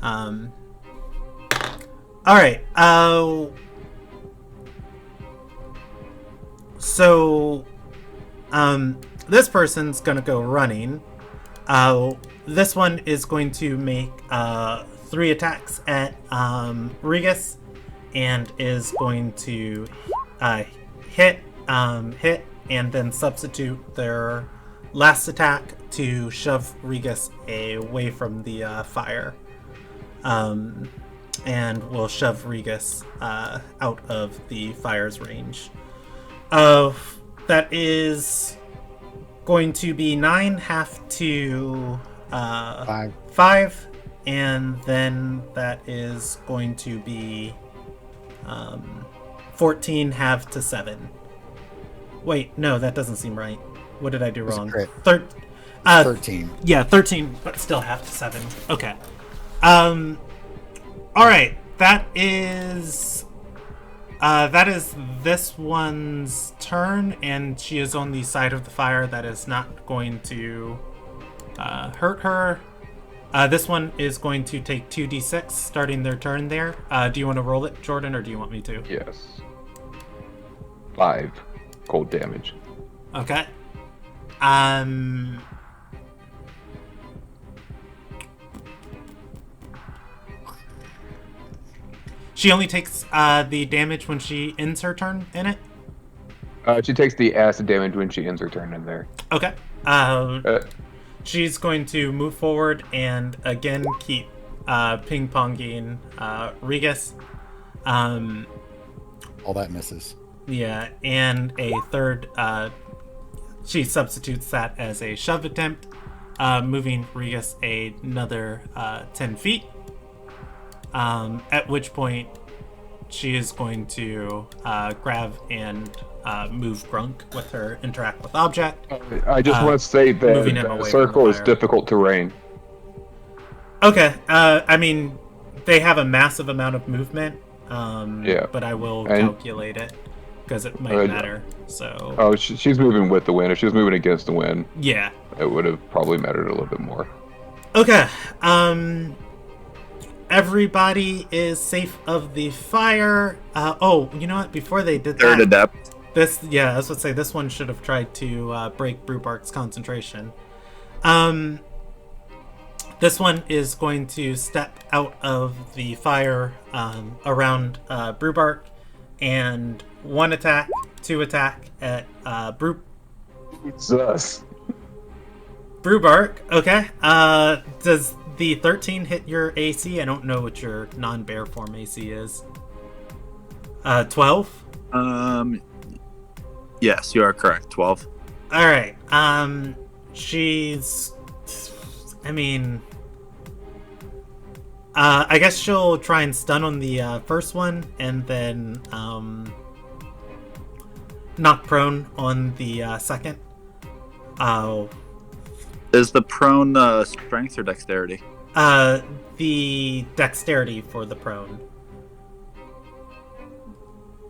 All right. So, this person's gonna go running. This one is going to make 3 attacks at Regus, and is going to hit, and then substitute their last attack to shove Regus away from the fire. And will shove Regus out of the fire's range. That is going to be 9 half to 5, and then that is going to be 14 half to 7. Wait, no, that doesn't seem right. What did I do wrong? 13. Yeah, 13, but still half to 7. Okay. Alright, that is this one's turn, and she is on the side of the fire that is not going to hurt her. This one is going to take 2d6, starting their turn there. Do you want to roll it, Jordan, or do you want me to? Yes. 5 cold damage. Okay. She only takes the damage when she ends her turn in it? She takes the acid damage when she ends her turn in there. Okay. She's going to move forward and again keep ping-ponging Regus. All that misses. Yeah, and a third, she substitutes that as a shove attempt, moving Regus another 10 feet. At which point she is going to grab and move Grunk with her interact with object. I just want to say that moving him away the from circle the is fire. difficult terrain. Okay, I mean, they have a massive amount of movement, Yeah. but I will And- calculate it because it might matter. So Oh, she's moving with the wind. If she was moving against the wind, yeah. it would have probably mattered a little bit more. Okay. Everybody is safe of the fire. Oh, you know what? Before they did Third that, adept. I was gonna say this one should have tried to break Brewbark's concentration. This one is going to step out of the fire around Brewbark, and 1 attack, 2 attack at Sus. Brewbark. Okay. Does the 13 hit your AC? I don't know what your non-bear form AC is. 12? Yes, you are correct. 12. Alright. She's... I mean... I guess she'll try and stun on the first one, and then knock prone on the second. Is the prone strength or dexterity? The dexterity for the prone.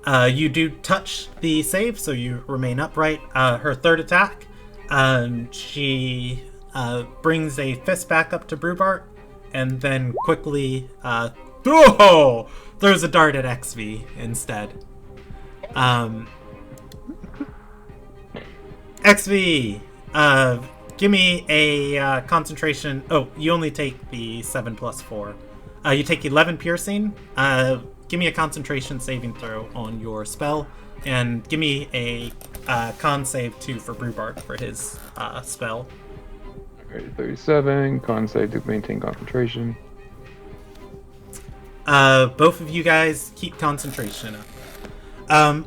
You do touch the save, so you remain upright. Her third attack, she brings a fist back up to Brewbark, and then quickly throws a dart at XV instead. XV, give me a concentration. Oh, you only take the 7 plus 4. You take 11 piercing. Give me a concentration saving throw on your spell, and give me a con save 2 for Brewbark for his spell. Okay, 37. Con save to maintain concentration. Both of you guys keep concentration up.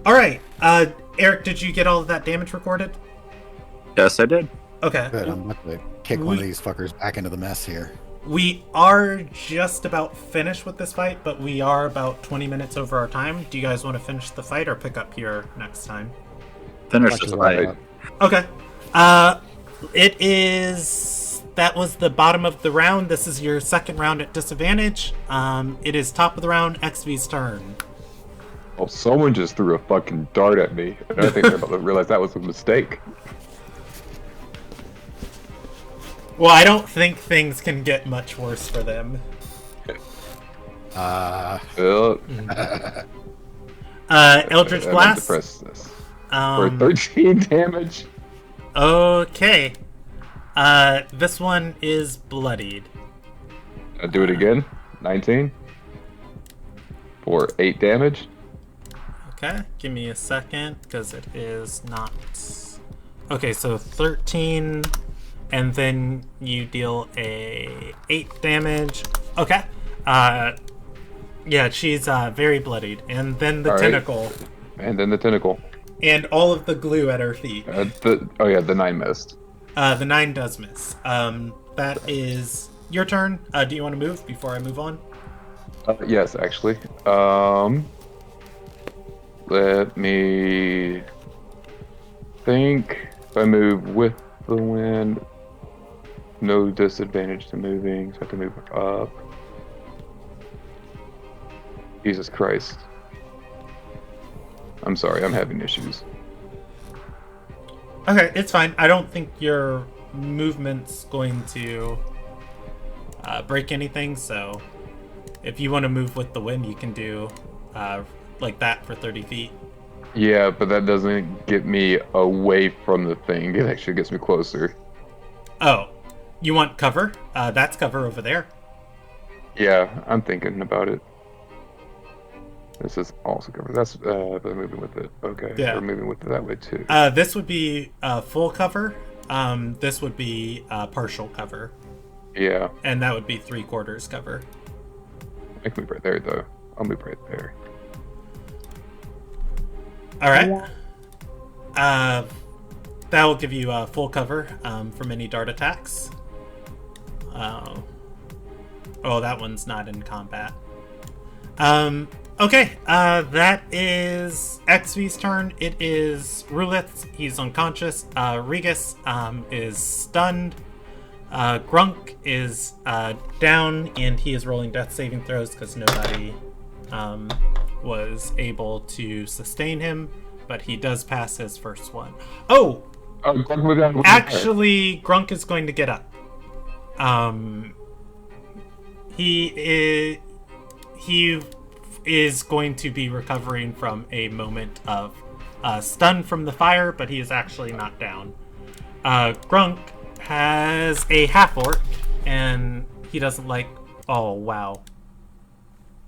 All right. Eric, did you get all of that damage recorded? Yes, I did. Okay. Good. I'm about to kick one of these fuckers back into the mess here. We are just about finished with this fight, but we are about 20 minutes over our time. Do you guys want to finish the fight or pick up here next time? Finish Watch this the fight. wrap-up. Okay. It is... That was the bottom of the round. This is your second round at disadvantage. It is top of the round, XV's turn. Oh, someone just threw a fucking dart at me. And I think they're about to realize that was a mistake. Well, I don't think things can get much worse for them. Well, Eldritch I meant to Blast. press this. For Um, 13 damage. Okay. This one is bloodied. I'll do it again. 19 for 8 damage. Okay, give me a second, because it is not... Okay, so 13, and then you deal a 8 damage. Okay. Yeah, she's very bloodied. And then the All right. tentacle. And then the tentacle. And all of the glue at her feet. The 9 missed. The 9 does miss. That is your turn. Do you want to move before I move on? Yes, actually. Let me think. If I move with the wind, no disadvantage to moving, so I have to move up. Jesus Christ. I'm sorry, I'm having issues. Okay, it's fine. I don't think your movement's going to break anything, so if you want to move with the wind, you can do like that for 30 feet. Yeah, but that doesn't get me away from the thing. It actually gets me closer. Oh, you want cover? That's cover over there. Yeah, I'm thinking about it. This is also covered. That's but moving with it. Okay, Yeah. we're moving with it that way too. This would be full cover. This would be partial cover. Yeah, And that would be 3/4 cover. I can move right there though. I'll move right there. All right. That will give you full cover from any dart attacks. Oh, that one's not in combat. Okay, that is XV's turn. It is Rulith. He's unconscious. Regis is stunned. Grunk is down, and he is rolling death saving throws because nobody was able to sustain him, but he does pass his first one. Oh! Grunk moved down. Actually, Grunk is going to get up. He is going to be recovering from a moment of stun from the fire, but he is actually not down. Grunk has a half-orc, and he doesn't like... Oh, wow.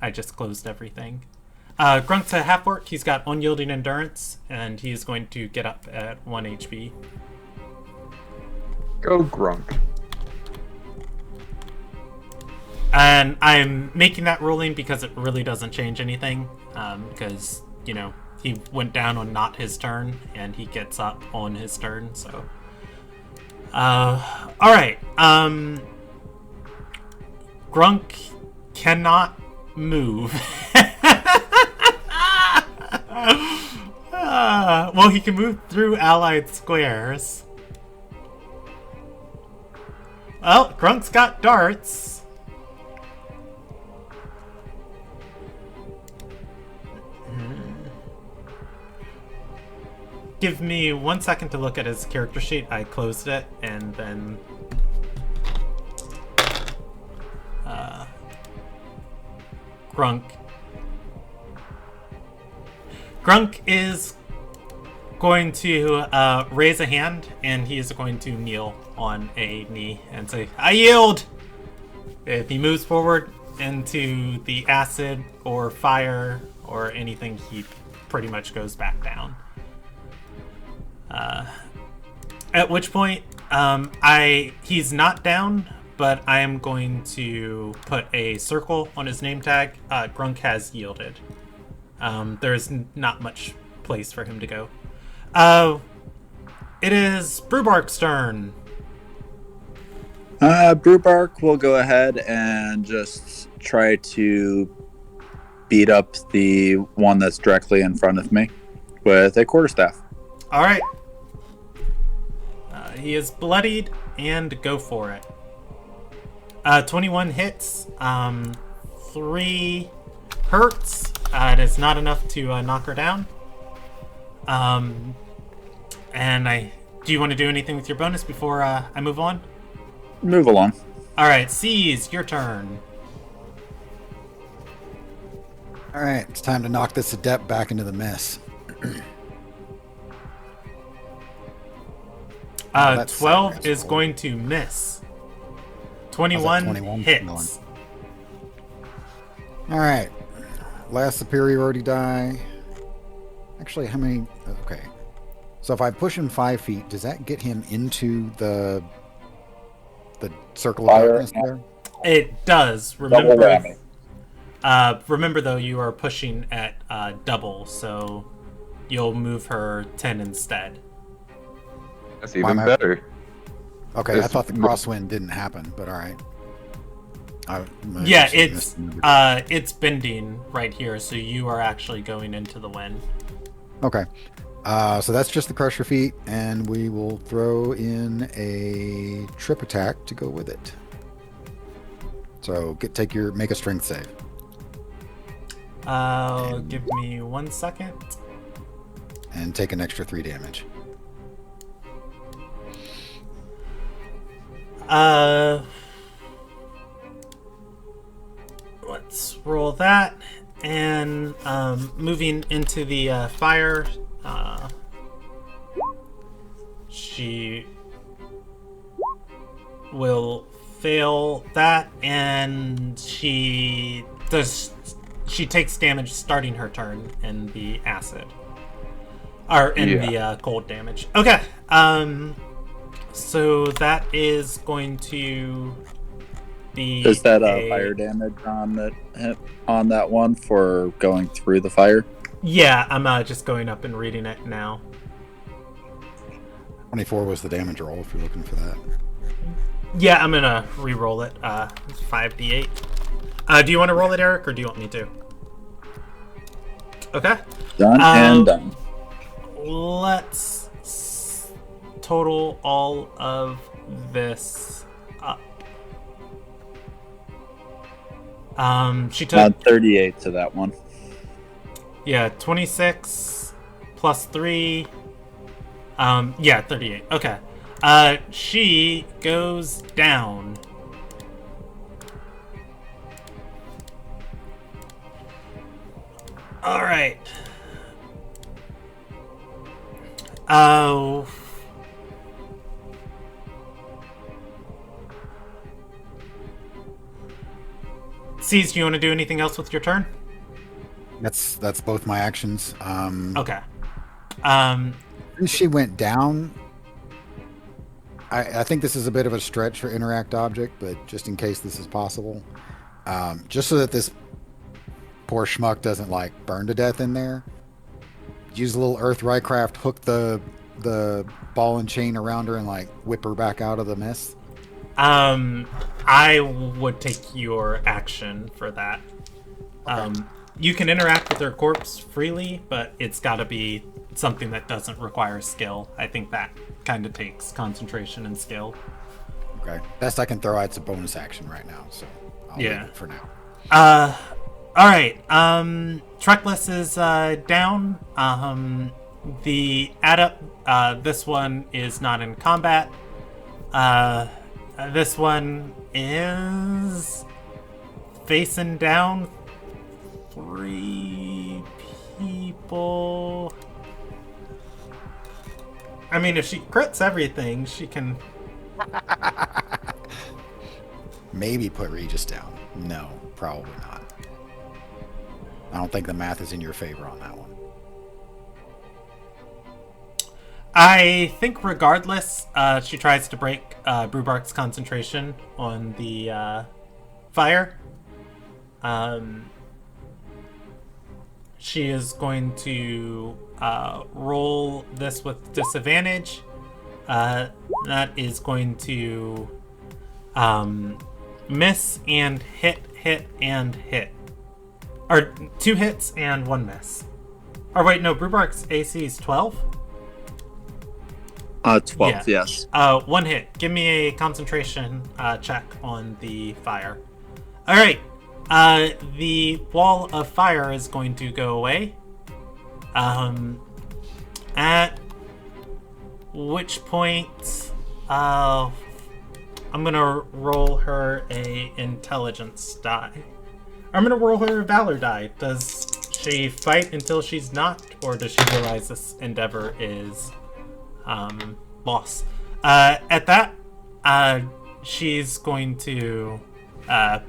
I just closed everything. Grunk's a half-orc. He's got unyielding endurance, and he is going to get up at 1 HP. Go Grunk. And I'm making that ruling because it really doesn't change anything. Because, you know, he went down on not his turn, and he gets up on his turn, so... Alright. Grunk cannot move. Well, he can move through allied squares. Well, Grunk's got darts. Give me 1 second to look at his character sheet. I closed it, and then... Grunk is going to raise a hand, and he is going to kneel on a knee and say, "I yield!" If he moves forward into the acid or fire or anything, he pretty much goes back down. At which point, he's not down, but I am going to put a circle on his name tag. Grunk has yielded. There's not much place for him to go. It is Brewbark's turn. Brewbark will go ahead and just try to beat up the one that's directly in front of me with a quarterstaff. All right. He is bloodied, and go for it. 21 hits. 3 hurts. It is not enough to knock her down. And do you want to do anything with your bonus before I move on? Move along. All right, Seize, your turn. All right, it's time to knock this adept back into the mess. That's 12 Cyrus is roll. going to miss. 21 21? hits. All right. Last superiority die. Actually, how many? Okay. So if I push him 5 feet, does that get him into the circle of Fire darkness there? It does. Double Remember, whammy. remember though, you are pushing at double, so you'll move her 10 instead. That's Why even am I- better. Okay, I It's- thought the crosswind didn't happen, but all right. Yeah, it's bending right here, so you are actually going into the wind. Okay. So that's just the crusher feat, and we will throw in a trip attack to go with it. So make a strength save. Give me 1 second. And take an extra 3 damage. Let's roll that. And moving into the fire, she will fail that, and she takes damage starting her turn in the acid. Or in the cold damage. Okay. So that is going to be. Is that fire damage on that one for going through the fire? Yeah, I'm just going up and reading it now. 24 was the damage roll if you're looking for that. Yeah, I'm gonna re-roll it. 5d8. Do you want to roll it, Eric, or do you want me to? Okay. Done and done. Let's total all of this up. She took 38 to that one. 26 plus 3. 38. Okay. She goes down. All right. Oh. Cease, do you want to do anything else with your turn? That's both my actions. Okay. Since she went down, I think this is a bit of a stretch for interact object, but just in case this is possible, just so that this poor schmuck doesn't like burn to death in there, use a little earth Rycraft, hook the ball and chain around her and like whip her back out of the mist. I would take your action for that. Okay. You can interact with her corpse freely, but it's got to be something that doesn't require skill. I think that kind of takes concentration and skill. Okay. Best I can throw out, it's a bonus action right now, so I'll leave it for now. All right. Treckless is down. The adept, this one is not in combat. This one is facing down 3 people. I mean, if she crits everything, she can. Maybe put Regis down. No, probably not. I don't think the math is in your favor on that one. I think regardless, she tries to break Brubark's concentration on the fire. She is going to roll this with disadvantage. That is going to miss and hit and hit. Or 2 hits and 1 miss. Or wait, no, Brubark's AC is 12? 12, yes. 1 hit. Give me a concentration check on the fire. All right. The wall of fire is going to go away. At which point, I'm gonna roll her a intelligence die. I'm gonna roll her a valor die. Does she fight until she's knocked, or does she realize this endeavor is loss? At that, she's going to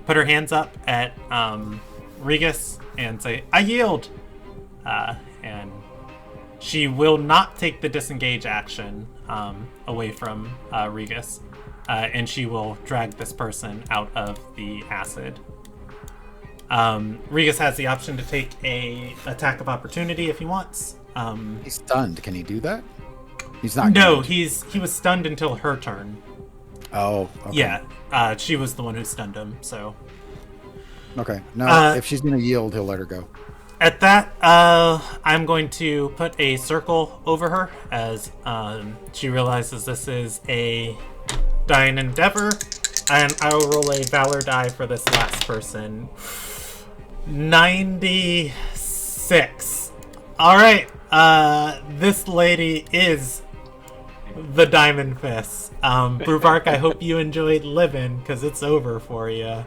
put her hands up at Regis and say, "I yield," and she will not take the disengage action away from Regis, and she will drag this person out of the acid. Regis has the option to take a attack of opportunity if he wants. He's stunned. Can he do that? He's not. No, going he was stunned until her turn. Oh. Okay. Yeah, she was the one who stunned him. So. Okay. No, if she's gonna yield, he'll let her go. At that, I'm going to put a circle over her as she realizes this is a dying endeavor, and I will roll a valor die for this last person. 96. All right. This lady is the Diamond Fist. Bruvark, I hope you enjoyed living, because it's over for you.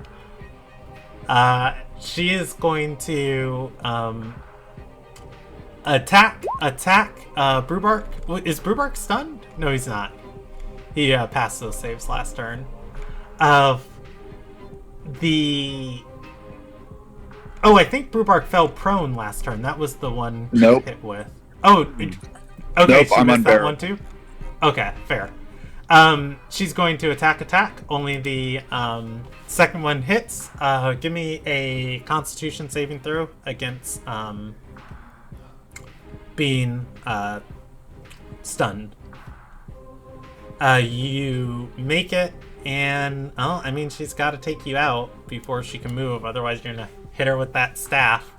She is going to attack Bruvark. Is Bruvark stunned? No, he's not. He passed those saves last turn. I think Bruvark fell prone last turn. That was the one Nope. hit with. Oh, okay. Nope, She I'm missed that unbearable. one too. Okay, fair. She's going to attack. Only the second one hits. Give me a Constitution saving throw against being stunned. You make it, and she's got to take you out before she can move. Otherwise, you're gonna hit her with that staff.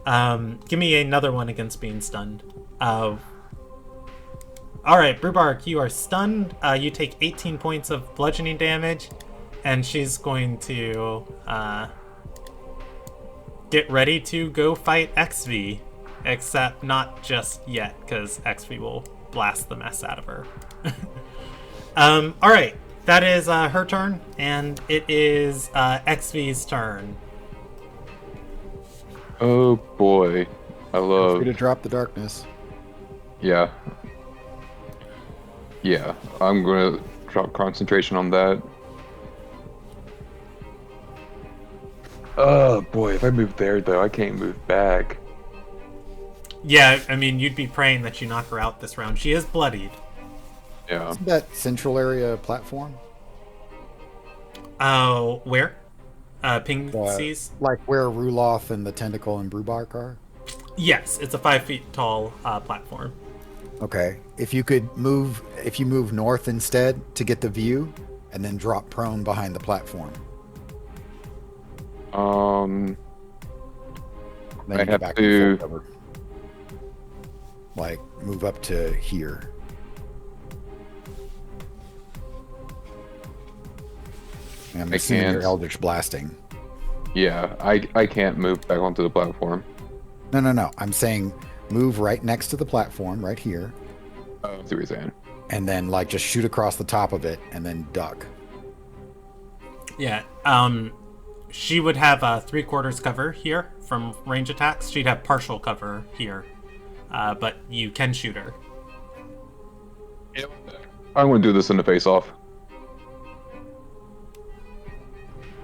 Give me another one against being stunned. Alright, Bruvark, you are stunned. You take 18 points of bludgeoning damage, and she's going to get ready to go fight XV. Except not just yet, because XV will blast the mess out of her. Alright, that is her turn, and it is XV's turn. Oh boy, I Feel love. free to drop the darkness. Yeah. Yeah, I'm gonna drop concentration on that. Oh boy, if I move there though, I can't move back. Yeah, you'd be praying that you knock her out this round. She is bloodied. Yeah. Isn't that central area platform? Oh, where? Ping seas? Like where Ruloff and the Tentacle and Brubark are? Yes, it's a 5 feet tall platform. Okay. If you move north instead to get the view, and then drop prone behind the platform. Then I you get have back to- full cover. Like move up to here. And I'm I assuming you're can't. Eldritch Blasting. Yeah, I can't move back onto the platform. No. I'm saying move right next to the platform, right here, Oh, I see what you're saying. and then like just shoot across the top of it, and then duck. Yeah. She would have 3/4 cover here from range attacks. She'd have partial cover here, but you can shoot her. I'm gonna do this in the face-off.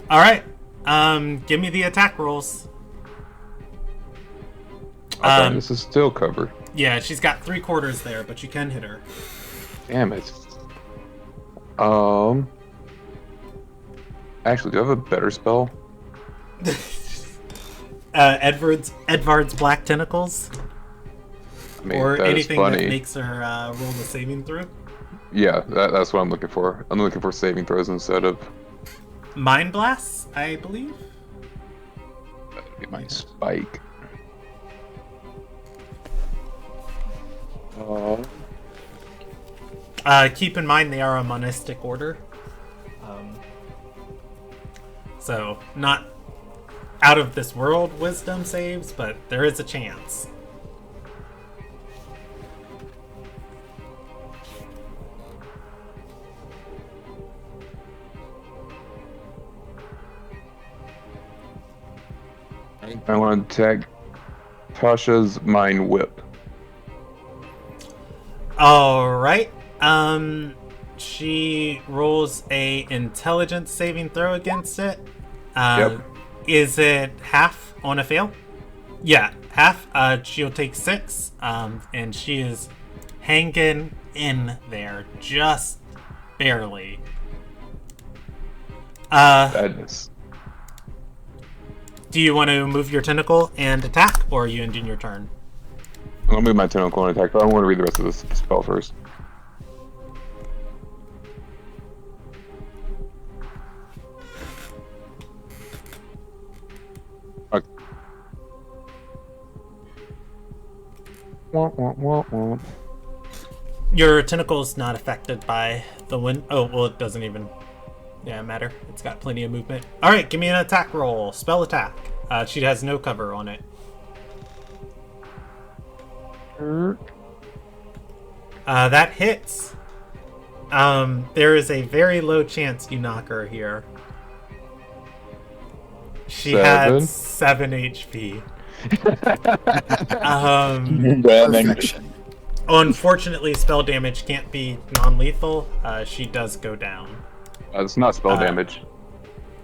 All right. Give me the attack rolls. Okay, this is still cover. Yeah, she's got 3/4 there, but you can hit her. Damn it. Actually, do I have a better spell? Edvard's Black Tentacles, I mean, or that is anything funny. that makes her roll the saving throw. Yeah, that's what I'm looking for. I'm looking for saving throws instead of Mind Blasts, I believe. get my spike. Keep in mind they are a monistic order. So, not out of this world wisdom saves, but there is a chance. I want to attack Tasha's Mind Whip. Alright. she rolls a intelligence saving throw against it. Yep. Is it half on a fail? Yeah, half. She'll take 6. And she is hanging in there just barely. Badness. Do you want to move your tentacle and attack, or are you ending your turn? I'll move my tentacle and attack, but I want to read the rest of this spell first. Okay. Womp, womp, womp, womp. Your tentacle's not affected by the wind. Oh, well, it doesn't even matter. It's got plenty of movement. All right, give me an attack roll. Spell attack. She has no cover on it. That hits. There is a very low chance you knock her here. She had 7 HP. Perfection. Unfortunately, spell damage can't be non-lethal. She does go down. It's not spell damage.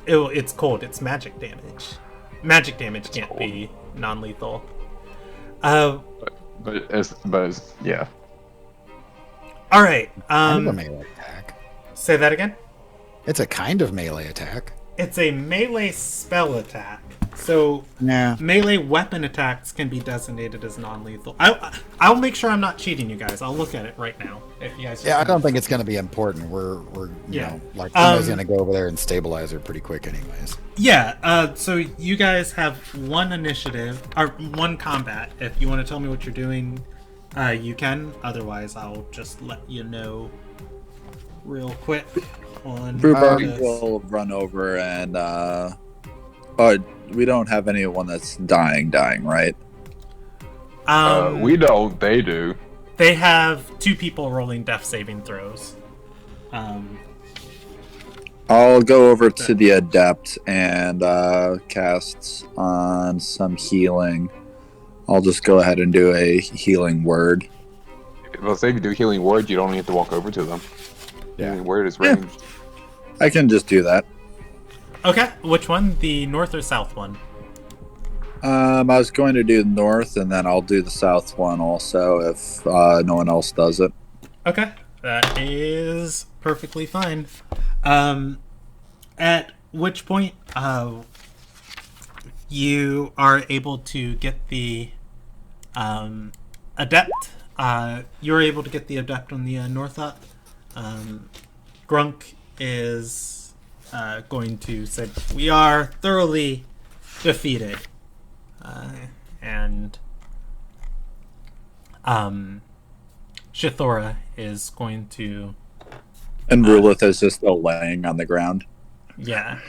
It's cold. It's magic damage. Magic damage can't be non-lethal. But it's yeah. All right. Kind of a melee attack. Say that again. It's a kind of melee attack. It's a melee spell attack. So melee weapon attacks can be designated as non-lethal. I'll make sure I'm not cheating, you guys. I'll look at it right now. If you guys I don't think it's going to be important. We're you know, like somebody's going to go over there and stabilize her pretty quick, anyways. Yeah. So you guys have 1 initiative or 1 combat. If you want to tell me what you're doing, you can. Otherwise, I'll just let you know real quick. On Brewbark will run over and we don't have anyone that's dying, right? We don't. They do. They have 2 people rolling death saving throws. I'll go over to the adept and cast on some healing. I'll just go ahead and do a healing word. Well, say if you do healing word, you don't have to walk over to them. Yeah. Healing word is ranged. I can just do that. Okay, which one? The north or south one? I was going to do the north, and then I'll do the south one also if no one else does it. Okay, that is perfectly fine. At which point, you are able to get the adept. You're able to get the adept on the north up. Grunk is going to say, "We are thoroughly defeated," and Shithora is going to. And Rulith is just still laying on the ground. Yeah,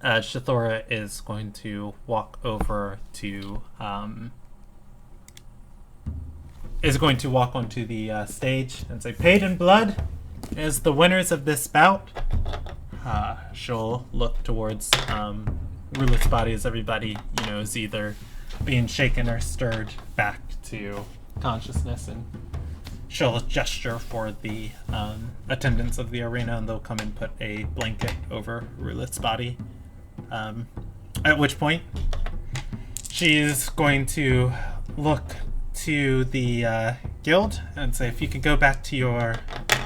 Shithora is going to walk over to. Is going to walk onto the stage and say, "Paid in blood is the winners of this bout." She'll look towards Rulith's body as everybody, is either being shaken or stirred back to consciousness, and she'll gesture for the attendants of the arena, and they'll come and put a blanket over Rulith's body. At which point, she's going to look to the guild and say, "If you can go back to your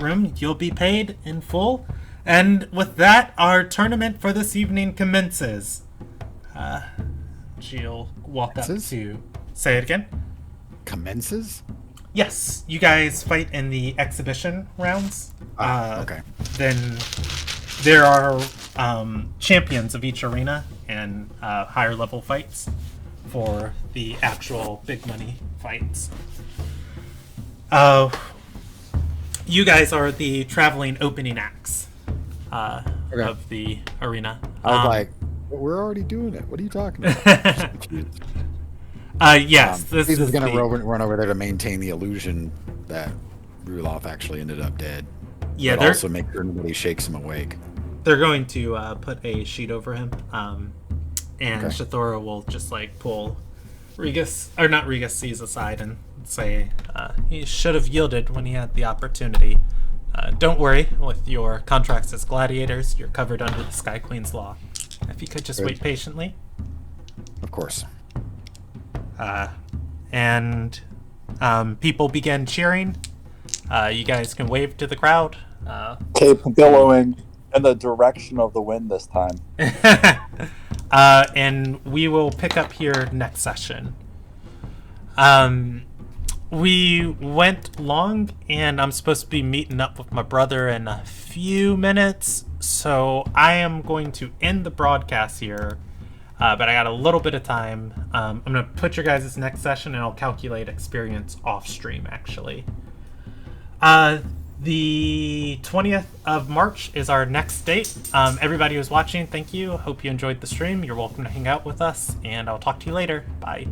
room, you'll be paid in full." And with that, our tournament for this evening commences. She'll walk up to... Say it again? Commences? Yes, you guys fight in the exhibition rounds. Okay. Then there are champions of each arena and higher level fights for the actual big money fights. You guys are the traveling opening acts of the arena. I was like, we're already doing it. What are you talking about? Yes, this He's is going to run over there to maintain the illusion that Ruloff actually ended up dead. Yeah, but also make sure nobody shakes him awake. They're going to put a sheet over him, and Shithora will just pull Sees aside and say he should have yielded when he had the opportunity. Don't worry, with your contracts as gladiators, you're covered under the Sky Queen's law. If you could just Good. wait patiently. Of course. And people begin cheering. You guys can wave to the crowd. Keep billowing in the direction of the wind this time. And we will pick up here next session. We went long, and I'm supposed to be meeting up with my brother in a few minutes, so I am going to end the broadcast here, but I got a little bit of time. I'm going to put your guys' next session, and I'll calculate experience off stream, actually. The 20th of March is our next date. Everybody who's watching, thank you. Hope you enjoyed the stream. You're welcome to hang out with us, and I'll talk to you later. Bye.